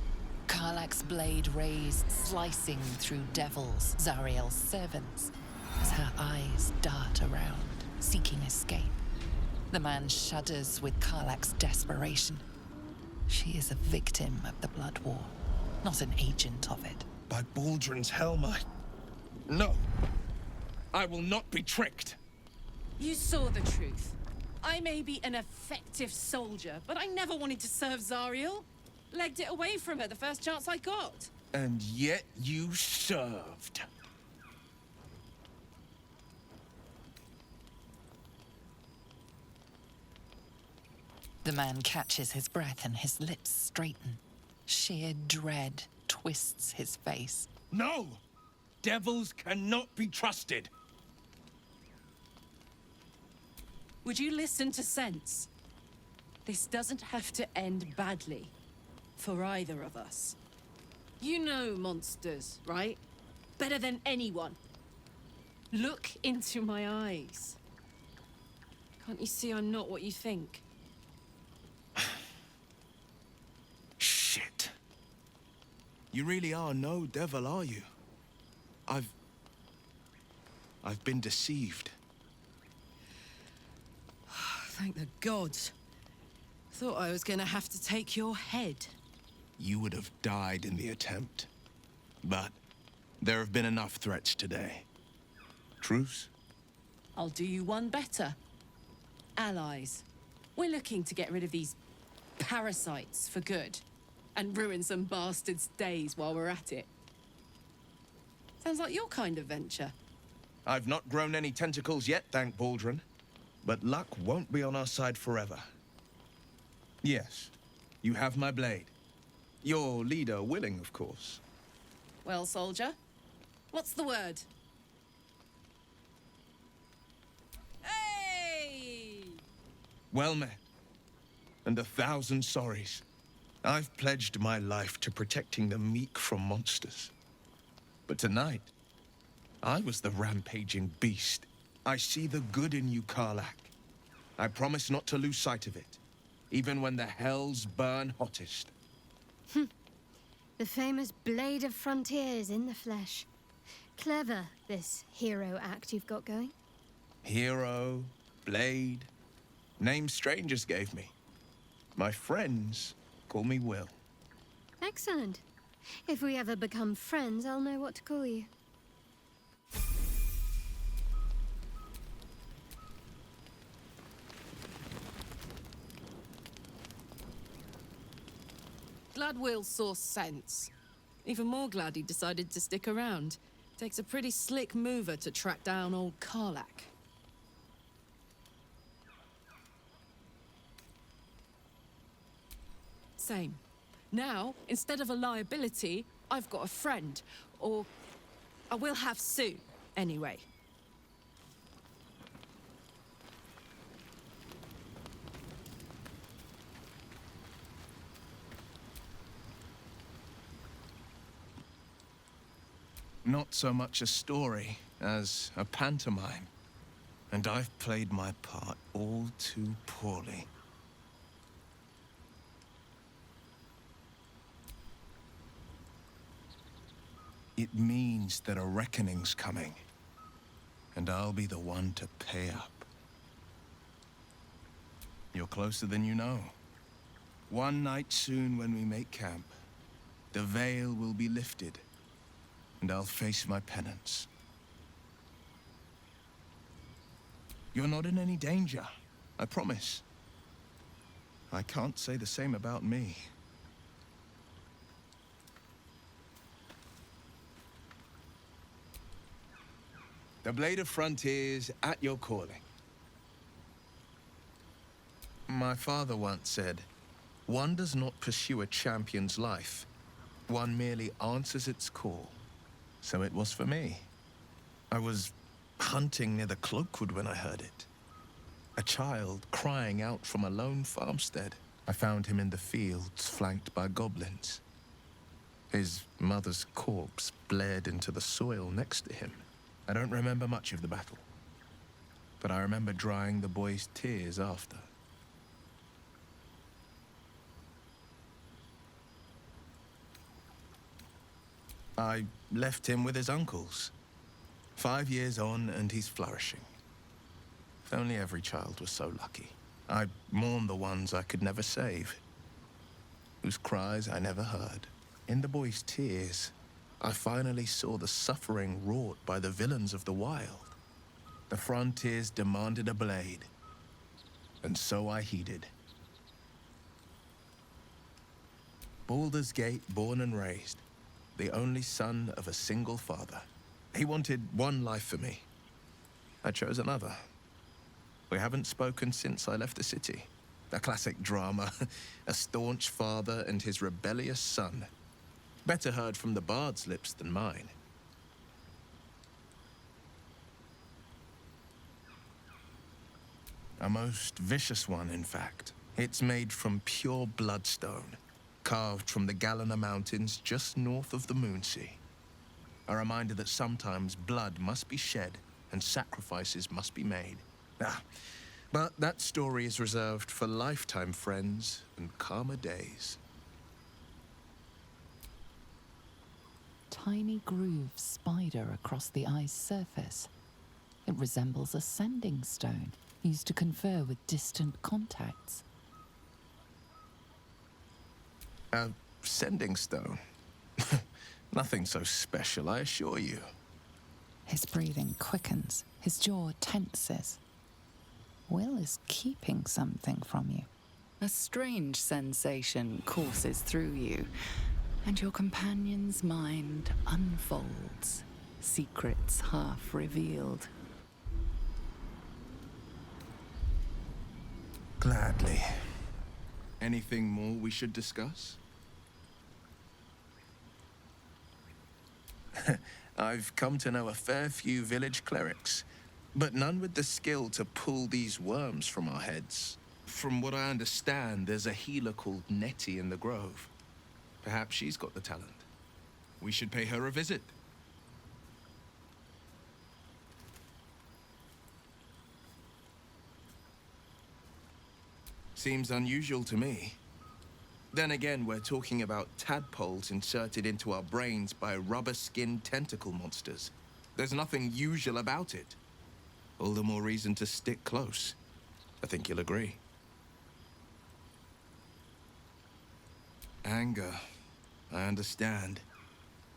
Karlak's blade raised, slicing through devils, Zariel's servants, as her eyes dart around, seeking escape. The man shudders with Karlak's desperation. She is a victim of the Blood War, not an agent of it. By Baldrin's helm, No. I will not be tricked. You saw the truth. I may be an effective soldier, but I never wanted to serve Zariel. Legged it away from her the first chance I got. And yet you served. The man catches his breath and his lips straighten. Sheer dread twists his face. No! Devils cannot be trusted. Would you listen to sense? This doesn't have to end badly. For either of us. You know monsters, right? Better than anyone. Look into my eyes. Can't you see I'm not what you think? Shit. You really are no devil, are you? I've been deceived. Thank the gods. Thought I was gonna have to take your head. You would have died in the attempt. But there have been enough threats today. Truce? I'll do you one better. Allies. We're looking to get rid of these parasites for good. And ruin some bastards' days while we're at it. Sounds like your kind of venture. I've not grown any tentacles yet, thank Baldur. But luck won't be on our side forever. Yes, you have my blade. Your leader willing, of course. Well, soldier, what's the word? Hey! Well met. And 1,000 sorries. I've pledged my life to protecting the meek from monsters. But tonight, I was the rampaging beast. I see the good in you, Karlach. I promise not to lose sight of it, even when the hells burn hottest. The famous Blade of Frontiers in the flesh. Clever, this hero act you've got going. Hero, Blade, names strangers gave me. My friends call me Will. Excellent. If we ever become friends, I'll know what to call you. Glad Will saw sense. Even more glad he decided to stick around. Takes a pretty slick mover to track down old Karlach. Same. Now, instead of a liability, I've got a friend. Or I will have soon, anyway. Not so much a story as a pantomime. And I've played my part all too poorly. It means that a reckoning's coming. And I'll be the one to pay up. You're closer than you know. One night soon when we make camp, the veil will be lifted. And I'll face my penance. You're not in any danger, I promise. I can't say the same about me. The Blade of Frontiers at your calling. My father once said, one does not pursue a champion's life. One merely answers its call. So it was for me. I was hunting near the Cloakwood when I heard it. A child crying out from a lone farmstead. I found him in the fields, flanked by goblins. His mother's corpse blared into the soil next to him. I don't remember much of the battle, but I remember drying the boy's tears after. I left him with his uncles. 5 years on, and he's flourishing. If only every child was so lucky. I mourn the ones I could never save, whose cries I never heard. In the boy's tears, I finally saw the suffering wrought by the villains of the wild. The frontiers demanded a blade, and so I heeded. Baldur's Gate, born and raised, the only son of a single father. He wanted one life for me. I chose another. We haven't spoken since I left the city. A classic drama, a staunch father and his rebellious son. Better heard from the bard's lips than mine. A most vicious one, in fact. It's made from pure bloodstone, carved from the Galena Mountains just north of the Moonsea. A reminder that sometimes blood must be shed and sacrifices must be made. But that story is reserved for lifetime friends and calmer days. Tiny grooves spider across the eye's surface. It resembles a sending stone, used to confer with distant contacts. A sending stone? Nothing so special, I assure you. His breathing quickens, his jaw tenses. Will is keeping something from you. A strange sensation courses through you, and your companion's mind unfolds, secrets half revealed. Gladly. Anything more we should discuss? I've come to know a fair few village clerics, but none with the skill to pull these worms from our heads. From what I understand, there's a healer called Nettie in the grove. Perhaps she's got the talent. We should pay her a visit. Seems unusual to me. Then again, we're talking about tadpoles inserted into our brains by rubber-skinned tentacle monsters. There's nothing usual about it. All the more reason to stick close. I think you'll agree. Anger. I understand.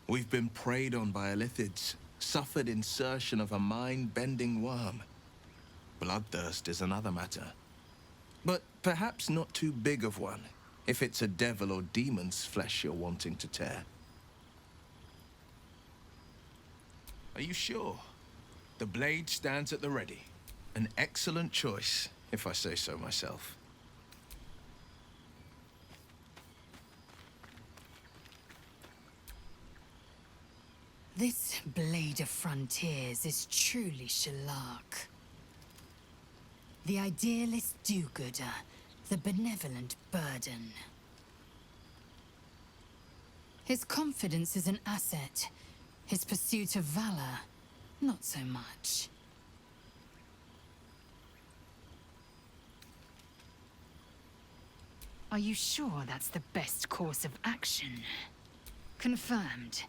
We've been preyed on by illithids, suffered insertion of a mind-bending worm. Bloodthirst is another matter. But perhaps not too big of one, if it's a devil or demon's flesh you're wanting to tear. Are you sure? The blade stands at the ready. An excellent choice, if I say so myself. This Blade of Frontiers is truly shellac. The idealist do-gooder, the benevolent burden. His confidence is an asset. His pursuit of valor, not so much. Are you sure that's the best course of action? Confirmed.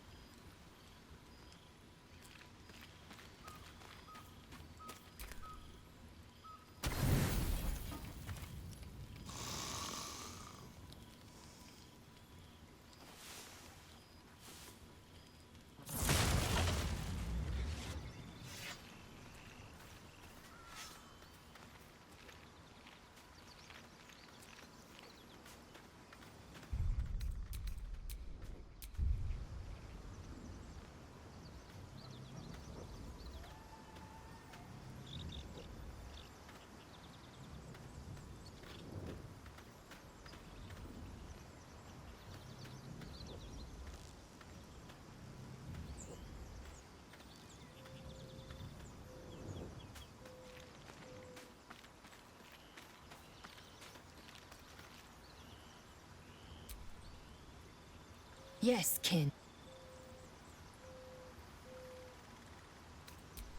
Yes, kin.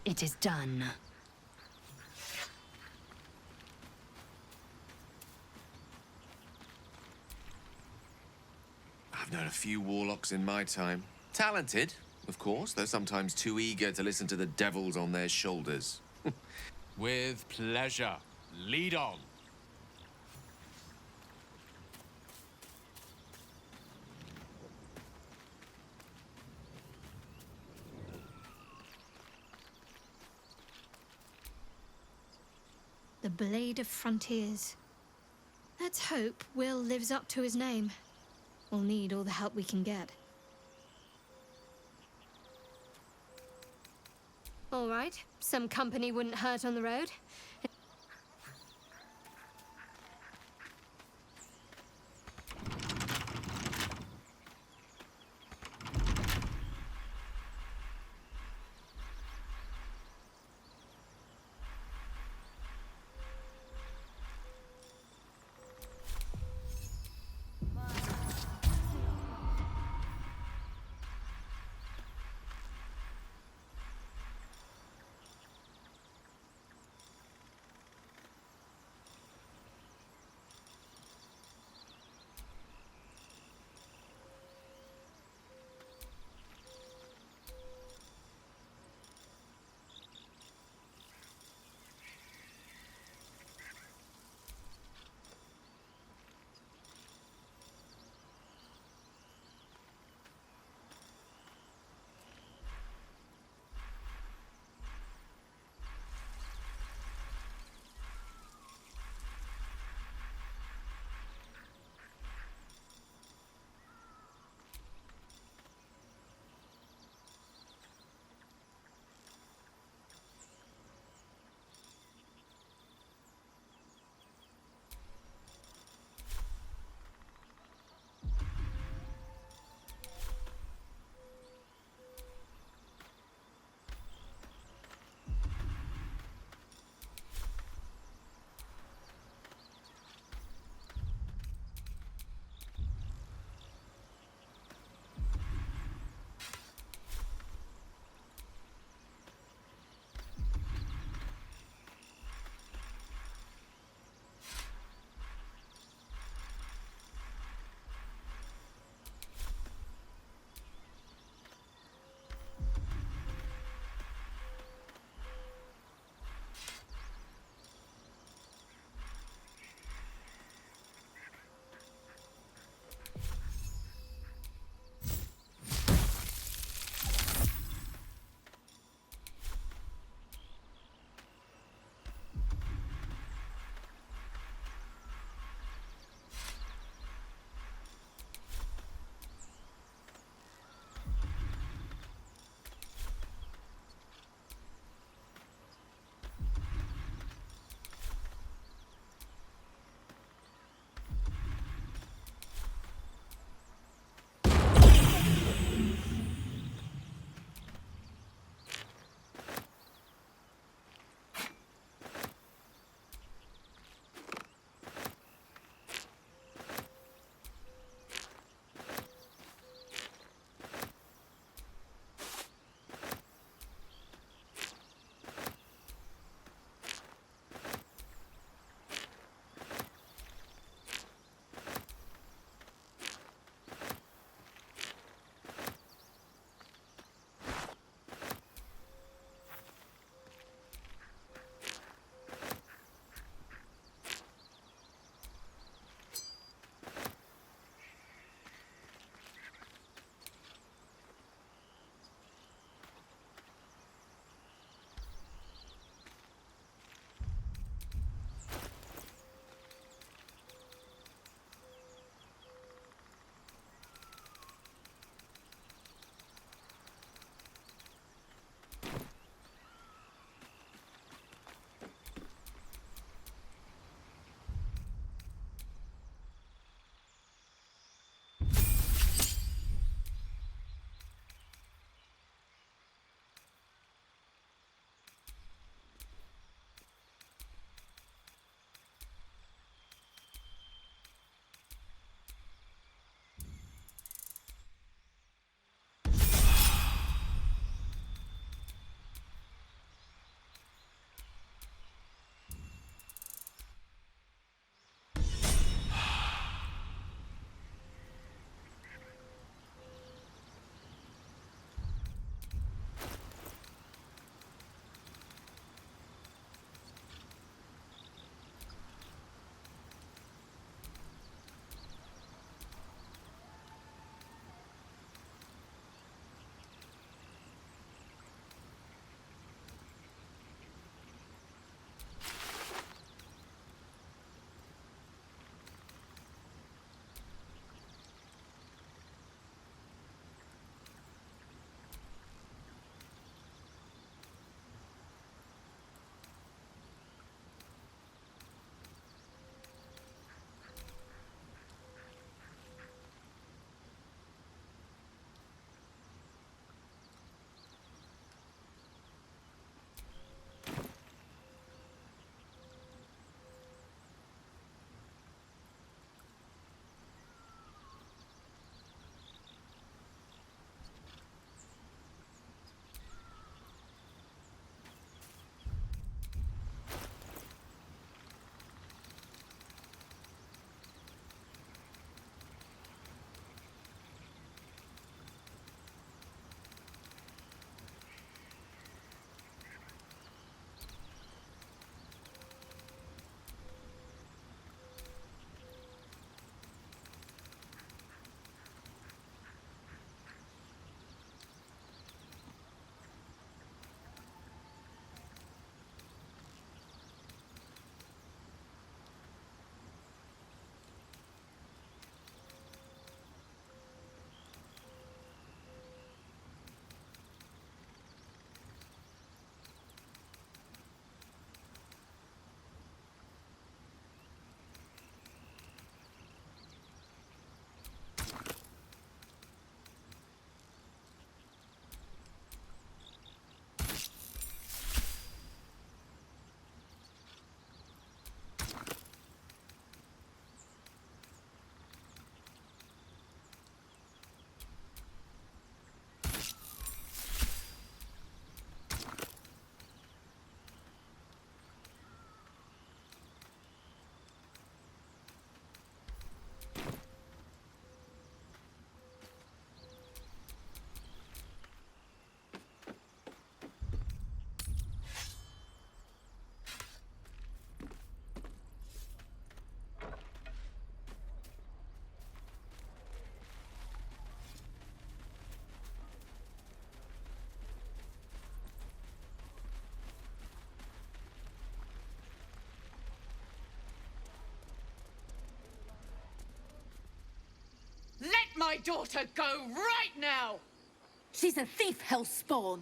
It is done. I've known a few warlocks in my time. Talented, of course, though sometimes too eager to listen to the devils on their shoulders. With pleasure. Lead on. The Blade of Frontiers. Let's hope Will lives up to his name. We'll need all the help we can get. All right, some company wouldn't hurt on the road. my daughter go right now! She's a thief, hellspawn.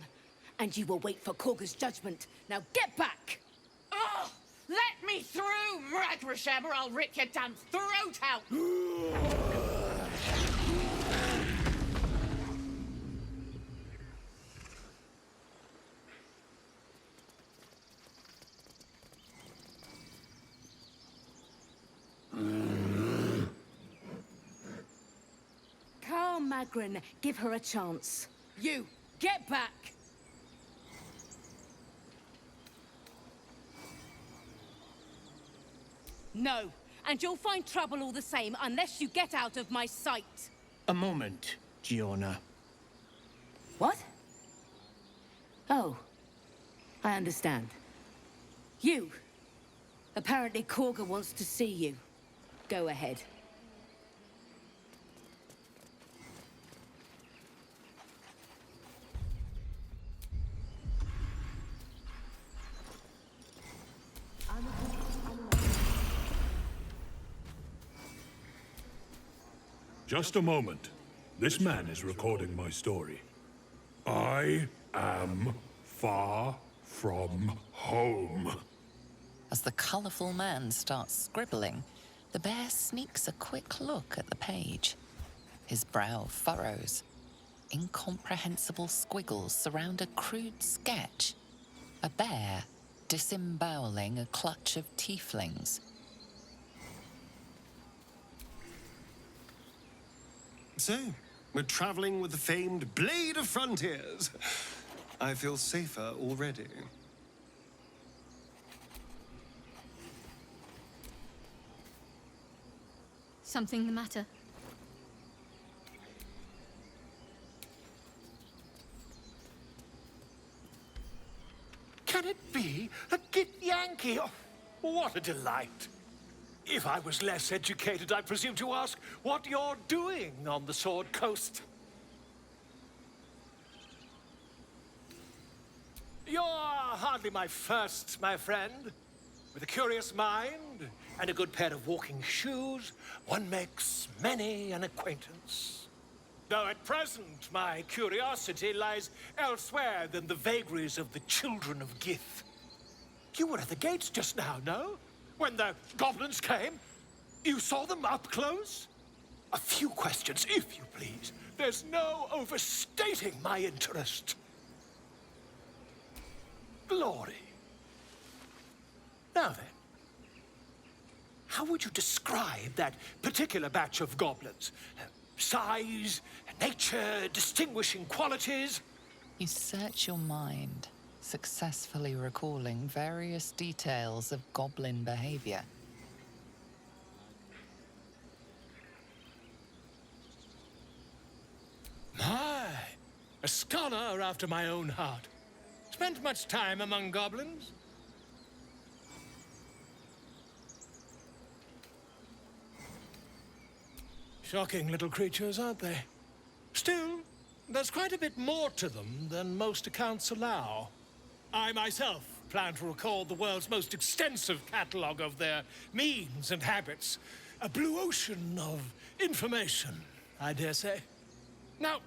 And you will wait for Korga's judgment. Now get back! Oh! Let me through, Ragrasham, or I'll rip your damn throat out! Carl Magrin, give her a chance. You, get back! No, and you'll find trouble all the same unless you get out of my sight. A moment, Giona. What? Oh, I understand. You. Apparently Korga wants to see you. Go ahead. Just a moment. This man is recording my story. I am far from home. As the colourful man starts scribbling, the bear sneaks a quick look at the page. His brow furrows. Incomprehensible squiggles surround a crude sketch. A bear disemboweling a clutch of tieflings. So, we're traveling with the famed Blade of Frontiers. I feel safer already. Something the matter? Can it be a Git Yankee? Oh, what a delight. If I was less educated, I presume to ask what you're doing on the Sword Coast. You're hardly my first, my friend. With a curious mind and a good pair of walking shoes, one makes many an acquaintance. Though at present, my curiosity lies elsewhere than the vagaries of the children of Gith. You were at the gates just now, no? When the goblins came? You saw them up close? A few questions, if you please. There's no overstating my interest. Glory. Now then, how would you describe that particular batch of goblins? Size, nature, distinguishing qualities? You search your mind, successfully recalling various details of goblin behavior. My, a scholar after my own heart. Spent much time among goblins? Shocking little creatures, aren't they? Still, there's quite a bit more to them than most accounts allow. I myself plan to record the world's most extensive catalogue of their means and habits. A blue ocean of information, I dare say. Now,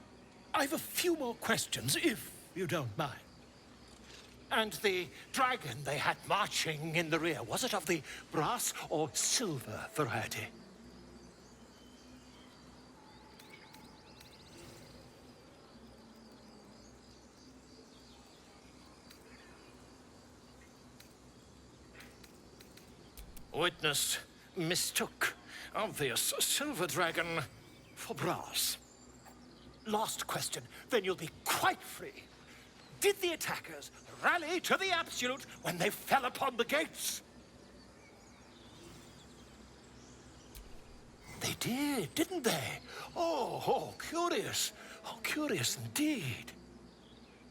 I've a few more questions, if you don't mind. And the dragon they had marching in the rear, was it of the brass or silver variety? Witness mistook obvious silver dragon for brass. Last question, then you'll be quite free. Did the attackers rally to the absolute when they fell upon the gates? They did, didn't they? Oh, curious. Oh, curious indeed.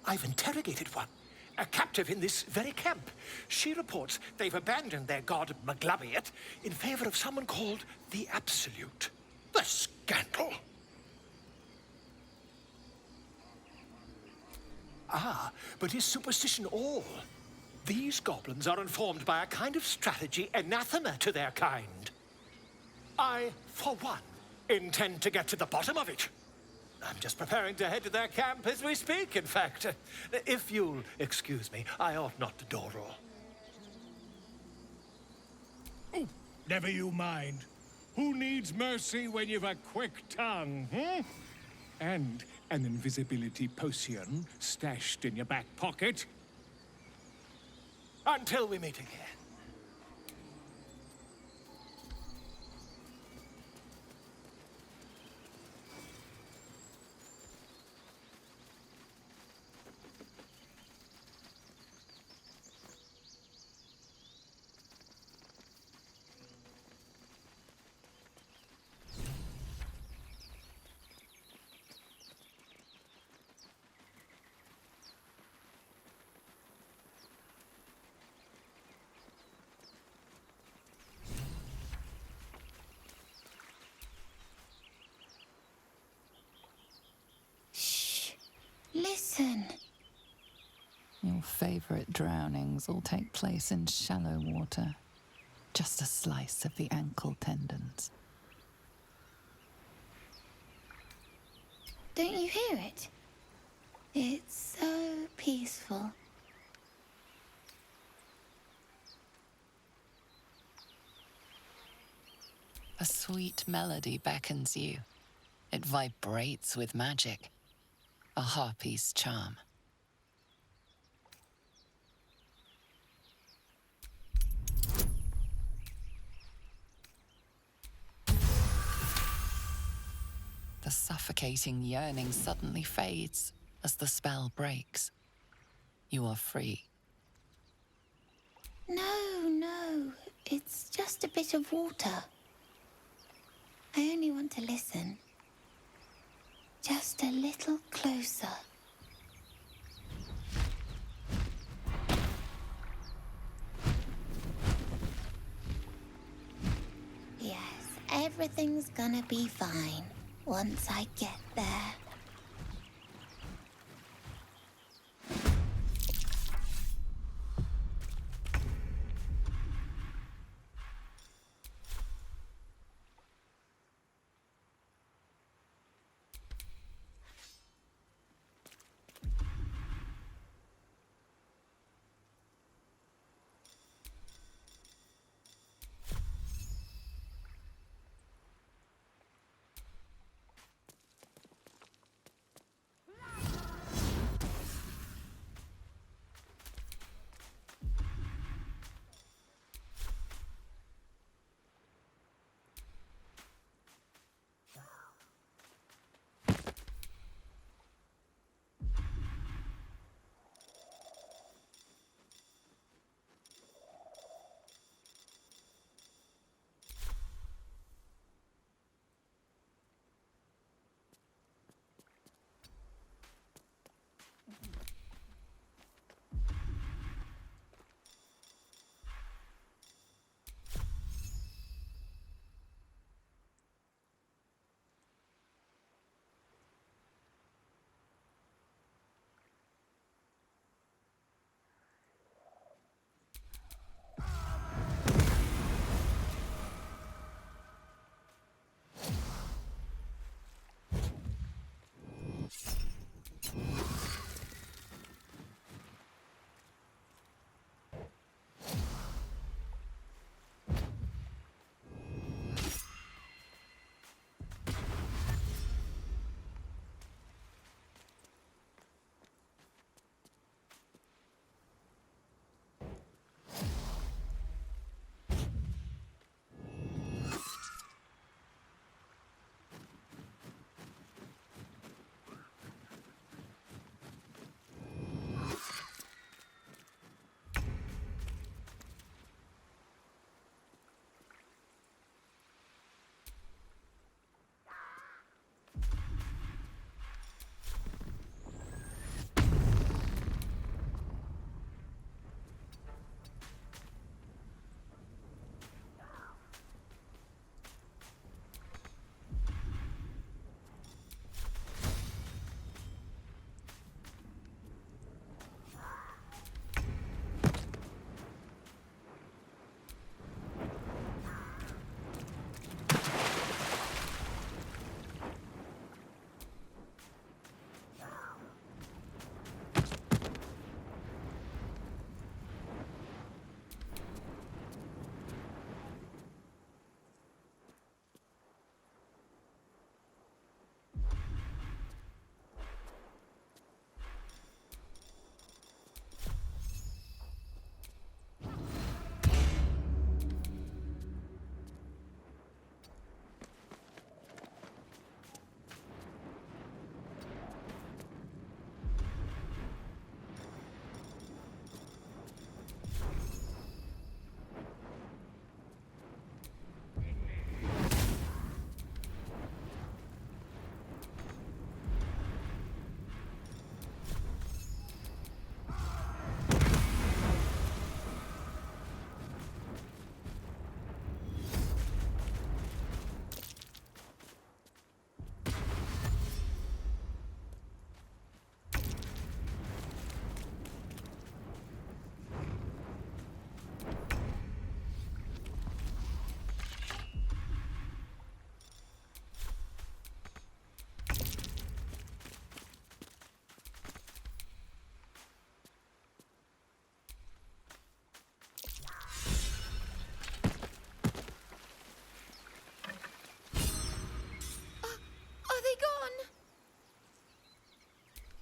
I've interrogated one, a captive in this very camp. She reports they've abandoned their god Maglubbiot in favor of someone called the Absolute. The scandal! Ah, but is superstition all? These goblins are informed by a kind of strategy anathema to their kind. I, for one, intend to get to the bottom of it. I'm just preparing to head to their camp as we speak, in fact. If you'll excuse me, I ought not to dawdle. Oh, never you mind. Who needs mercy when you've a quick tongue, hmm? And an invisibility potion stashed in your back pocket? Until we meet again. Listen. Your favorite drownings all take place in shallow water. Just a slice of the ankle tendons. Don't you hear it? It's so peaceful. A sweet melody beckons you. It vibrates with magic. A harpy's charm. The suffocating yearning suddenly fades as the spell breaks. You are free. No. It's just a bit of water. I only want to listen. Just a little closer. Yes, everything's gonna be fine once I get there.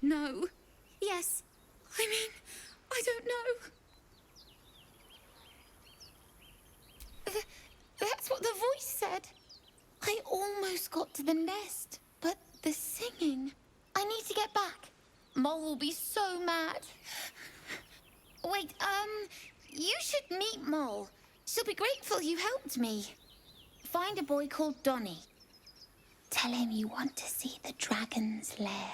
No. Yes. I mean, I don't know. That's what the voice said. I almost got to the nest, but the singing... I need to get back. Mole will be so mad. Wait, you should meet Mole. She'll be grateful you helped me. Find a boy called Donny. Tell him you want to see the dragon's lair.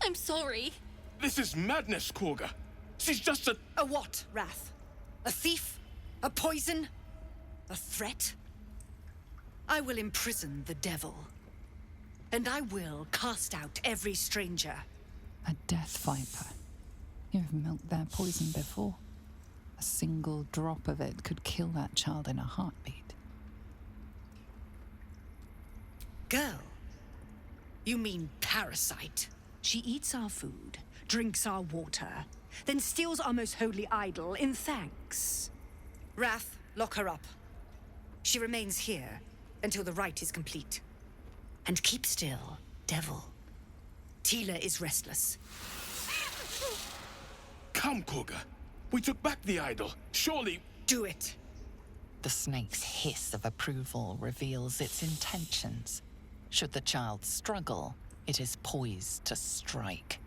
I'm sorry. This is madness, Korga. She's just a... A what, Wrath? A thief? A poison? A threat? I will imprison the devil. And I will cast out every stranger. A death viper. You've milked their poison before. A single drop of it could kill that child in a heartbeat. Girl? You mean parasite? She eats our food, drinks our water, then steals our most holy idol in thanks. Wrath, lock her up. She remains here until the rite is complete. And keep still, devil. Tila is restless. Come, Korga. We took back the idol. Surely... Do it. The snake's hiss of approval reveals its intentions. Should the child struggle, it is poised to strike.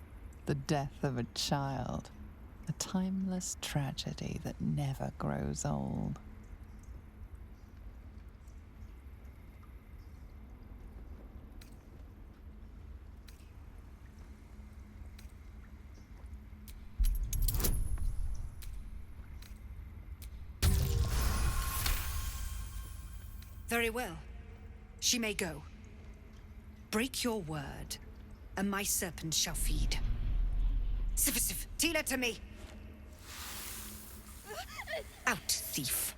The death of a child. A timeless tragedy that never grows old. Very well. She may go. Break your word, and my serpent shall feed. Sif, Tila to me! Out, thief.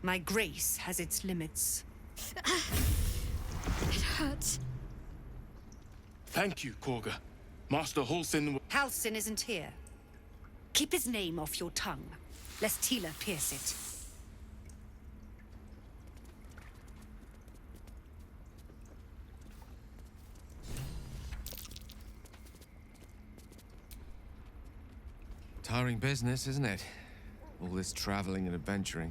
My grace has its limits. It hurts. Thank you, Korga. Master Halsin... Halsin isn't here. Keep his name off your tongue, lest Tila pierce it. Tiring business, isn't it? All this traveling and adventuring.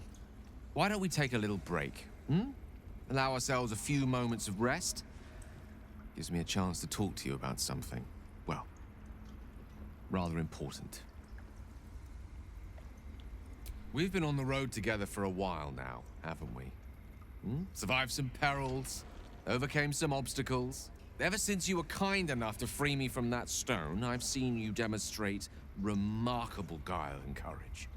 Why don't we take a little break, hmm? Allow ourselves a few moments of rest? Gives me a chance to talk to you about something, well, rather important. We've been on the road together for a while now, haven't we? Hmm? Survived some perils, overcame some obstacles. Ever since you were kind enough to free me from that stone, I've seen you demonstrate remarkable guile and courage.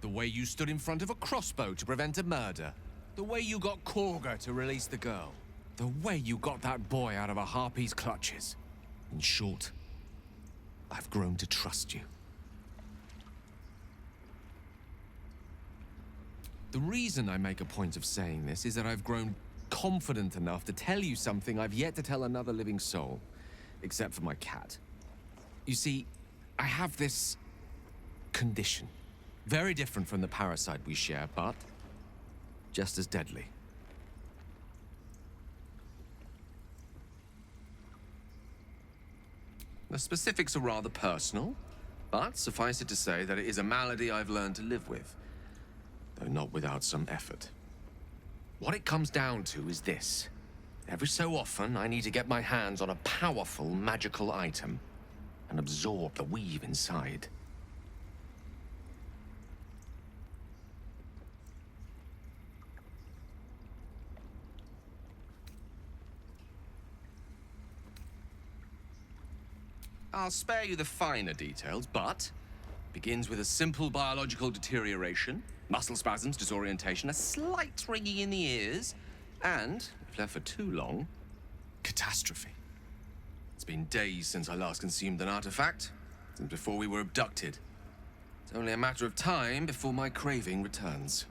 The way you stood in front of a crossbow to prevent a murder. The way you got Korga to release the girl. The way you got that boy out of a harpy's clutches. In short, I've grown to trust you. The reason I make a point of saying this is that I've grown confident enough to tell you something I've yet to tell another living soul, except for my cat. You see, I have this condition. Very different from the parasite we share, but just as deadly. The specifics are rather personal, but suffice it to say that it is a malady I've learned to live with, though not without some effort. What it comes down to is this. Every so often, I need to get my hands on a powerful magical item and absorb the weave inside. I'll spare you the finer details, but begins with a simple biological deterioration, muscle spasms, disorientation, a slight ringing in the ears, and, if left for too long, catastrophe. It's been days since I last consumed an artifact, since before we were abducted. It's only a matter of time before my craving returns.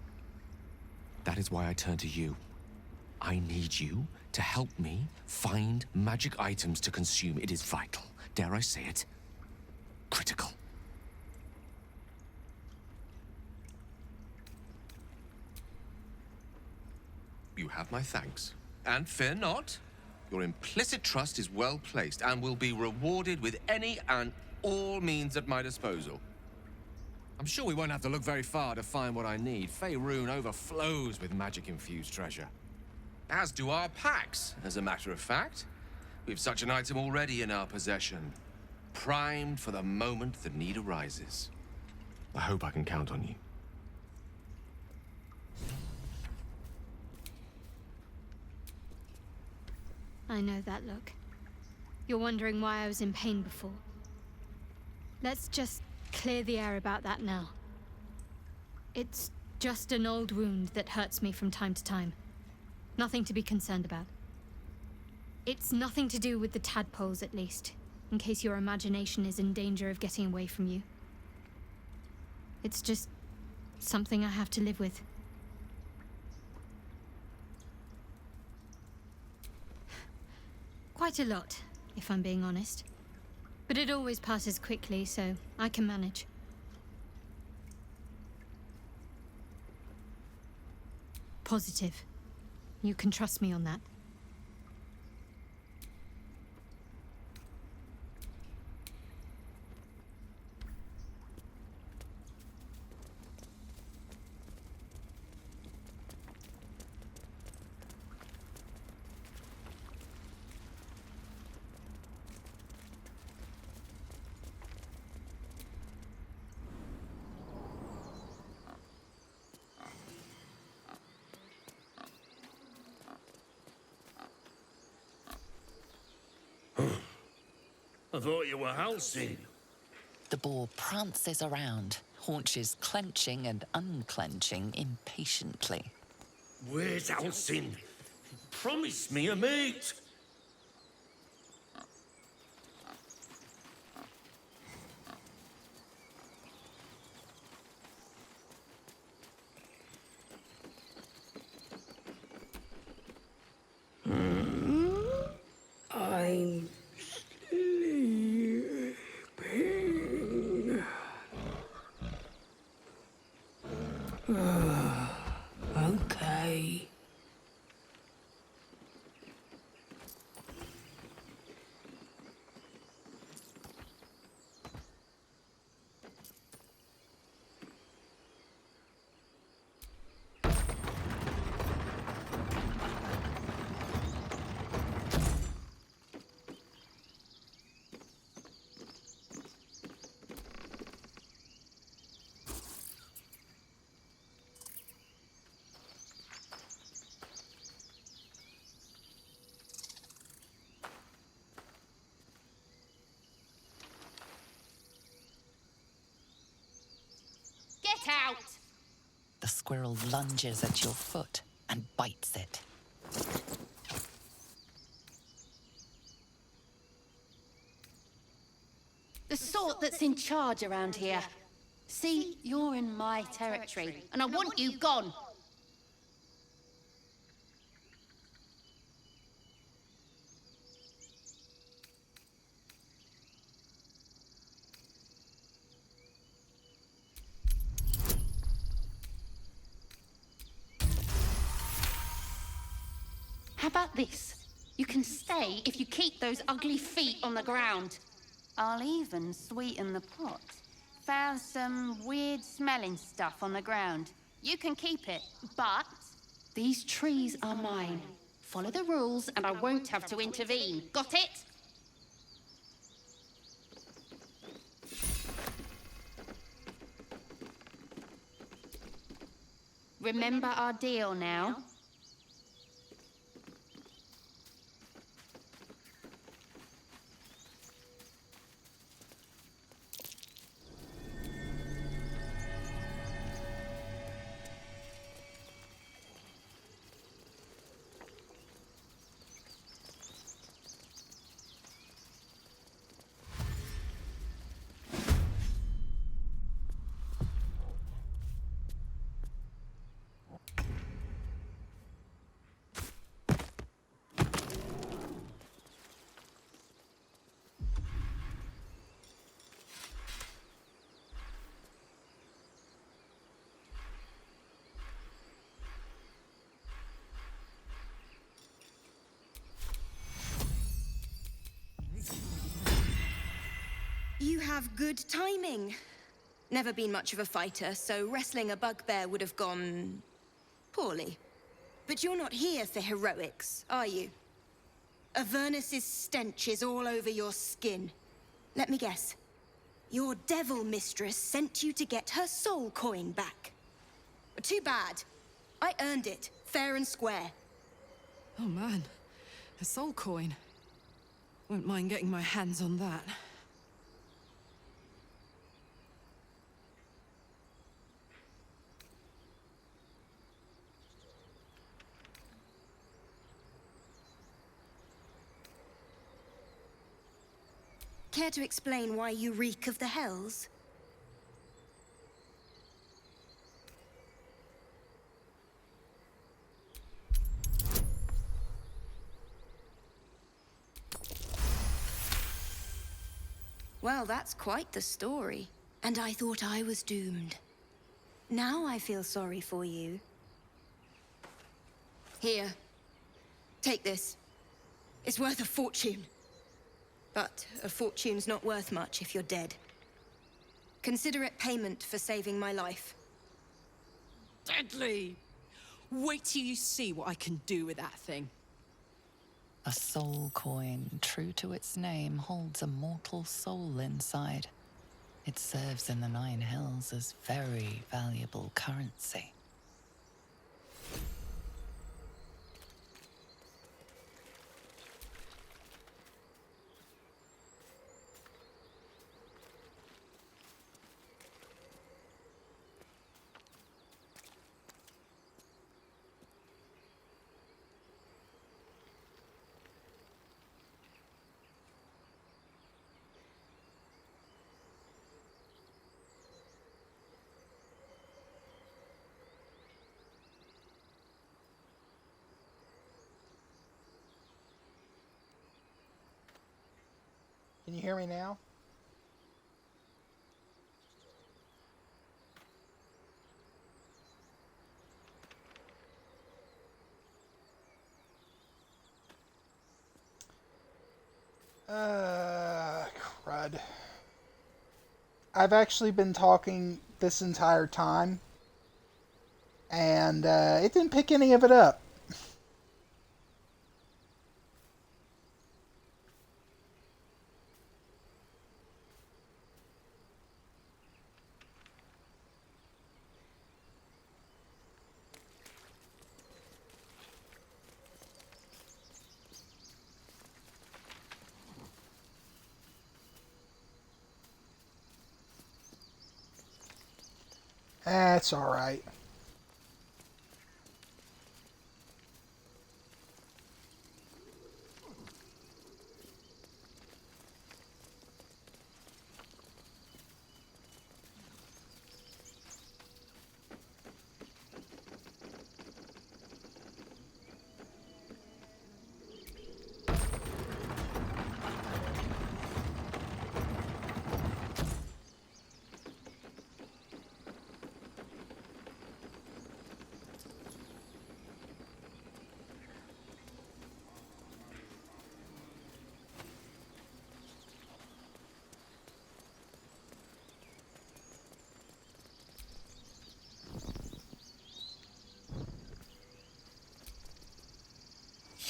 That is why I turn to you. I need you to help me find magic items to consume. It is vital. Dare I say it? Critical. You have my thanks. And fear not, your implicit trust is well placed and will be rewarded with any and all means at my disposal. I'm sure we won't have to look very far to find what I need. Faerun overflows with magic-infused treasure. As do our packs, as a matter of fact. We've such an item already in our possession, primed for the moment the need arises. I hope I can count on you. I know that look. You're wondering why I was in pain before. Let's just clear the air about that now. It's just an old wound that hurts me from time to time. Nothing to be concerned about. It's nothing to do with the tadpoles, at least, in case your imagination is in danger of getting away from you. It's just something I have to live with. Quite a lot, if I'm being honest. But it always passes quickly, so I can manage. Positive. You can trust me on that. I thought you were housing. The boar prances around, haunches clenching and unclenching impatiently. Where's Alcin? Promise me a mate. I'm sleeping. Okay. Get out! The squirrel lunges at your foot and bites it. The sort that's in charge around here. See, you're in my territory, and I want you gone. How about this? You can stay if you keep those ugly feet on the ground. I'll even sweeten the pot. Found some weird smelling stuff on the ground. You can keep it, but these trees are mine. Follow the rules and I won't have to intervene. Got it? Remember our deal now? You have good timing. Never been much of a fighter, so wrestling a bugbear would have gone poorly. But you're not here for heroics, are you? Avernus's stench is all over your skin. Let me guess. Your devil mistress sent you to get her soul coin back. Too bad. I earned it, fair and square. Oh man, a soul coin. Wouldn't mind getting my hands on that. Care to explain why you reek of the hells? Well, that's quite the story. And I thought I was doomed. Now I feel sorry for you. Here. Take this. It's worth a fortune. But a fortune's not worth much if you're dead. Consider it payment for saving my life. Deadly! Wait till you see what I can do with that thing. A soul coin, true to its name, holds a mortal soul inside. It serves in the Nine Hells as very valuable currency. Can you hear me now? Crud. I've actually been talking this entire time, and it didn't pick any of it up. That's all right.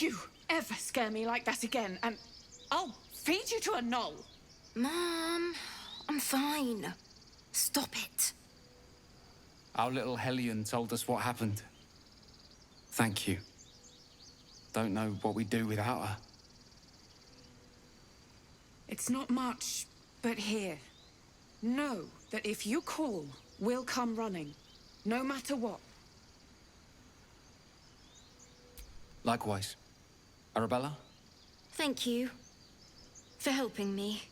you ever scare me like that again, and I'll feed you to a knoll. Mom, I'm fine. Stop it. Our little Hellion told us what happened. Thank you. Don't know what we'd do without her. It's not much, but here. Know that if you call, we'll come running. No matter what. Likewise. Arabella? Thank you for helping me.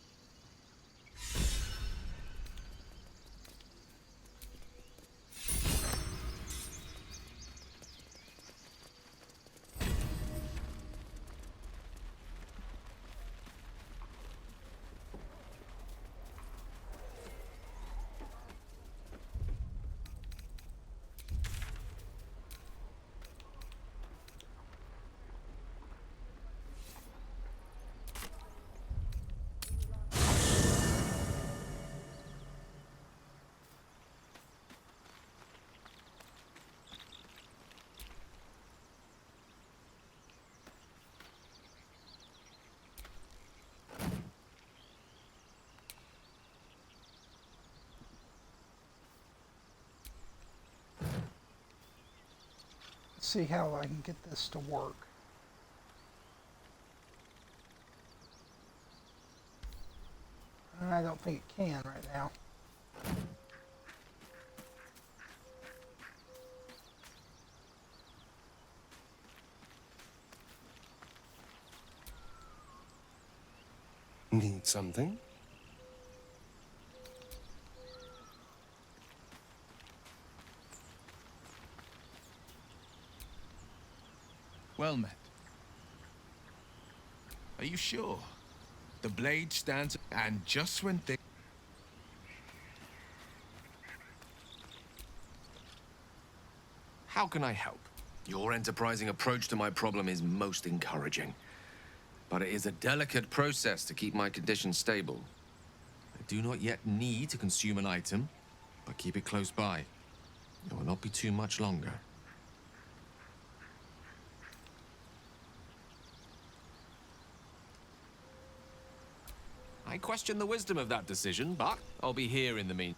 See how I can get this to work. I don't think it can right now. Need something? Well met. Are you sure? The blade stands, and just when they... How can I help? Your enterprising approach to my problem is most encouraging. But it is a delicate process to keep my condition stable. I do not yet need to consume an item, but keep it close by. It will not be too much longer. I question the wisdom of that decision, but I'll be here in the meantime.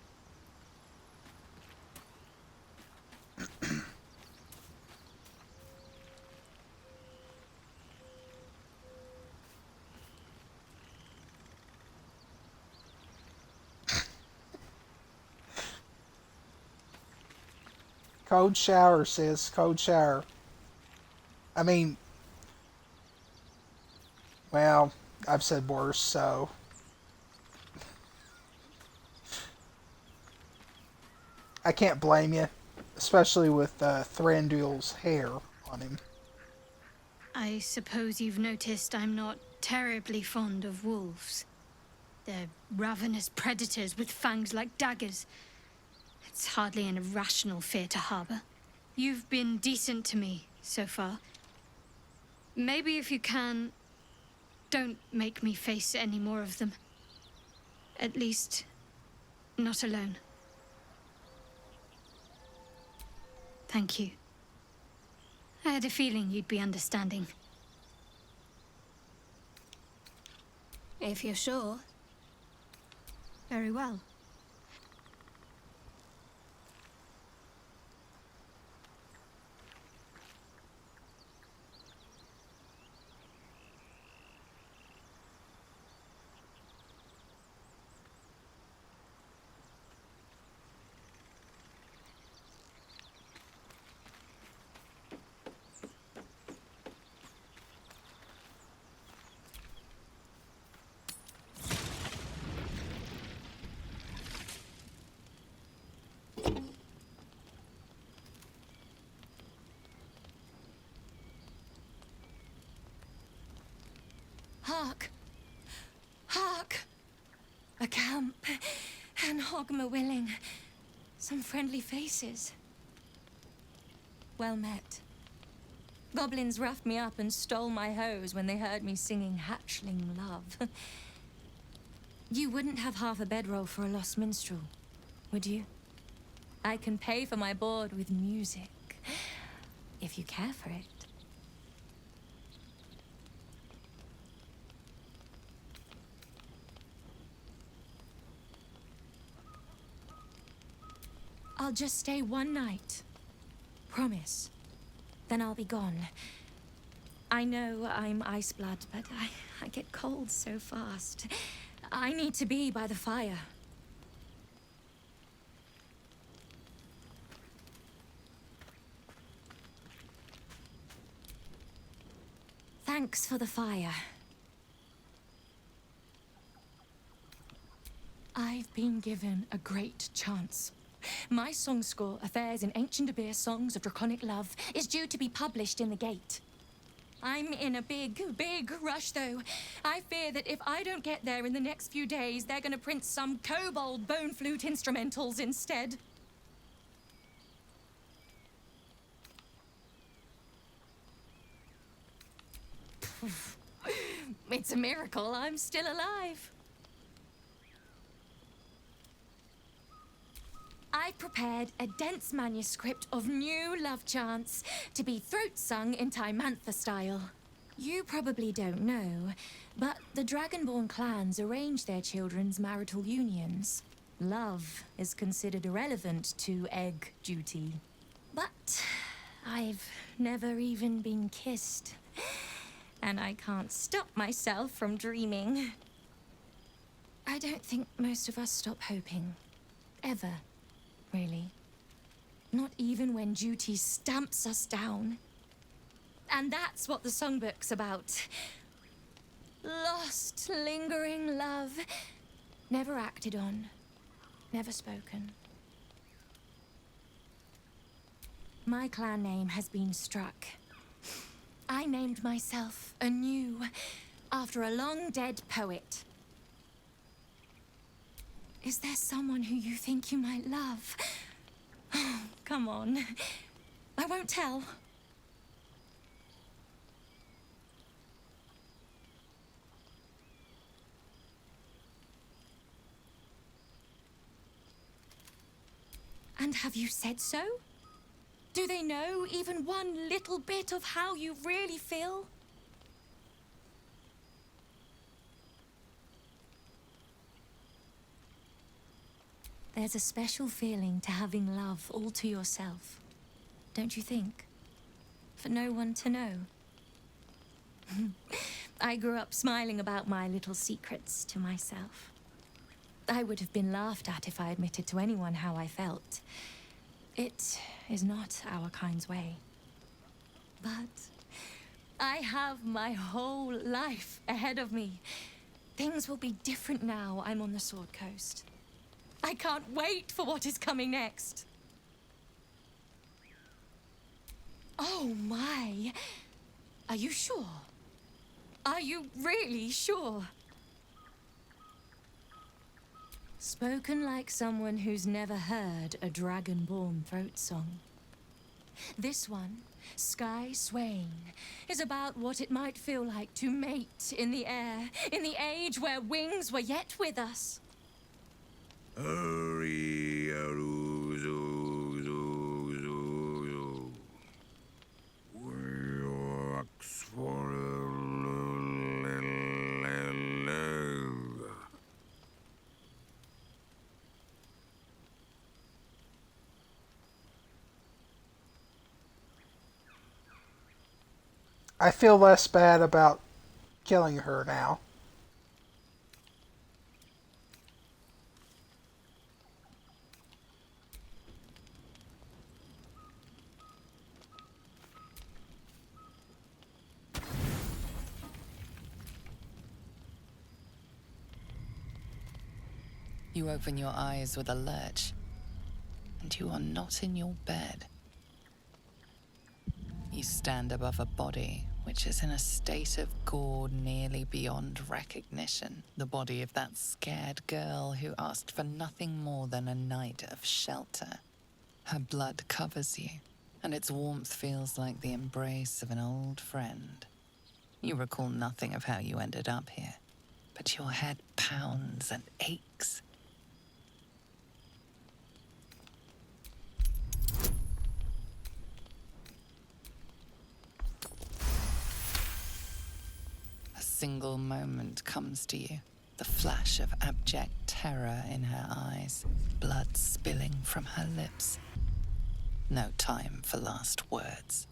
Cold shower, sis. Cold shower. I mean, well, I've said worse, so... I can't blame you, especially with Thranduil's hair on him. I suppose you've noticed I'm not terribly fond of wolves. They're ravenous predators with fangs like daggers. It's hardly an irrational fear to harbor. You've been decent to me so far. Maybe if you can, don't make me face any more of them. At least, not alone. Thank you. I had a feeling you'd be understanding. If you're sure. Very well. Hark! Hark! A camp, and Hogma willing. Some friendly faces. Well met. Goblins roughed me up and stole my hose when they heard me singing hatchling love. You wouldn't have half a bedroll for a lost minstrel, would you? I can pay for my board with music, if you care for it. I'll just stay one night. Promise. Then I'll be gone. I know I'm ice blood, but I get cold so fast. I need to be by the fire. Thanks for the fire. I've been given a great chance. My song score, Affairs in Ancient Abir Songs of Draconic Love, is due to be published in the Gate. I'm in a big rush, though. I fear that if I don't get there in the next few days, they're gonna print some kobold bone flute instrumentals instead. It's a miracle I'm still alive. I prepared a dense manuscript of new love chants to be throat-sung in Timantha style. You probably don't know, but the Dragonborn clans arrange their children's marital unions. Love is considered irrelevant to egg duty. But I've never even been kissed. And I can't stop myself from dreaming. I don't think most of us stop hoping. Ever. Really. Not even when duty stamps us down. And that's what the songbook's about. Lost, lingering love. Never acted on. Never spoken. My clan name has been struck. I named myself anew after a long-dead poet. Is there someone who you think you might love? Oh, come on. I won't tell. And have you said so? Do they know even one little bit of how you really feel? There's a special feeling to having love all to yourself, don't you think? For no one to know. I grew up smiling about my little secrets to myself. I would have been laughed at if I admitted to anyone how I felt. It is not our kind's way. But I have my whole life ahead of me. Things will be different now I'm on the Sword Coast. I can't wait for what is coming next. Oh my. Are you sure? Are you really sure? Spoken like someone who's never heard a dragonborn throat song. This one, Sky Swaying, is about what it might feel like to mate in the air, in the age where wings were yet with us. I feel less bad about killing her now. You open your eyes with a lurch, and you are not in your bed. You stand above a body which is in a state of gore nearly beyond recognition. The body of that scared girl who asked for nothing more than a night of shelter. Her blood covers you, and its warmth feels like the embrace of an old friend. You recall nothing of how you ended up here, but your head pounds and aches. A single moment comes to you, the flash of abject terror in her eyes, blood spilling from her lips. No time for last words.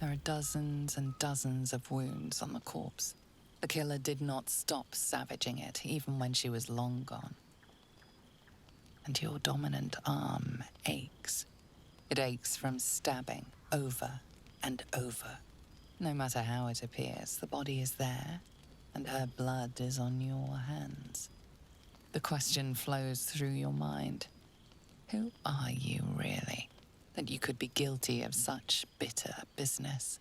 There are dozens and dozens of wounds on the corpse. The killer did not stop savaging it, even when she was long gone. And your dominant arm aches. It aches from stabbing over and over. No matter how it appears, the body is there, and her blood is on your hands. The question flows through your mind. Who are you, really, that you could be guilty of such bitter business?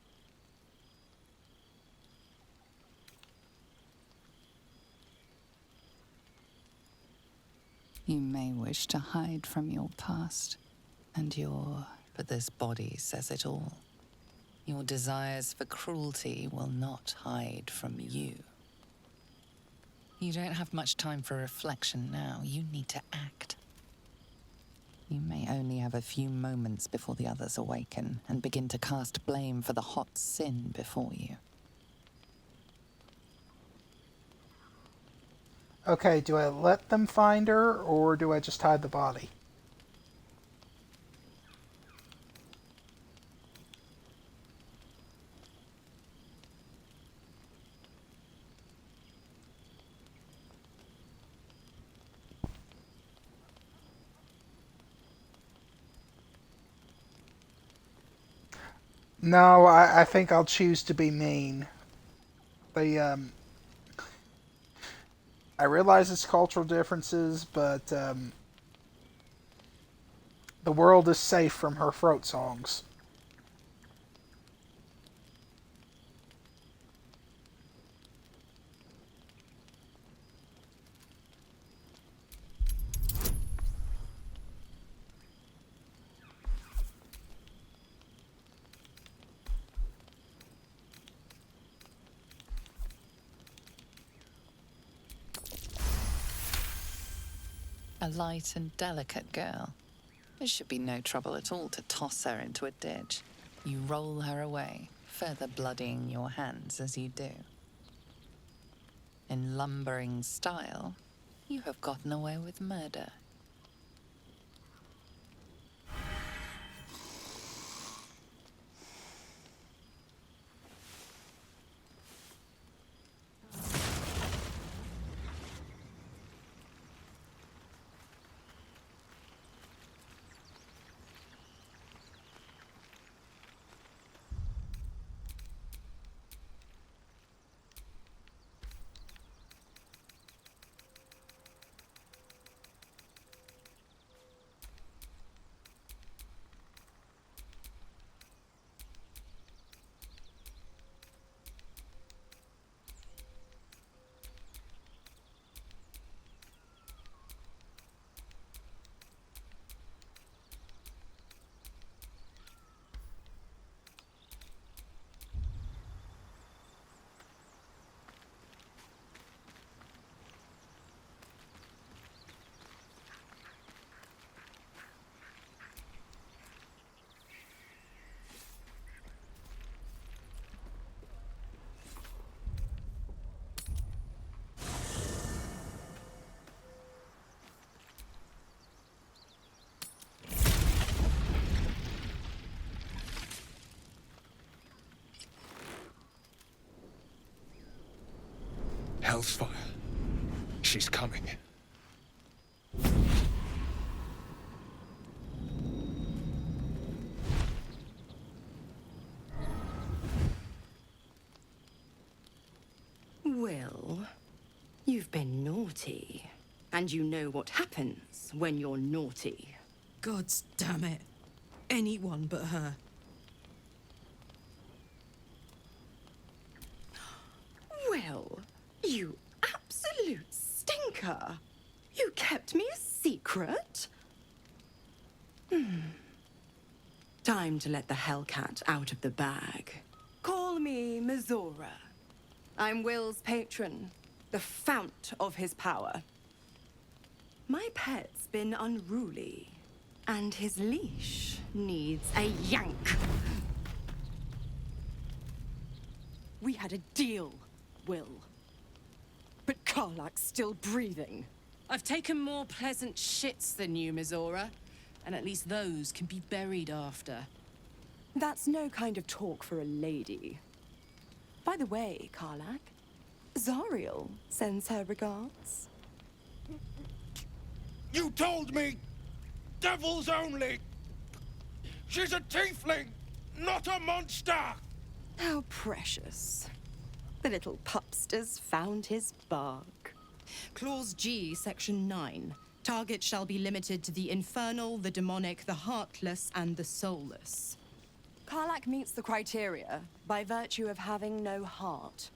You may wish to hide from your past, but this body says it all. Your desires for cruelty will not hide from you. You don't have much time for reflection now. You need to act. You may only have a few moments before the others awaken and begin to cast blame for the hot sin before you. Okay, do I let them find her, or do I just hide the body? No, I think I'll choose to be mean. I realize it's cultural differences, but the world is safe from her throat songs. A light and delicate girl. It should be no trouble at all to toss her into a ditch. You roll her away, further bloodying your hands as you do. In lumbering style, you have gotten away with murder. Hellfire. She's coming. Well, you've been naughty. And you know what happens when you're naughty. Gods damn it. Anyone but her. Well, you absolute stinker. You kept me a secret? Time to let the Hellcat out of the bag. Call me Mizora. I'm Will's patron, the fount of his power. My pet's been unruly, And his leash needs a yank. We had a deal, Will. But Karlak's still breathing. I've taken more pleasant shits than you, Mizora. And at least those can be buried after. That's no kind of talk for a lady. By the way, Karlak, Zariel sends her regards. You told me! Devils only! She's a tiefling, not a monster! How precious. The little pupster's found his bark. Clause G, Section 9. Target shall be limited to the infernal, the demonic, the heartless, and the soulless. Karlak meets the criteria by virtue of having no heart.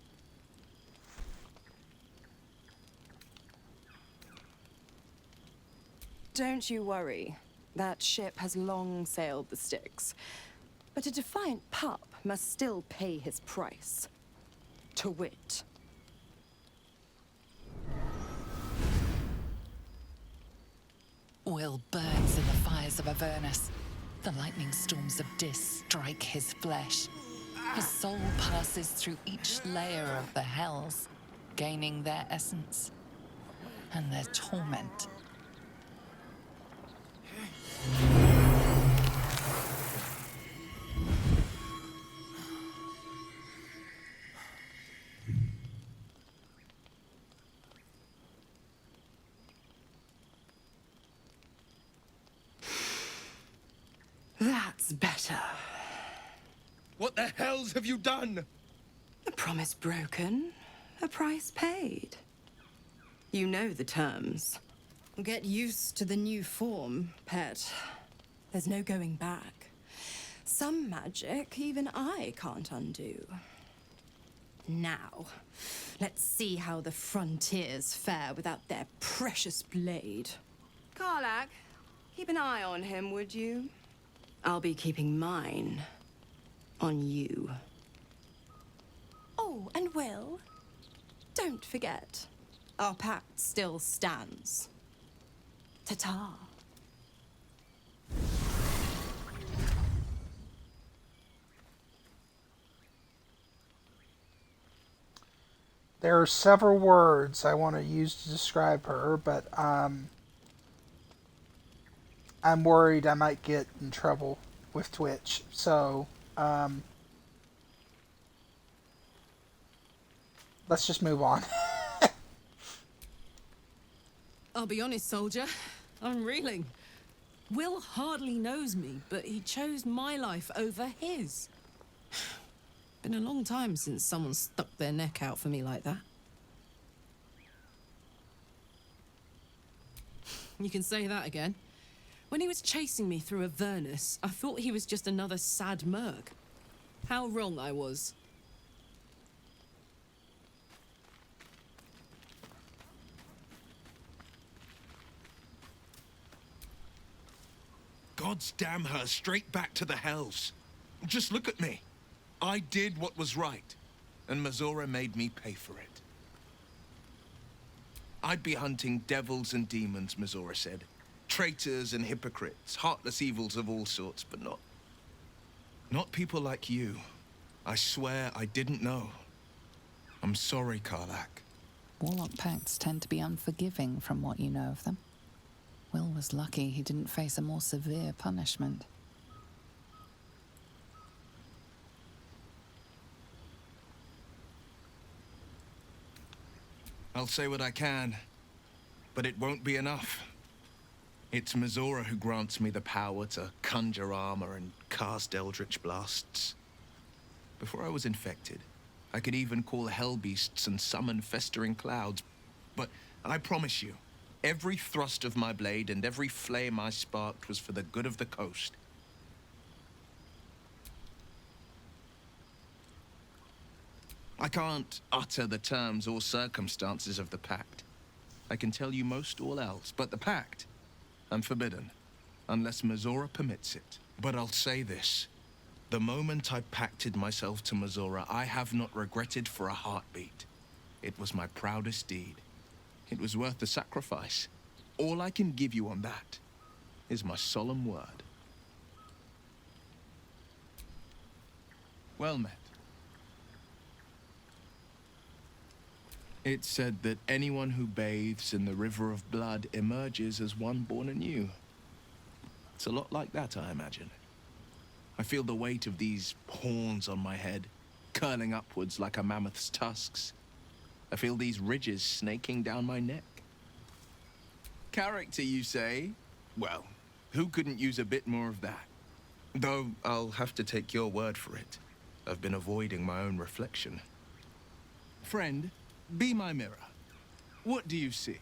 Don't you worry. That ship has long sailed the Styx. But a defiant pup must still pay his price. To wit. Will burns in the fires of Avernus. The lightning storms of Dis strike his flesh. His soul passes through each layer of the hells, gaining their essence and their torment. That's better. What the hells have you done? A promise broken, a price paid. You know the terms. Get used to the new form, pet. There's no going back. Some magic even I can't undo. Now, let's see how the frontiers fare without their precious blade. Karlak, keep an eye on him, would you? I'll be keeping mine on you. Oh, and Will, don't forget, our pact still stands. Ta-ta. There are several words I want to use to describe her, but I'm worried I might get in trouble with Twitch. So, let's just move on. I'll be honest, soldier. I'm reeling. Will hardly knows me, but he chose my life over his. Been a long time since someone stuck their neck out for me like that. You can say that again. When he was chasing me through Avernus, I thought he was just another sad merc. How wrong I was. God's damn her, straight back to the hells. Just look at me. I did what was right, and Mizora made me pay for it. I'd be hunting devils and demons, Mizora said. Traitors and hypocrites, heartless evils of all sorts, but not people like you. I swear I didn't know. I'm sorry, Karlak. Warlock pacts tend to be unforgiving from what you know of them. Will was lucky he didn't face a more severe punishment. I'll say what I can, but it won't be enough. It's Mizora who grants me the power to conjure armor and cast eldritch blasts. Before I was infected, I could even call hell beasts and summon festering clouds. But I promise you, every thrust of my blade and every flame I sparked was for the good of the coast. I can't utter the terms or circumstances of the pact. I can tell you most all else, but the pact, I'm forbidden, unless Mizora permits it. But I'll say this. The moment I pacted myself to Mizora, I have not regretted for a heartbeat. It was my proudest deed. It was worth the sacrifice. All I can give you on that is my solemn word. Well met. It's said that anyone who bathes in the river of blood emerges as one born anew. It's a lot like that, I imagine. I feel the weight of these horns on my head, curling upwards like a mammoth's tusks. I feel these ridges snaking down my neck. Character, you say? Well, who couldn't use a bit more of that? Though I'll have to take your word for it. I've been avoiding my own reflection. Friend, be my mirror. What do you see?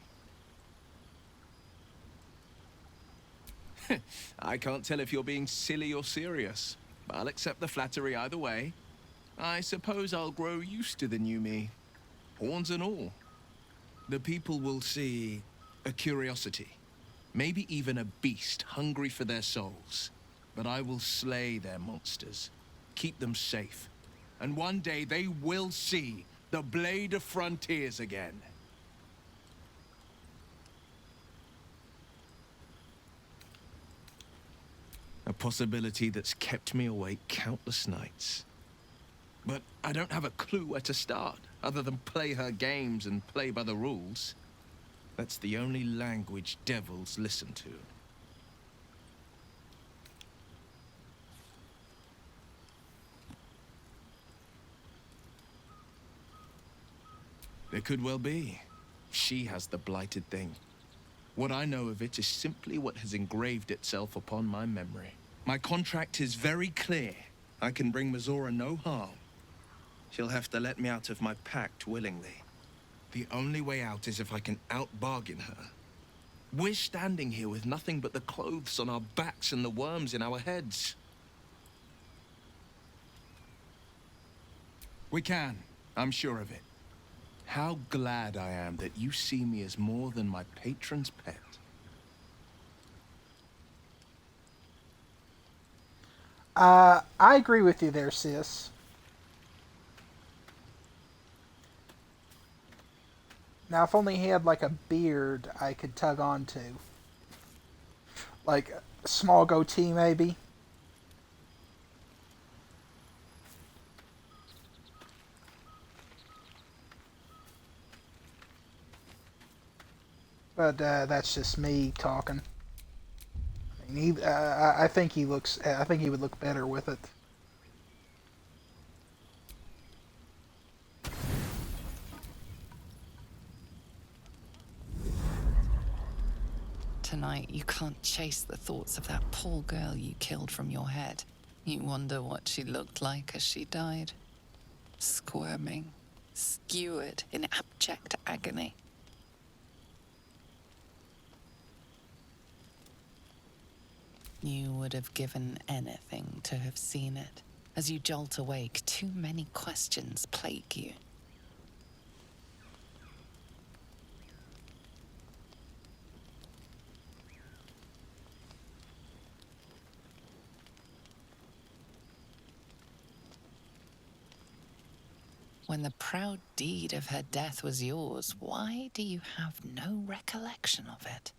I can't tell if you're being silly or serious. I'll accept the flattery either way. I suppose I'll grow used to the new me. Horns and all. The people will see a curiosity. Maybe even a beast hungry for their souls. But I will slay their monsters. Keep them safe. And one day they will see the Blade of Frontiers again. A possibility that's kept me awake countless nights. But I don't have a clue where to start, other than play her games and play by the rules. That's the only language devils listen to. There could well be. She has the blighted thing. What I know of it is simply what has engraved itself upon my memory. My contract is very clear. I can bring Mizora no harm. She'll have to let me out of my pact willingly. The only way out is if I can out-bargain her. We're standing here with nothing but the clothes on our backs and the worms in our heads. We can. I'm sure of it. How glad I am that you see me as more than my patron's pet. I agree with you there, sis. Now, if only he had, like, a beard I could tug on to. Like, a small goatee, maybe. But that's just me talking. I mean, I think he looks. I think he would look better with it. Tonight, you can't chase the thoughts of that poor girl you killed from your head. You wonder what she looked like as she died. Squirming, skewered in abject agony. You would have given anything to have seen it. As you jolt awake, too many questions plague you. When the proud deed of her death was yours, why do you have no recollection of it?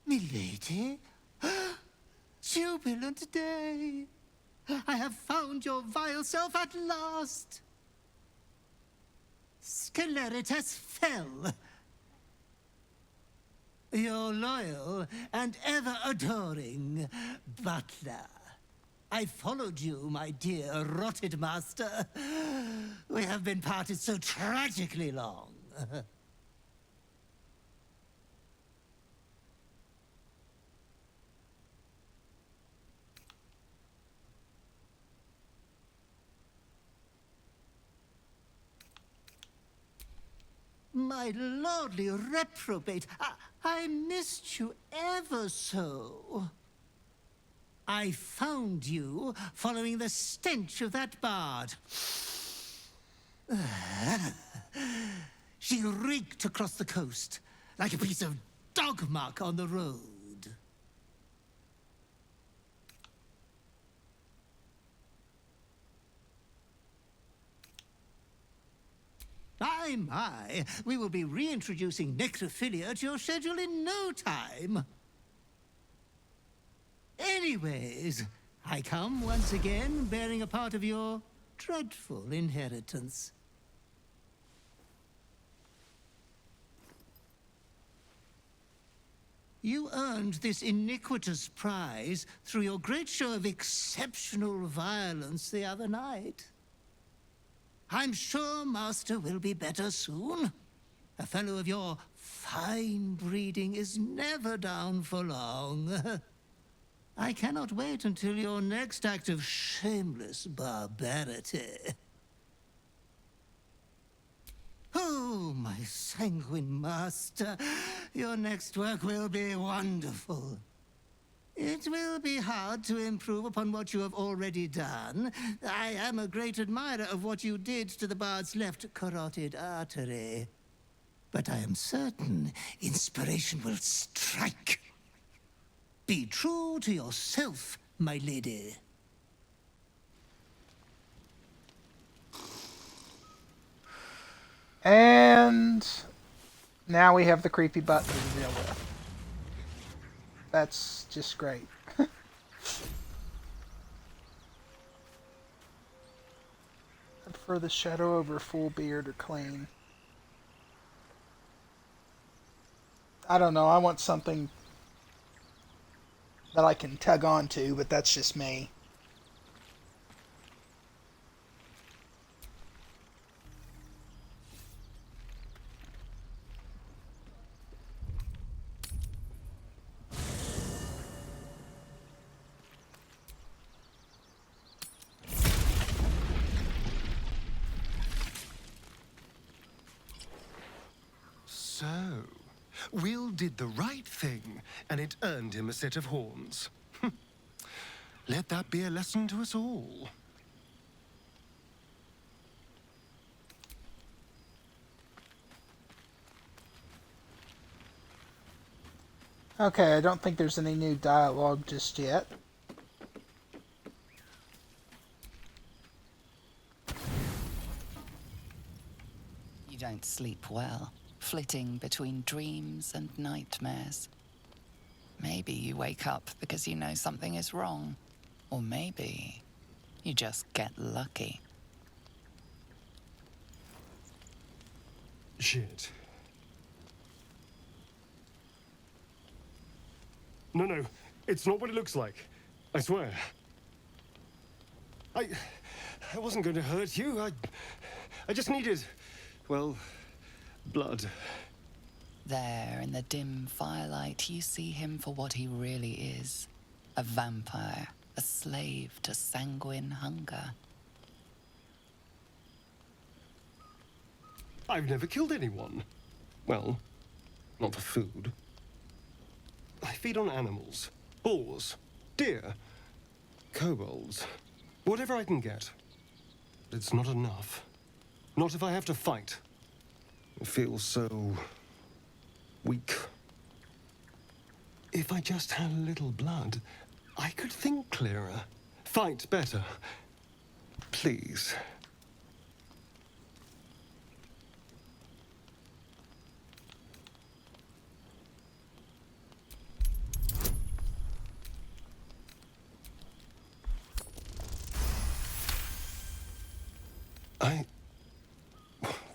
Milady? Jubilant day! I have found your vile self at last! Sceleritas fell. Your loyal and ever-adoring butler. I followed you, my dear rotted master. We have been parted so tragically long. My lordly reprobate, I missed you ever so. I found you following the stench of that bard. She reeked across the coast, like a piece of dog muck on the road. My, we will be reintroducing necrophilia to your schedule in no time. Anyways, I come once again bearing a part of your dreadful inheritance. You earned this iniquitous prize through your great show of exceptional violence the other night. I'm sure Master will be better soon. A fellow of your fine breeding is never down for long. I cannot wait until your next act of shameless barbarity. Oh, my sanguine master, your next work will be wonderful. It will be hard to improve upon what you have already done. I am a great admirer of what you did to the bard's left carotid artery. But I am certain inspiration will strike. Be true to yourself, my lady. And now we have the creepy button to deal with. That's just great. I'd prefer the shadow over full beard or clean. I don't know, I want something that I can tug on to, but that's just me. So, Will did the right thing, and it earned him a set of horns. Let that be a lesson to us all. Okay, I don't think there's any new dialogue just yet. You don't sleep well, flitting between dreams and nightmares. Maybe you wake up because you know something is wrong. Or maybe you just get lucky. Shit. No, it's not what it looks like. I swear. I wasn't going to hurt you. I just needed, well, blood. There, in the dim firelight, you see him for what he really is. A vampire, a slave to sanguine hunger. I've never killed anyone. Well, not for food. I feed on animals. Boars. Deer. Kobolds. Whatever I can get. But it's not enough. Not if I have to fight. It feels so weak. If I just had a little blood, I could think clearer. Fight better. Please.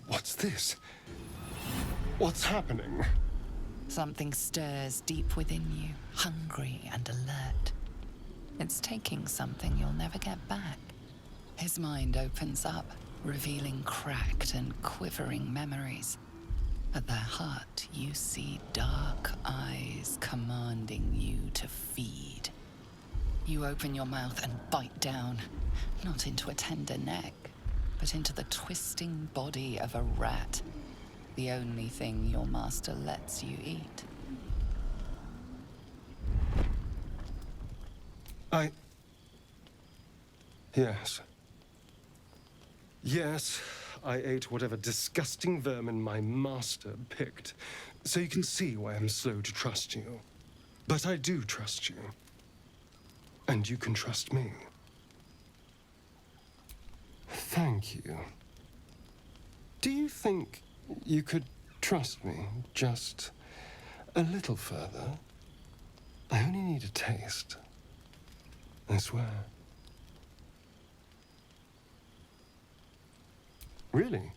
What's this? What's happening? Something stirs deep within you, hungry and alert. It's taking something you'll never get back. His mind opens up, revealing cracked and quivering memories. At their heart, you see dark eyes commanding you to feed. You open your mouth and bite down, not into a tender neck, but into the twisting body of a rat, the only thing your master lets you eat. Yes. Yes, I ate whatever disgusting vermin my master picked, so you can see why I'm slow to trust you. But I do trust you. And you can trust me. Thank you. Do you think you could trust me just a little further? I only need a taste. I swear. Really?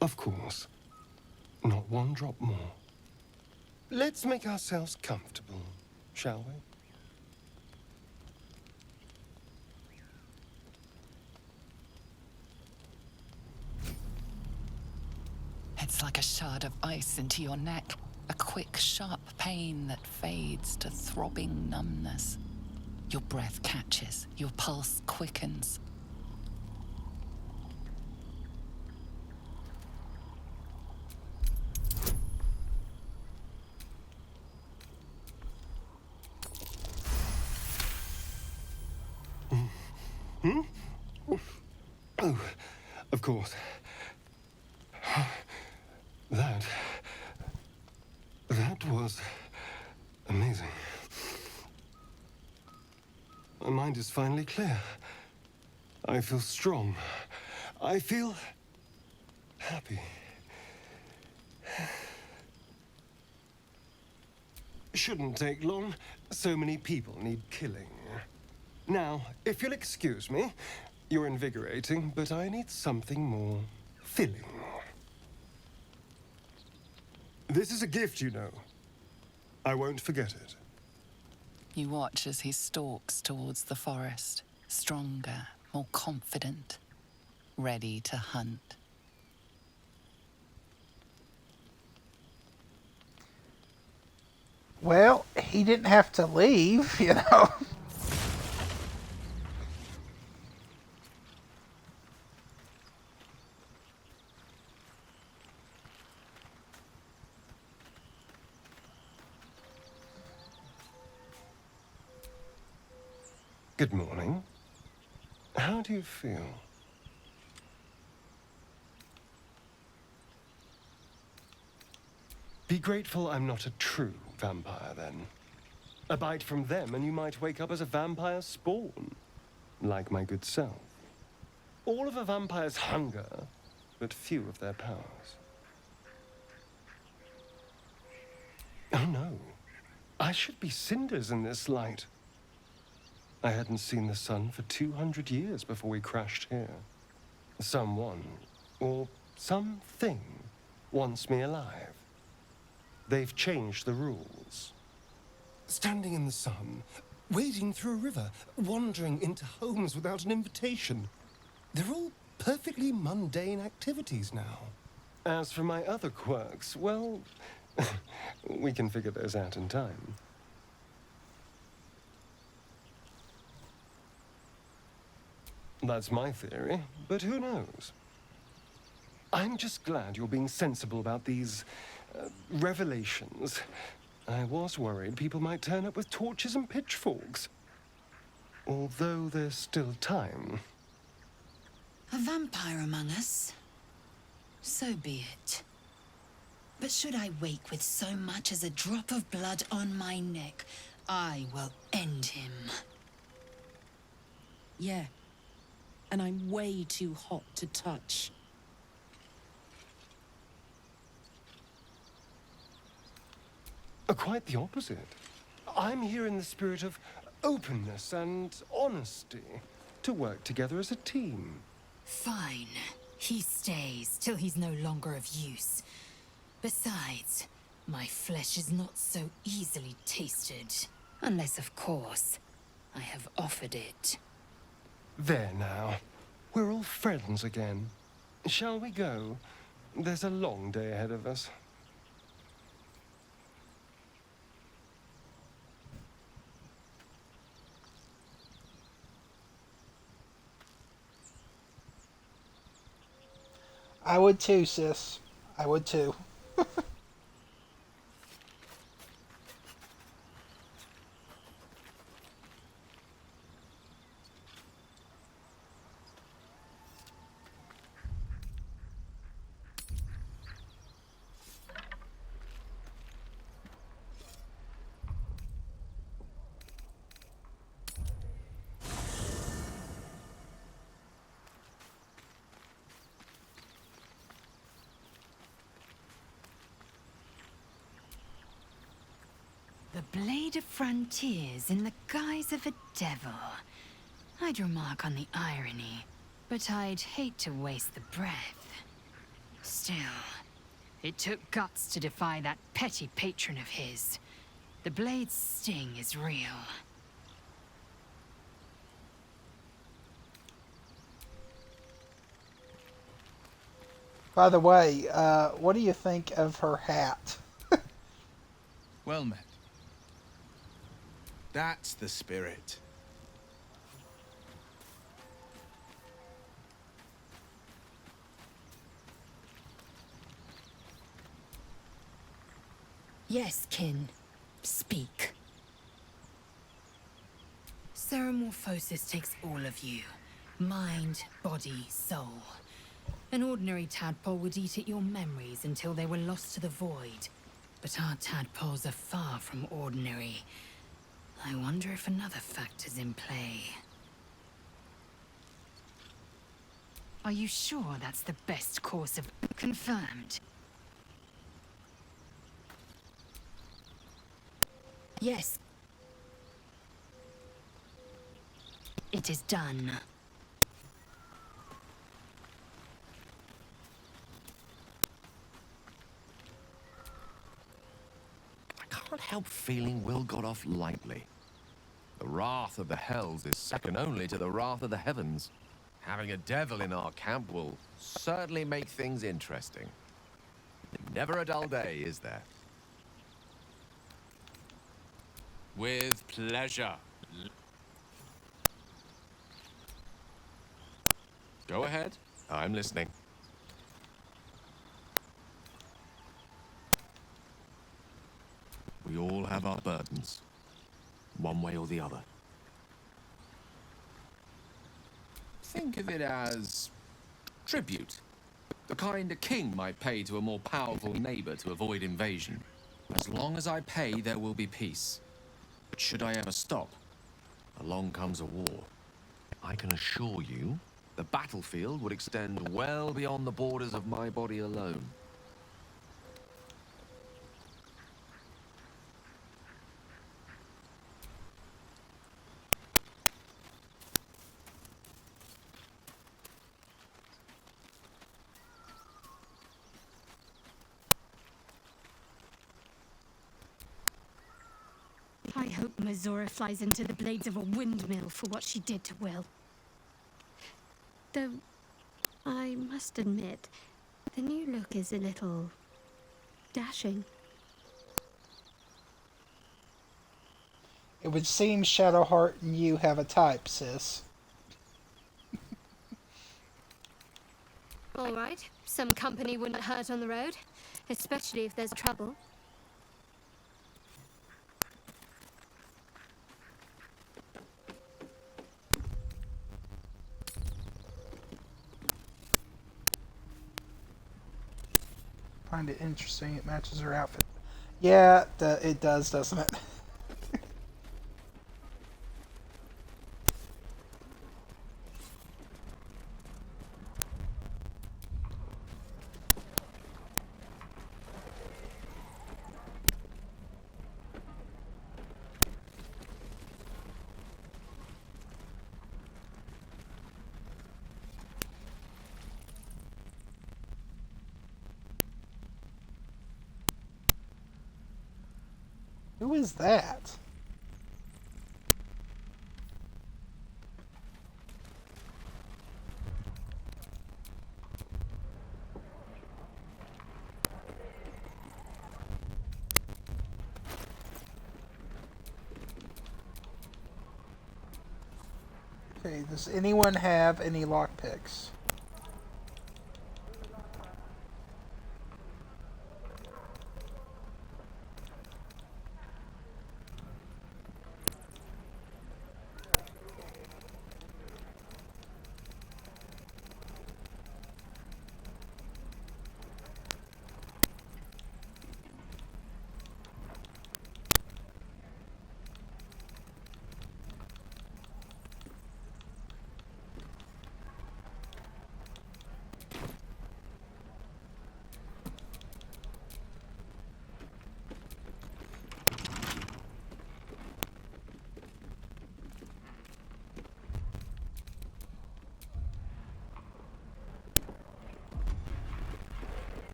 Of course. Not one drop more. Let's make ourselves comfortable, shall we? It's like a shard of ice into your neck. A quick, sharp pain that fades to throbbing numbness. Your breath catches, your pulse quickens. Oh, of course. That was amazing. My mind is finally clear. I feel strong. I feel happy. Shouldn't take long. So many people need killing. Now, if you'll excuse me, you're invigorating, but I need something more filling. This is a gift, you know. I won't forget it. You watch as he stalks towards the forest, stronger, more confident, ready to hunt. Well, he didn't have to leave, you know. Good morning. How do you feel? Be grateful I'm not a true vampire, then. A bite from them and you might wake up as a vampire spawn, like my good self. All of a vampire's hunger, but few of their powers. Oh no, I should be cinders in this light. I hadn't seen the sun for 200 years before we crashed here. Someone, or something, wants me alive. They've changed the rules. Standing in the sun, wading through a river, wandering into homes without an invitation. They're all perfectly mundane activities now. As for my other quirks, well, we can figure those out in time. That's my theory, but who knows? I'm just glad you're being sensible about these revelations. I was worried people might turn up with torches and pitchforks. Although there's still time. A vampire among us? So be it. But should I wake with so much as a drop of blood on my neck, I will end him. Yeah. And I'm way too hot to touch. Quite the opposite. I'm here in the spirit of openness and honesty, to work together as a team. Fine. He stays till he's no longer of use. Besides, my flesh is not so easily tasted. Unless, of course, I have offered it. There now. We're all friends again. Shall we go? There's a long day ahead of us. I would too, sis. I would too. The Blade of Frontiers in the guise of a devil. I'd remark on the irony, but I'd hate to waste the breath. Still, it took guts to defy that petty patron of his. The blade's sting is real. By the way, what do you think of her hat? Well met. That's the spirit. Yes, kin. Speak. Ceremorphosis takes all of you. Mind, body, soul. An ordinary tadpole would eat at your memories until they were lost to the void. But our tadpoles are far from ordinary. I wonder if another factor's in play. Are you sure that's the best course of... Confirmed. Yes. It is done. I can't help feeling Will got off lightly. The wrath of the hells is second only to the wrath of the heavens. Having a devil in our camp will certainly make things interesting. Never a dull day, is there? With pleasure. Go ahead. I'm listening. We all have our burdens, one way or the other. Think of it as tribute. The kind a king might pay to a more powerful neighbor to avoid invasion. As long as I pay, there will be peace. But should I ever stop, along comes a war. I can assure you, the battlefield would extend well beyond the borders of my body alone. I hope Mizora flies into the blades of a windmill for what she did to Will. Though, I must admit, the new look is a little... dashing. It would seem Shadowheart and you have a type, sis. All right, some company wouldn't hurt on the road, especially if there's trouble. Find it interesting. It matches her outfit. Yeah, it does, doesn't it? Who is that? Okay, does anyone have any lockpicks?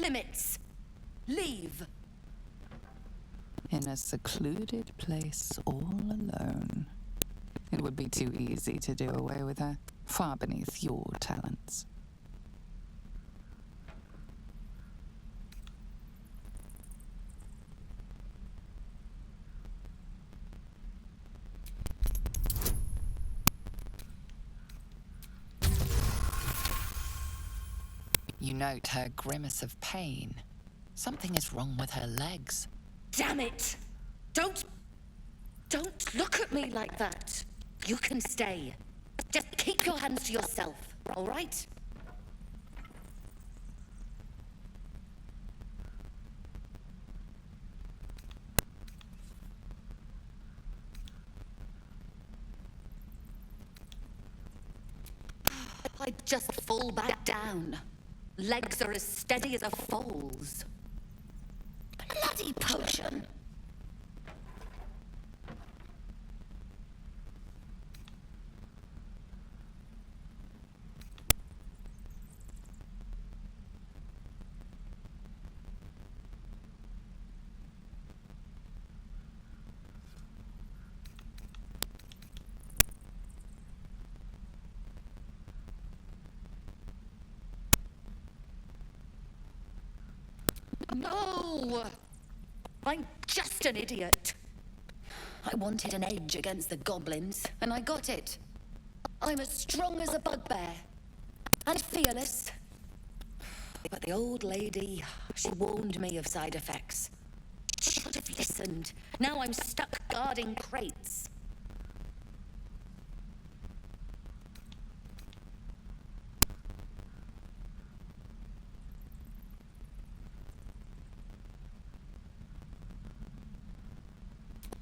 limits. Leave. In a secluded place all alone. It would be too easy to do away with her, far beneath your talents. You note her grimace of pain. Something is wrong with her legs. Damn it! Don't look at me like that. You can stay. Just keep your hands to yourself, all right? I just fall back down. Legs are as steady as a foal's. Bloody potion. No! I'm just an idiot. I wanted an edge against the goblins, and I got it. I'm as strong as a bugbear. And fearless. But the old lady, she warned me of side effects. Should have listened. Now I'm stuck guarding crates.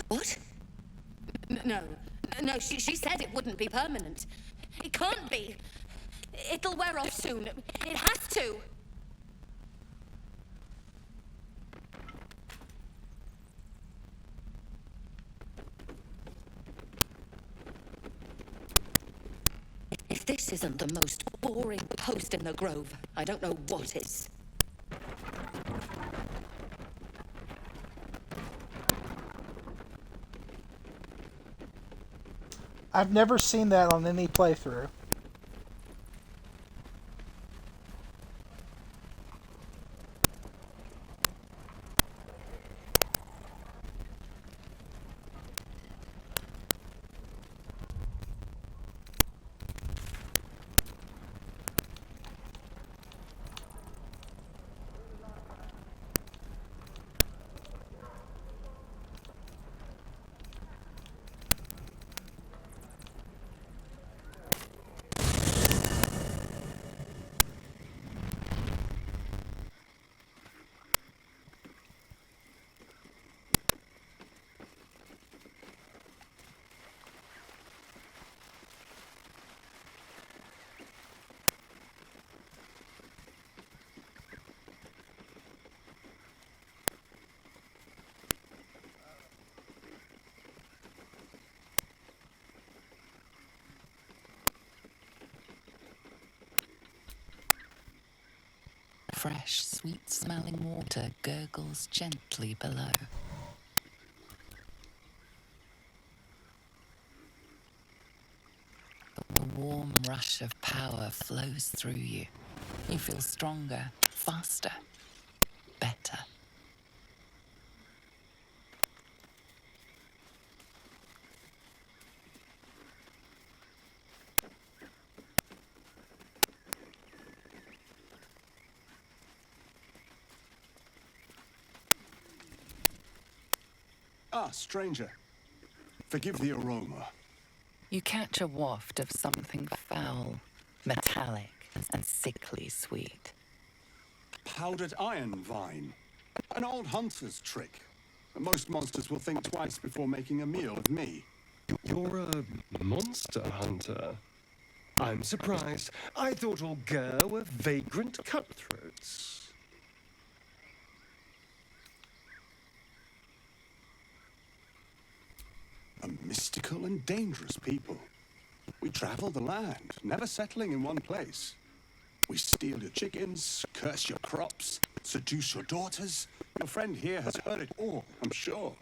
What? No, she said it wouldn't be permanent. It can't be. It'll wear off soon. It has to. If this isn't the most boring post in the grove, I don't know what is. I've never seen that on any playthrough. Fresh, sweet-smelling water gurgles gently below. The warm rush of power flows through you. You feel stronger, faster, better. Ah, stranger. Forgive the aroma. You catch a waft of something foul, metallic, and sickly sweet. Powdered iron vine. An old hunter's trick. Most monsters will think twice before making a meal of me. You're a monster hunter. I'm surprised. I thought all Ger were vagrant cutthroats. A mystical and dangerous people. We travel the land, never settling in one place. We steal your chickens, curse your crops, seduce your daughters. Your friend here has heard it all, I'm sure.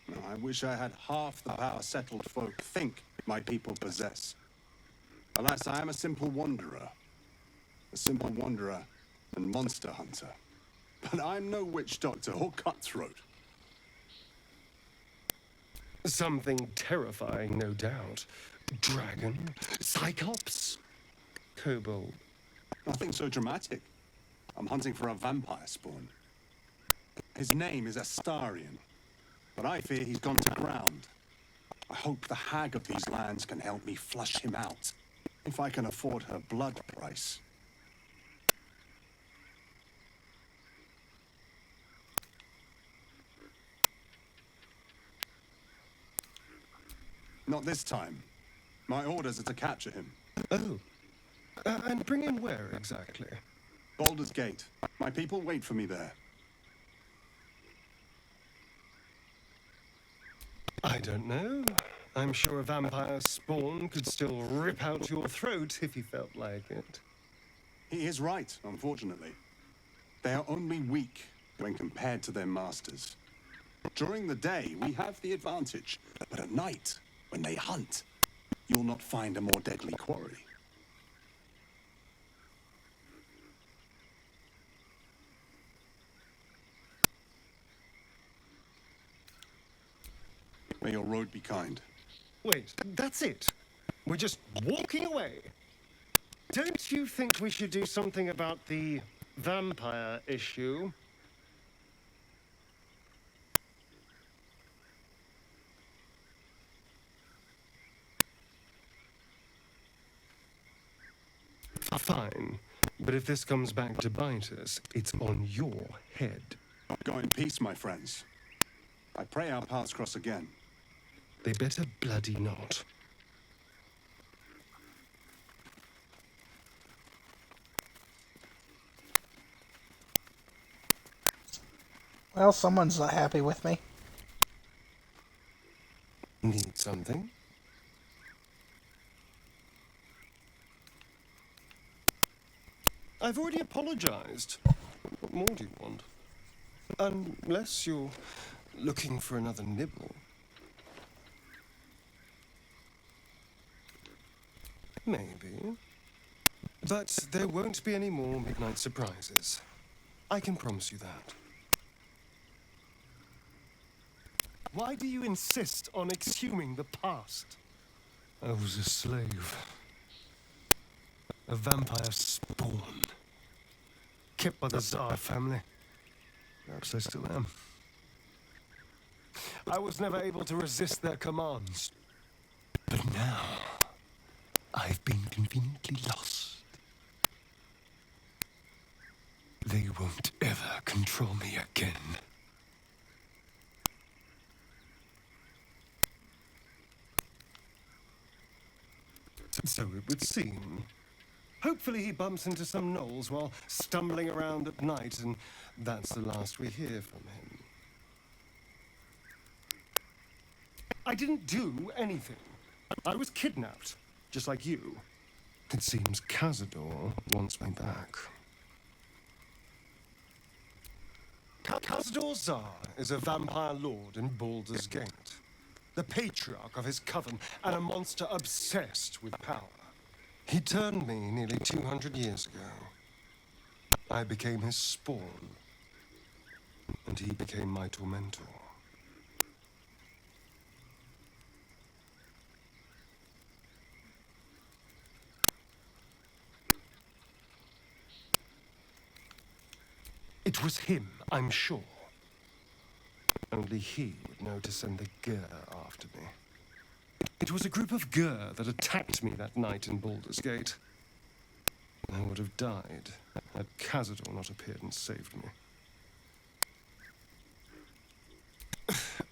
Now, I wish I had half the power settled folk think my people possess. Alas, I am a simple wanderer. A simple wanderer and monster hunter. But I'm no witch doctor or cutthroat. Something terrifying, no doubt. Dragon, cyclops, kobold. Nothing so dramatic. I'm hunting for a vampire spawn. His name is Astarion, but I fear he's gone to ground. I hope the hag of these lands can help me flush him out, if I can afford her blood price. Not this time. My orders are to capture him. Oh. And bring him where exactly? Baldur's Gate. My people wait for me there. I don't know. I'm sure a vampire spawn could still rip out your throat if he felt like it. He is right, unfortunately. They are only weak when compared to their masters. During the day, we have the advantage, but at night, when they hunt, you'll not find a more deadly quarry. May your road be kind. Wait, that's it? We're just walking away? Don't you think we should do something about the vampire issue? Fine, but if this comes back to bite us, it's on your head. Go in peace, my friends. I pray our paths cross again. They better bloody not. Well, someone's not happy with me. Need something? I've already apologized. What more do you want? Unless you're looking for another nibble. Maybe. But there won't be any more midnight surprises. I can promise you that. Why do you insist on exhuming the past? I was a slave. A vampire spawn. Kept by the Tsar family. Perhaps I still am. I was never able to resist their commands. But now, I've been conveniently lost. They won't ever control me again. So it would seem. Hopefully he bumps into some gnolls while stumbling around at night, and that's the last we hear from him. I didn't do anything. I was kidnapped, just like you. It seems Cazador wants me back. Cazador Tsar is a vampire lord in Baldur's Gate, the patriarch of his coven, and a monster obsessed with power. He turned me nearly 200 years ago. I became his spawn, and he became my tormentor. It was him, I'm sure. Only he would know to send the Gur after me. It was a group of Gur that attacked me that night in Baldur's Gate. I would have died had Cazador not appeared and saved me.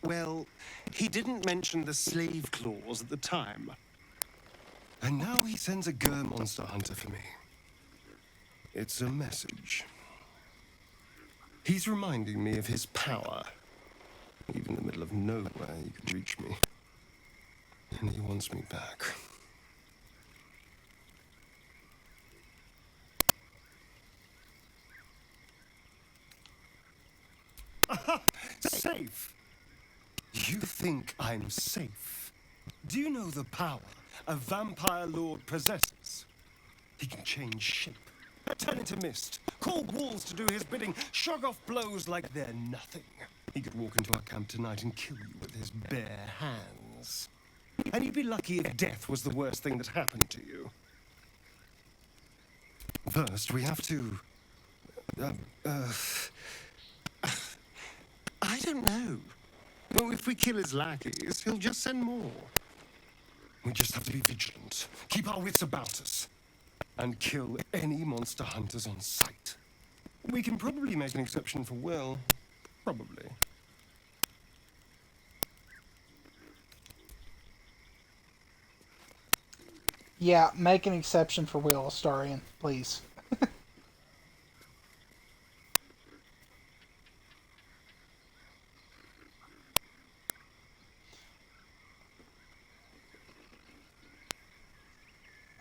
Well, he didn't mention the slave clause at the time. And now he sends a Gur monster hunter for me. It's a message. He's reminding me of his power. Even in the middle of nowhere, you could reach me. And he wants me back. Safe? You think I'm safe? Do you know the power a vampire lord possesses? He can change shape, turn into mist, call walls to do his bidding, shrug off blows like they're nothing. He could walk into our camp tonight and kill you with his bare hands. And you'd be lucky if death was the worst thing that happened to you. First, we have to... I don't know. Well, if we kill his lackeys, he'll just send more. We just have to be vigilant, keep our wits about us, and kill any monster hunters on sight. We can probably make an exception for Will. Probably. Yeah, make an exception for Will, Astarion, please.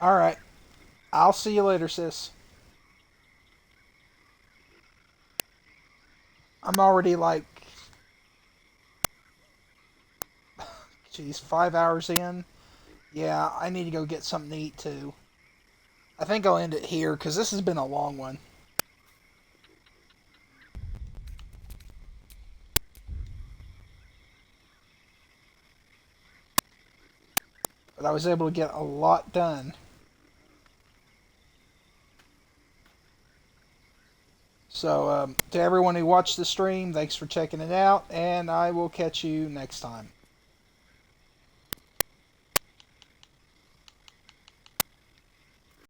Alright. I'll see you later, sis. I'm already like... Jeez, 5 hours in. Yeah, I need to go get something to eat too. I think I'll end it here, because this has been a long one. But I was able to get a lot done. So, to everyone who watched the stream, thanks for checking it out, and I will catch you next time.